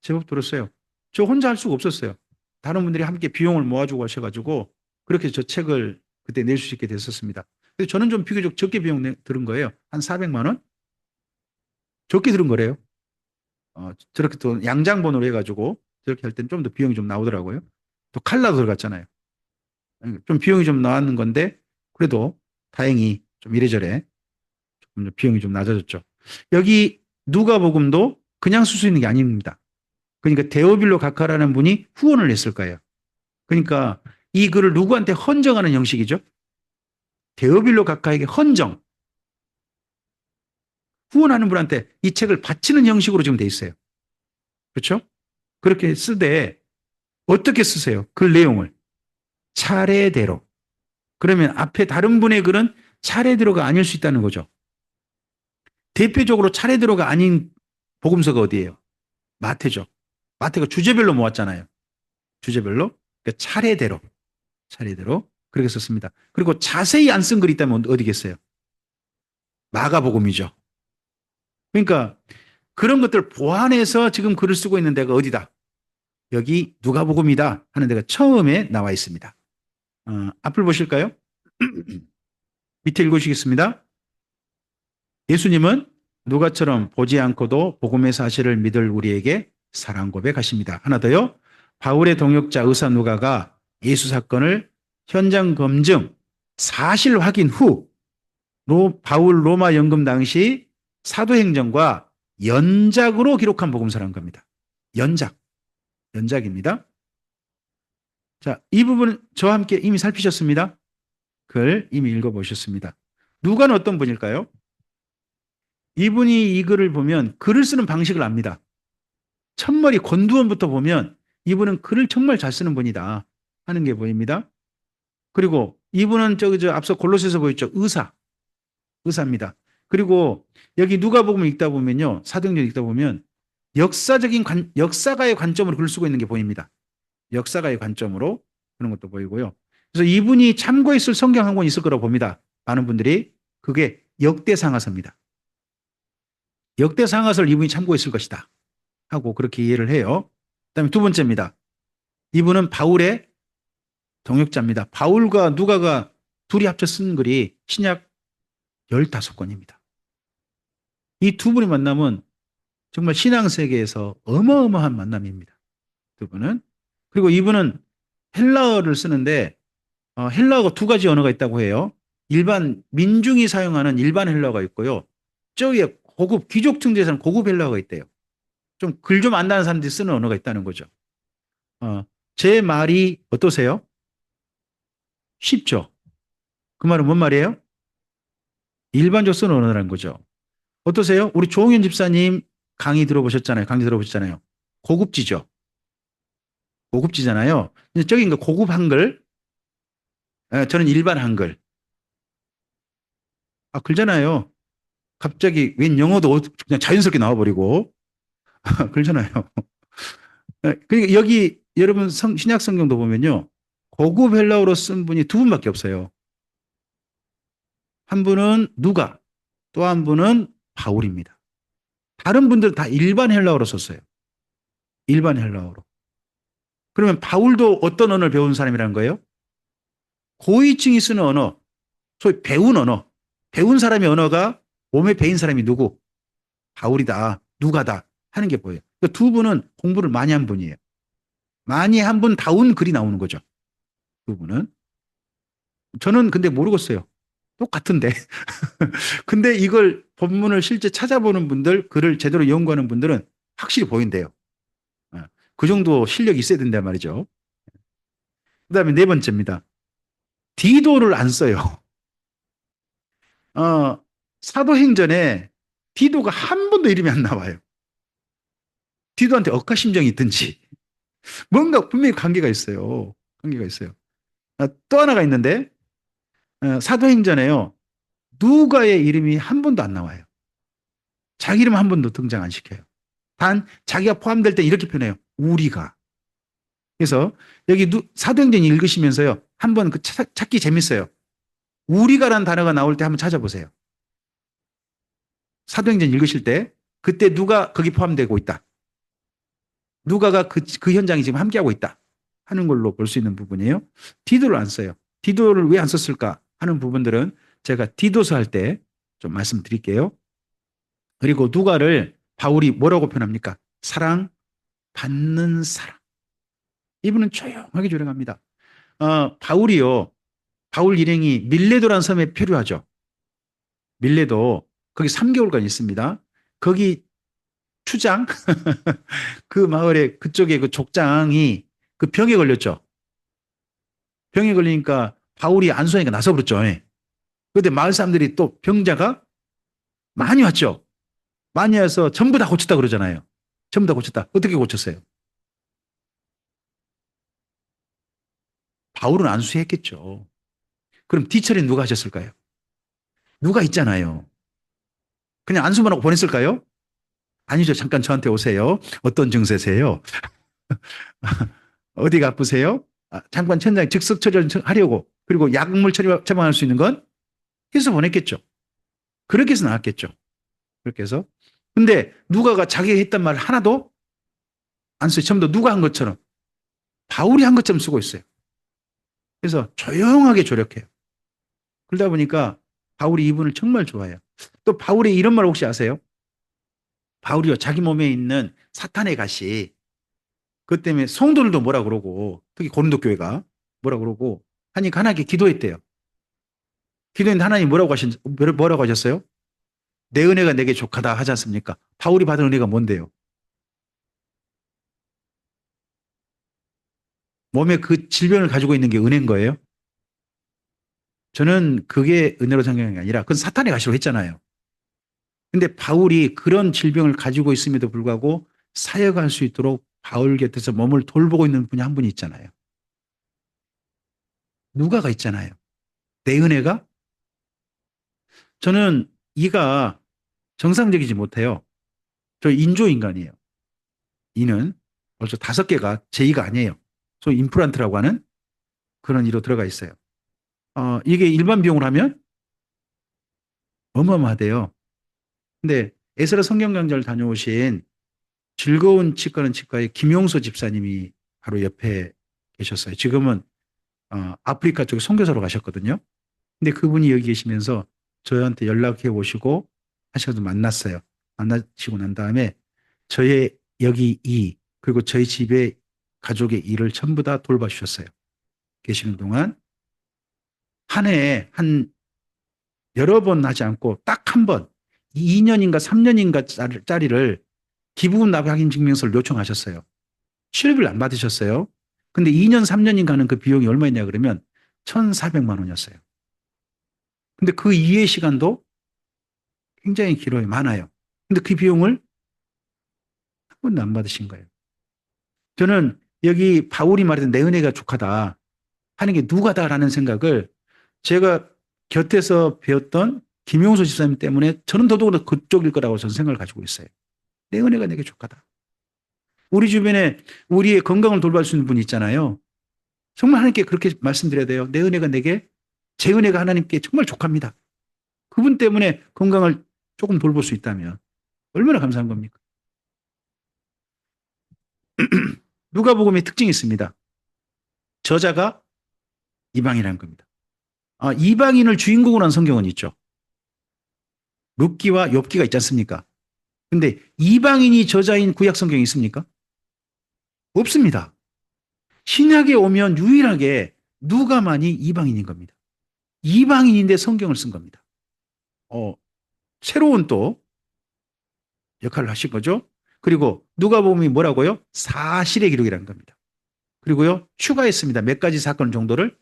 제법 들었어요. 저 혼자 할 수가 없었어요. 다른 분들이 함께 비용을 모아주고 하셔가지고 그렇게 저 책을 그때 낼 수 있게 됐었습니다. 근데 저는 좀 비교적 적게 비용 들은 거예요. 한 400만 원? 적게 들은 거래요. 저렇게 또 양장본으로 해가지고 저렇게 할 때는 좀 더 비용이 좀 나오더라고요. 또 칼라도 들어갔잖아요. 좀 비용이 좀 나왔는 건데 그래도 다행히 좀 이래저래 조금 비용이 좀 낮아졌죠. 여기 누가복음도 그냥 쓸 수 있는 게 아닙니다. 그러니까 데오빌로 각하라는 분이 후원을 했을 거예요. 그러니까 이 글을 누구한테 헌정하는 형식이죠. 데오빌로 각하에게 헌정, 후원하는 분한테 이 책을 바치는 형식으로 지금 돼 있어요. 그렇죠? 그렇게 쓰되 어떻게 쓰세요? 글 내용을 차례대로. 그러면 앞에 다른 분의 글은 차례대로가 아닐 수 있다는 거죠. 대표적으로 차례대로가 아닌 복음서가 어디예요? 마태죠. 마태가 주제별로 모았잖아요. 주제별로. 그러니까 차례대로 그렇게 썼습니다. 그리고 자세히 안 쓴 글이 있다면 어디겠어요? 마가복음이죠. 그러니까 그런 것들 보완해서 지금 글을 쓰고 있는 데가 어디다? 여기 누가복음이다 하는 데가 처음에 나와 있습니다. 앞을 보실까요? 밑에 읽으시겠습니다. 예수님은 누가처럼 보지 않고도 복음의 사실을 믿을 우리에게 사랑 고백하십니다. 하나 더요. 바울의 동역자 의사 누가가 예수 사건을 현장 검증, 사실 확인 후 바울 로마 연금 당시 사도행전과 연작으로 기록한 복음서라는 겁니다. 연작입니다. 자, 이 부분 저와 함께 이미 살피셨습니다. 글 이미 읽어보셨습니다. 누가는 어떤 분일까요? 이분이 이 글을 보면 글을 쓰는 방식을 압니다. 첫머리 권두원부터 보면 이분은 글을 정말 잘 쓰는 분이다 하는 게 보입니다. 그리고 이분은 저 앞서 골로새서 보였죠. 의사입니다. 그리고 여기 누가복음을 읽다 보면요. 사도행전 읽다 보면 역사가의 관점으로 글을 쓰고 있는 게 보입니다. 역사가의 관점으로 그런 것도 보이고요. 그래서 이분이 참고했을 성경 한 권 있을 거라고 봅니다. 많은 분들이 그게 역대상하서입니다. 역대상하서를 이분이 참고했을 것이다 하고 그렇게 이해를 해요. 그다음에 두 번째입니다. 이분은 바울의 동역자입니다. 바울과 누가가 둘이 합쳐 쓴 글이 신약 15권입니다. 이 두 분이 만나면 정말 신앙 세계에서 어마어마한 만남입니다. 두 분은. 그리고 이분은 헬라어를 쓰는데 헬라어가 두 가지 언어가 있다고 해요. 일반 민중이 사용하는 일반 헬라어가 있고요. 저기에 고급 귀족층에서는 고급 헬라어가 있대요. 좀 글 좀 안다는 사람들이 쓰는 언어가 있다는 거죠. 제 말이 어떠세요? 쉽죠? 그 말은 뭔 말이에요? 일반적으로 쓰는 언어라는 거죠. 어떠세요? 우리 조홍현 집사님 강의 들어보셨잖아요. 강의 들어보셨잖아요. 고급지죠? 고급지잖아요. 저기 고급 한글, 저는 일반 한글. 글잖아요. 갑자기 웬 영어도 그냥 자연스럽게 나와버리고 그러잖아요. 그러니까 여기 여러분 신약 성경도 보면요. 고급 헬라어로 쓴 분이 두 분밖에 없어요. 한 분은 누가, 또 한 분은 바울입니다. 다른 분들은 다 일반 헬라어로 썼어요. 일반 헬라어로. 그러면 바울도 어떤 언어를 배운 사람이라는 거예요? 고위층이 쓰는 언어, 소위 배운 언어. 배운 사람의 언어가 몸에 배인 사람이 누구? 바울이다, 누가다 하는 게 보여요. 그러니까 두 분은 공부를 많이 한 분이에요. 많이 한 분다운 글이 나오는 거죠. 두 분은. 저는 근데 모르겠어요. 똑같은데. 근데 이걸 본문을 실제 찾아보는 분들, 글을 제대로 연구하는 분들은 확실히 보인대요. 그 정도 실력이 있어야 된단 말이죠. 그 다음에 네 번째입니다. 디도를 안 써요. 사도행전에 디도가 한 번도 이름이 안 나와요. 디도한테 억하심정이 있든지 뭔가 분명히 관계가 있어요. 관계가 있어요. 또 하나가 있는데 사도행전에요. 누가의 이름이 한 번도 안 나와요. 자기 이름 한 번도 등장 안 시켜요. 단 자기가 포함될 때 이렇게 표현해요. 우리가. 그래서 여기 사도행전 읽으시면서요. 한번 그 찾기 재밌어요. 우리가라는 단어가 나올 때 한번 찾아보세요. 사도행전 읽으실 때 그때 누가 거기 포함되고 있다. 누가가 그 현장에 지금 함께하고 있다 하는 걸로 볼 수 있는 부분이에요. 디도를 안 써요. 디도를 왜 안 썼을까 하는 부분들은 제가 디도서 할 때 좀 말씀드릴게요. 그리고 누가를 바울이 뭐라고 표현합니까? 사랑 받는 사람. 이분은 조용하게 조용합니다. 바울이요. 바울 일행이 밀레도라는 섬에 표류하죠. 밀레도 거기 3개월간 있습니다. 거기 추장 그 마을에 그쪽에 그 족장이 그 병에 걸렸죠. 병에 걸리니까 바울이 안수하니까 나서 그렇죠. 그런데 마을 사람들이 또 병자가 많이 왔죠. 많이 와서 전부 다 고쳤다 그러잖아요. 전부 다 고쳤다. 어떻게 고쳤어요? 바울은 안수했겠죠. 그럼 뒤처리 누가 하셨을까요? 누가 있잖아요. 그냥 안수만 하고 보냈을까요? 아니죠. 잠깐 저한테 오세요. 어떤 증세세요? 어디가 아프세요? 잠깐 천장에 즉석 처리하려고 그리고 약물 처방할 수 있는 건 해서 보냈겠죠. 그렇게 해서 나왔겠죠. 그렇게 해서. 근데 누가가 자기가 했단 말 하나도 안 써요. 전부 다 누가 한 것처럼 바울이 한 것처럼 쓰고 있어요. 그래서 조용하게 조력해요. 그러다 보니까 바울이 이분을 정말 좋아해요. 또 바울이 이런 말 혹시 아세요? 바울이요 자기 몸에 있는 사탄의 가시 그것 때문에 성도들도 뭐라 그러고 특히 고린도 교회가 뭐라 그러고 하니까 하나님께 기도했대요. 기도했는데 하나님 뭐라고 하셨어요? 내 은혜가 내게 족하다 하지 않습니까? 바울이 받은 은혜가 뭔데요? 몸에 그 질병을 가지고 있는 게 은혜인 거예요? 저는 그게 은혜로 생각하는 게 아니라 그건 사탄의 가시로 했잖아요. 근데 바울이 그런 질병을 가지고 있음에도 불구하고 사역할 수 있도록 바울 곁에서 몸을 돌보고 있는 분이 한 분이 있잖아요. 누가가 있잖아요. 내 은혜가? 저는 이가 정상적이지 못해요. 저 인조인간이에요. 이는 벌써 5개가 제 이가 아니에요. 소위 임플란트라고 하는 그런 이로 들어가 있어요. 이게 일반 비용을 하면 어마어마하대요. 근데 에스라 성경 강좌를 다녀오신 즐거운 치과는 치과의 김용서 집사님이 바로 옆에 계셨어요. 지금은 아프리카 쪽에 선교사로 가셨거든요. 근데 그분이 여기 계시면서 저한테 연락해 오시고 하셔서 만났어요. 만나시고 난 다음에 저의 여기 그리고 저희 집에 가족의 일을 전부 다 돌봐주셨어요. 계시는 동안 한 해에 한 여러 번 하지 않고 딱 한 번, 2년인가 3년인가 짜리를 기부금 납부 확인 증명서를 요청하셨어요. 취업을 안 받으셨어요. 근데 2년, 3년인가 하는 그 비용이 얼마였냐 그러면 1,400만 원이었어요. 근데 그 이해 시간도 굉장히 길어요. 많아요. 근데 그 비용을 한 번도 안 받으신 거예요. 저는 여기 바울이 말했던 내 은혜가 족하다 하는 게 누가다라는 생각을 제가 곁에서 배웠던 김용수 집사님 때문에 저는 더더욱 그쪽일 거라고 저는 생각을 가지고 있어요. 내 은혜가 내게 족하다. 우리 주변에 우리의 건강을 돌볼 수 있는 분이 있잖아요. 정말 하나님께 그렇게 말씀드려야 돼요. 내 은혜가 내게, 제 은혜가 하나님께 정말 족합니다. 그분 때문에 건강을 조금 돌볼 수 있다면 얼마나 감사한 겁니까? 누가복음의 특징이 있습니다. 저자가 이방인이라는 겁니다. 이방인을 주인공으로 한 성경은 있죠. 룻기와 욥기가 있지 않습니까? 근데 이방인이 저자인 구약 성경이 있습니까? 없습니다. 신약에 오면 유일하게 누가만이 이방인인 겁니다. 이방인인데 성경을 쓴 겁니다. 새로운 또 역할을 하신 거죠. 그리고 누가복음이 뭐라고요? 사실의 기록이라는 겁니다. 그리고요 추가했습니다. 몇 가지 사건 정도를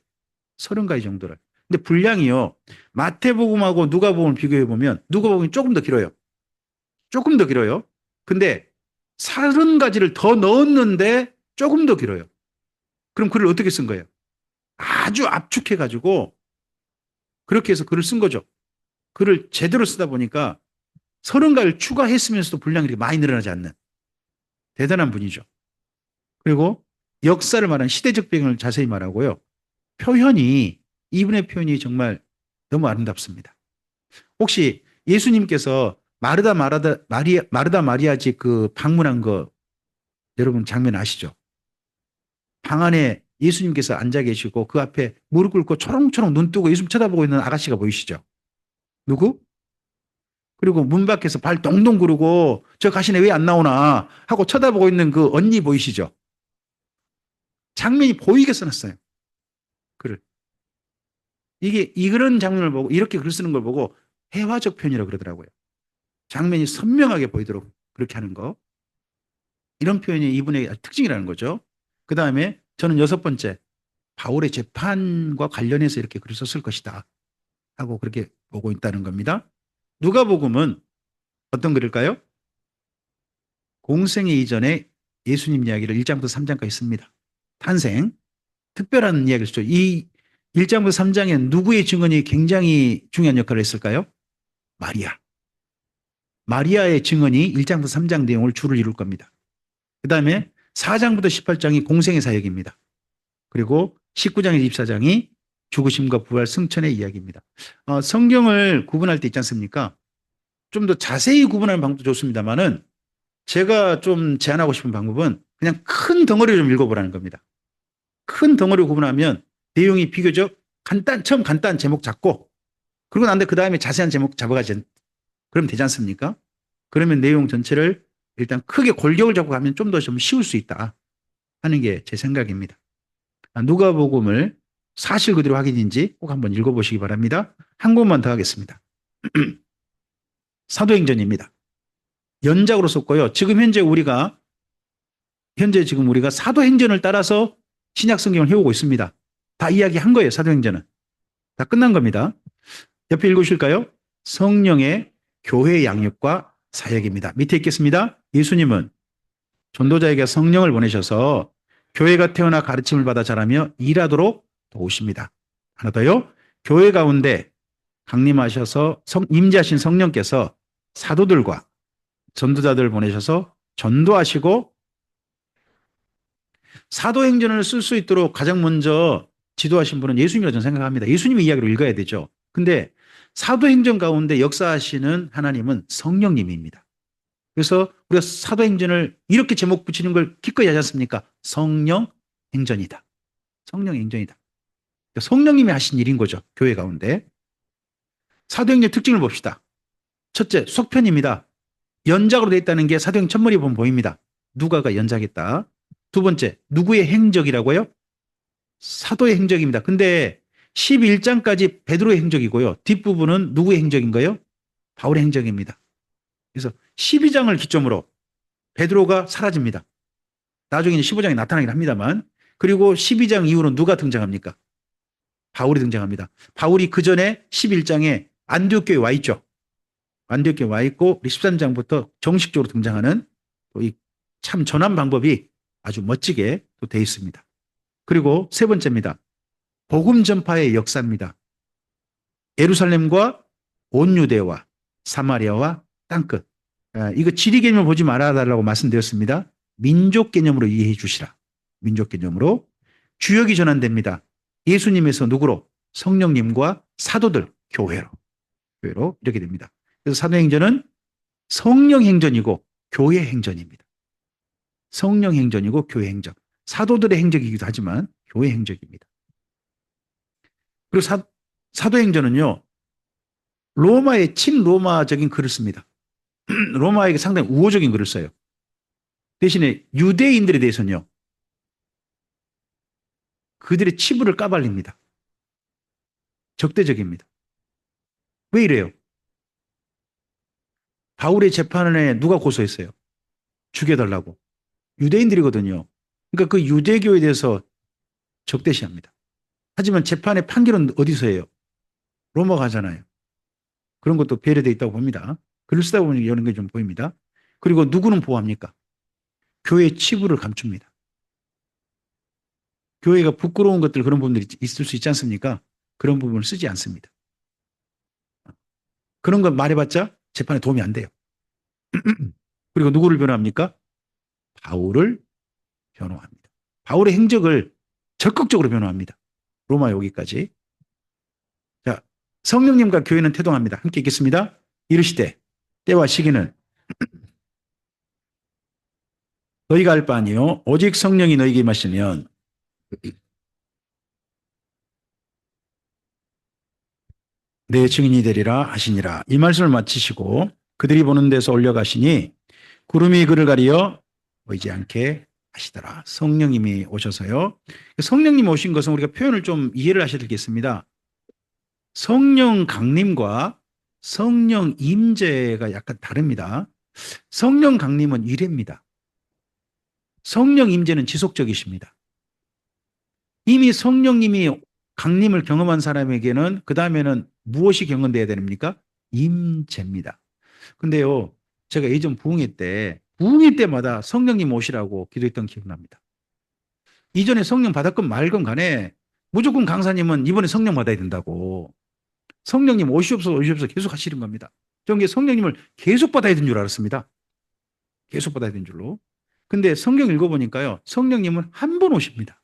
30가지 정도를. 근데 분량이요 마태복음하고 누가복음을 비교해 보면 누가복음이 조금 더 길어요. 조금 더 길어요. 근데 30가지를 더 넣었는데 조금 더 길어요. 그럼 글을 어떻게 쓴 거예요? 아주 압축해 가지고 그렇게 해서 글을 쓴 거죠. 글을 제대로 쓰다 보니까 30가지를 추가했으면서도 분량이 이렇게 많이 늘어나지 않는 대단한 분이죠. 그리고 역사를 말하는 시대적 배경을 자세히 말하고요. 표현이 이분의 표현이 정말 너무 아름답습니다. 혹시 예수님께서 마르다 마리아지 그 방문한 거 여러분 장면 아시죠? 방 안에 예수님께서 앉아 계시고 그 앞에 무릎 꿇고 초롱초롱 눈 뜨고 예수님 쳐다보고 있는 아가씨가 보이시죠? 누구? 그리고 문 밖에서 발 동동 구르고 저 가시네 왜 안 나오나 하고 쳐다보고 있는 그 언니 보이시죠? 장면이 보이게 써놨어요. 글을. 이런 장면을 보고 이렇게 글 쓰는 걸 보고 회화적 표현이라고 그러더라고요. 장면이 선명하게 보이도록 그렇게 하는 거. 이런 표현이 이분의 특징이라는 거죠. 그 다음에 저는 6번째 바울의 재판과 관련해서 이렇게 글을 썼을 것이다 하고 그렇게 보고 있다는 겁니다. 누가복음은 어떤 글일까요? 공생의 이전에 예수님 이야기를 1장부터 3장까지 씁니다. 탄생, 특별한 이야기를 쓰죠. 이 1장부터 3장에 누구의 증언이 굉장히 중요한 역할을 했을까요? 마리아. 마리아의 증언이 1장부터 3장 내용을 주를 이룰 겁니다. 그 다음에 4장부터 18장이 공생의 사역입니다. 그리고 19장에서 24장이 죽으심과 부활 승천의 이야기입니다. 성경을 구분할 때 있지 않습니까? 좀 더 자세히 구분하는 방법도 좋습니다만은 제가 좀 제안하고 싶은 방법은 그냥 큰 덩어리를 좀 읽어보라는 겁니다. 큰 덩어리를 구분하면 내용이 비교적 처음 간단한 제목 잡고 그러고 난데 그 다음에 자세한 제목 잡아가지 그러면 되지 않습니까? 그러면 내용 전체를 일단 크게 골격을 잡고 가면 좀 더 좀 쉬울 수 있다 하는 게 제 생각입니다. 누가복음을 사실 그대로 확인인지 꼭 한번 읽어보시기 바랍니다. 한 곳만 더 하겠습니다. 사도행전입니다. 연작으로 썼고요. 현재 지금 우리가 사도행전을 따라서 신약 성경을 해오고 있습니다. 다 이야기한 거예요. 사도행전은. 다 끝난 겁니다. 옆에 읽으실까요? 성령의 교회 양육과 사역입니다. 밑에 있겠습니다. 예수님은 전도자에게 성령을 보내셔서 교회가 태어나 가르침을 받아 자라며 일하도록 도우십니다. 하나 더요. 교회 가운데 강림하셔서 임재하신 성령께서 사도들과 전도자들을 보내셔서 전도하시고 사도행전을 쓸 수 있도록 가장 먼저 지도하신 분은 예수님이라고 저는 생각합니다. 예수님의 이야기로 읽어야 되죠. 근데 사도행전 가운데 역사하시는 하나님은 성령님입니다. 그래서 우리가 사도행전을 이렇게 제목 붙이는 걸 기꺼이 하지 않습니까? 성령행전이다. 성령행전이다. 성령님이 하신 일인 거죠. 교회 가운데. 사도행전 특징을 봅시다. 첫째, 속편입니다. 연작으로 되어 있다는 게 사도행 첫머리 보면 보입니다. 누가가 연작했다. 두 번째, 누구의 행적이라고요? 사도의 행적입니다. 근데 11장까지 베드로의 행적이고요. 뒷부분은 누구의 행적인가요? 바울의 행적입니다. 그래서 12장을 기점으로 베드로가 사라집니다. 나중에 15장에 나타나긴 합니다만, 그리고 12장 이후로 누가 등장합니까? 바울이 등장합니다. 바울이 그 전에 11장에 안디옥교에 와 있죠. 안디옥교에 와 있고 13장부터 정식적으로 등장하는 이 참 전환 방법이 아주 멋지게 또 돼 있습니다. 그리고 세 번째입니다. 복음 전파의 역사입니다. 예루살렘과 온 유대와 사마리아와 땅끝. 이거 지리 개념을 보지 말아달라고 말씀드렸습니다. 민족 개념으로 이해해 주시라. 민족 개념으로. 주역이 전환됩니다. 예수님에서 누구로? 성령님과 사도들, 교회로. 교회로 이렇게 됩니다. 그래서 사도행전은 성령 행전이고 교회 행전입니다. 성령 행전이고 교회 행전. 사도들의 행적이기도 하지만 교회 행적입니다. 그리고 사도행전은요. 로마의 친로마적인 글을 씁니다. 로마에게 상당히 우호적인 글을 써요. 대신에 유대인들에 대해서는요. 그들의 치부를 까발립니다. 적대적입니다. 왜 이래요? 바울의 재판에 누가 고소했어요? 죽여달라고. 유대인들이거든요. 그러니까 그 유대교에 대해서 적대시합니다. 하지만 재판의 판결은 어디서 해요? 로마가 하잖아요. 그런 것도 배려되어 있다고 봅니다. 글을 쓰다 보면 이런 게 좀 보입니다. 그리고 누구는 보호합니까? 교회의 치부를 감춥니다. 교회가 부끄러운 것들 그런 부분들이 있을 수 있지 않습니까? 그런 부분을 쓰지 않습니다. 그런 거 말해봤자 재판에 도움이 안 돼요. 그리고 누구를 변호합니까? 바울을 변호합니다. 바울의 행적을 적극적으로 변호합니다. 로마 여기까지. 자, 성령님과 교회는 태동합니다. 함께 읽겠습니다. 이르시되 때와 시기는 너희가 알 바 아니요 오직 성령이 너희에게 임하시면 내 증인이 되리라 하시니라. 이 말씀을 마치시고 그들이 보는 데서 올려가시니 구름이 그를 가리어 보이지 않게 하시더라. 성령님이 오셔서요. 성령님 오신 것은 우리가 표현을 좀 이해를 하셔야 되겠습니다. 성령 강림과 성령 임재가 약간 다릅니다. 성령 강림은 일회입니다. 성령 임재는 지속적이십니다. 이미 성령님이 강림을 경험한 사람에게는 그 다음에는 무엇이 경험돼야 됩니까? 임재입니다. 근데요, 제가 예전 부흥회 때마다 성령님 오시라고 기도했던 기억이 납니다. 이전에 성령 받았건 말건 간에 무조건 강사님은 이번에 성령 받아야 된다고. 성령님 오시옵소서 계속 하시는 겁니다. 저는 성령님을 계속 받아야 되는 줄 알았습니다. 계속 받아야 되는 줄로. 근데 성경 읽어보니까요, 성령님은 한 번 오십니다.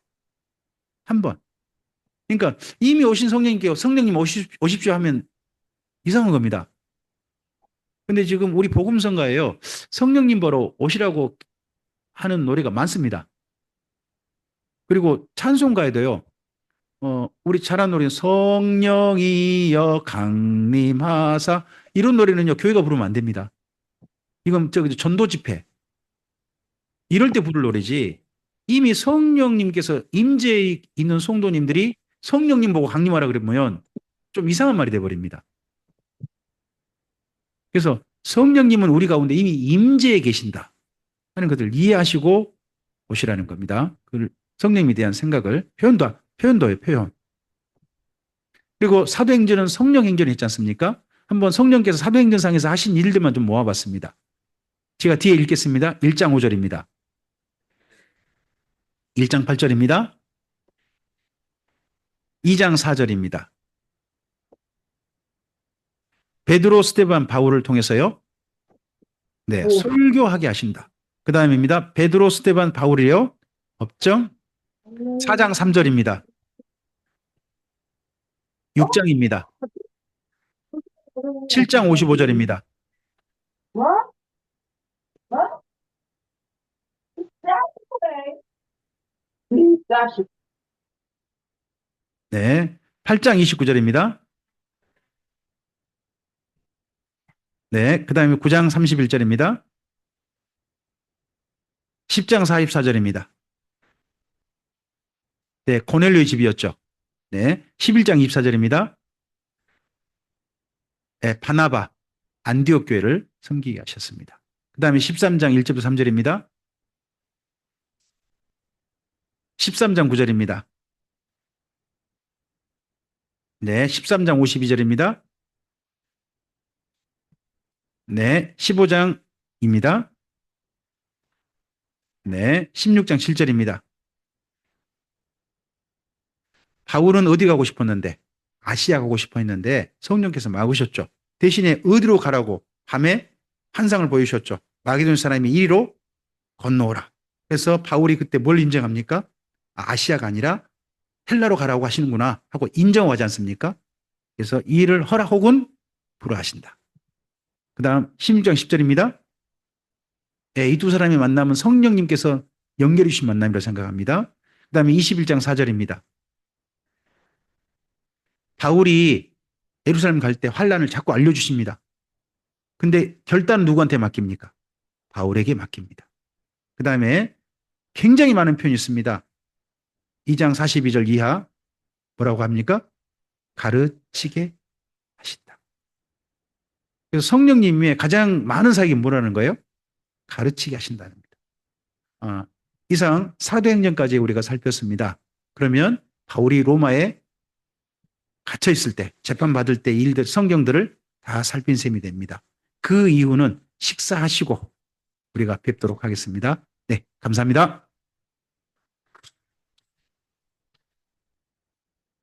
한 번. 그러니까 이미 오신 성령님께 성령님 오십시오 하면 이상한 겁니다. 근데 지금 우리 복음성가에요, 성령님 보러 오시라고 하는 노래가 많습니다. 그리고 찬송가에도요, 우리 잘하는 노래는 성령이여 강림하사 이런 노래는요, 교회가 부르면 안 됩니다. 이건 저기 전도 집회. 이럴 때 부를 노래지. 이미 성령님께서 임재에 있는 성도님들이 성령님 보고 강림하라 그러면 좀 이상한 말이 돼버립니다. 그래서 성령님은 우리 가운데 이미 임재해 계신다 하는 것을 이해하시고 오시라는 겁니다. 그 성령님에 대한 생각을 표현도예요, 표현. 그리고 사도행전은 성령행전이 있지 않습니까? 한번 성령께서 사도행전상에서 하신 일들만 좀 모아봤습니다. 제가 뒤에 읽겠습니다. 1장 5절입니다. 1장 8절입니다. 2장 4절입니다. 베드로, 스데반, 바울을 통해서요. 네, 설교하게 하신다. 그 다음입니다. 베드로, 스데반, 바울이요. 법정 4장 3절입니다. 6장입니다. 7장 55절입니다. 네, 8장 29절입니다. 네, 그 다음에 9장 31절입니다. 10장 44절입니다. 네, 고넬료의 집이었죠. 네, 11장 24절입니다. 네, 바나바, 안디옥 교회를 섬기게 하셨습니다. 그 다음에 13장 1절부터 3절입니다. 13장 9절입니다. 네, 13장 52절입니다. 네, 15장입니다. 네, 16장 7절입니다. 바울은 어디 가고 싶었는데? 아시아 가고 싶어 했는데 성령께서 막으셨죠. 대신에 어디로 가라고 밤에 환상을 보이셨죠. 마게도냐 사람이 이리로 건너오라. 그래서 바울이 그때 뭘 인정합니까? 아시아가 아니라 헬라로 가라고 하시는구나 하고 인정하지 않습니까? 그래서 이 일을 허락 혹은 불허하신다. 그 다음 16장 10절입니다. 네, 이 두 사람이 만나면 성령님께서 연결해 주신 만남이라고 생각합니다. 그 다음에 21장 4절입니다. 바울이 예루살렘 갈 때 환란을 자꾸 알려주십니다. 근데 결단은 누구한테 맡깁니까? 바울에게 맡깁니다. 그 다음에 굉장히 많은 표현이 있습니다. 2장 42절 이하 뭐라고 합니까? 가르치게 하신다. 그래서 성령님의 가장 많은 사역이 뭐라는 거예요? 가르치게 하신다는 겁니다. 이상 사도행전까지 우리가 살폈습니다. 그러면 바울이 로마에 갇혀 있을 때, 재판받을 때 일들, 성경들을 다 살핀 셈이 됩니다. 그 이유는 식사하시고 우리가 뵙도록 하겠습니다. 네, 감사합니다.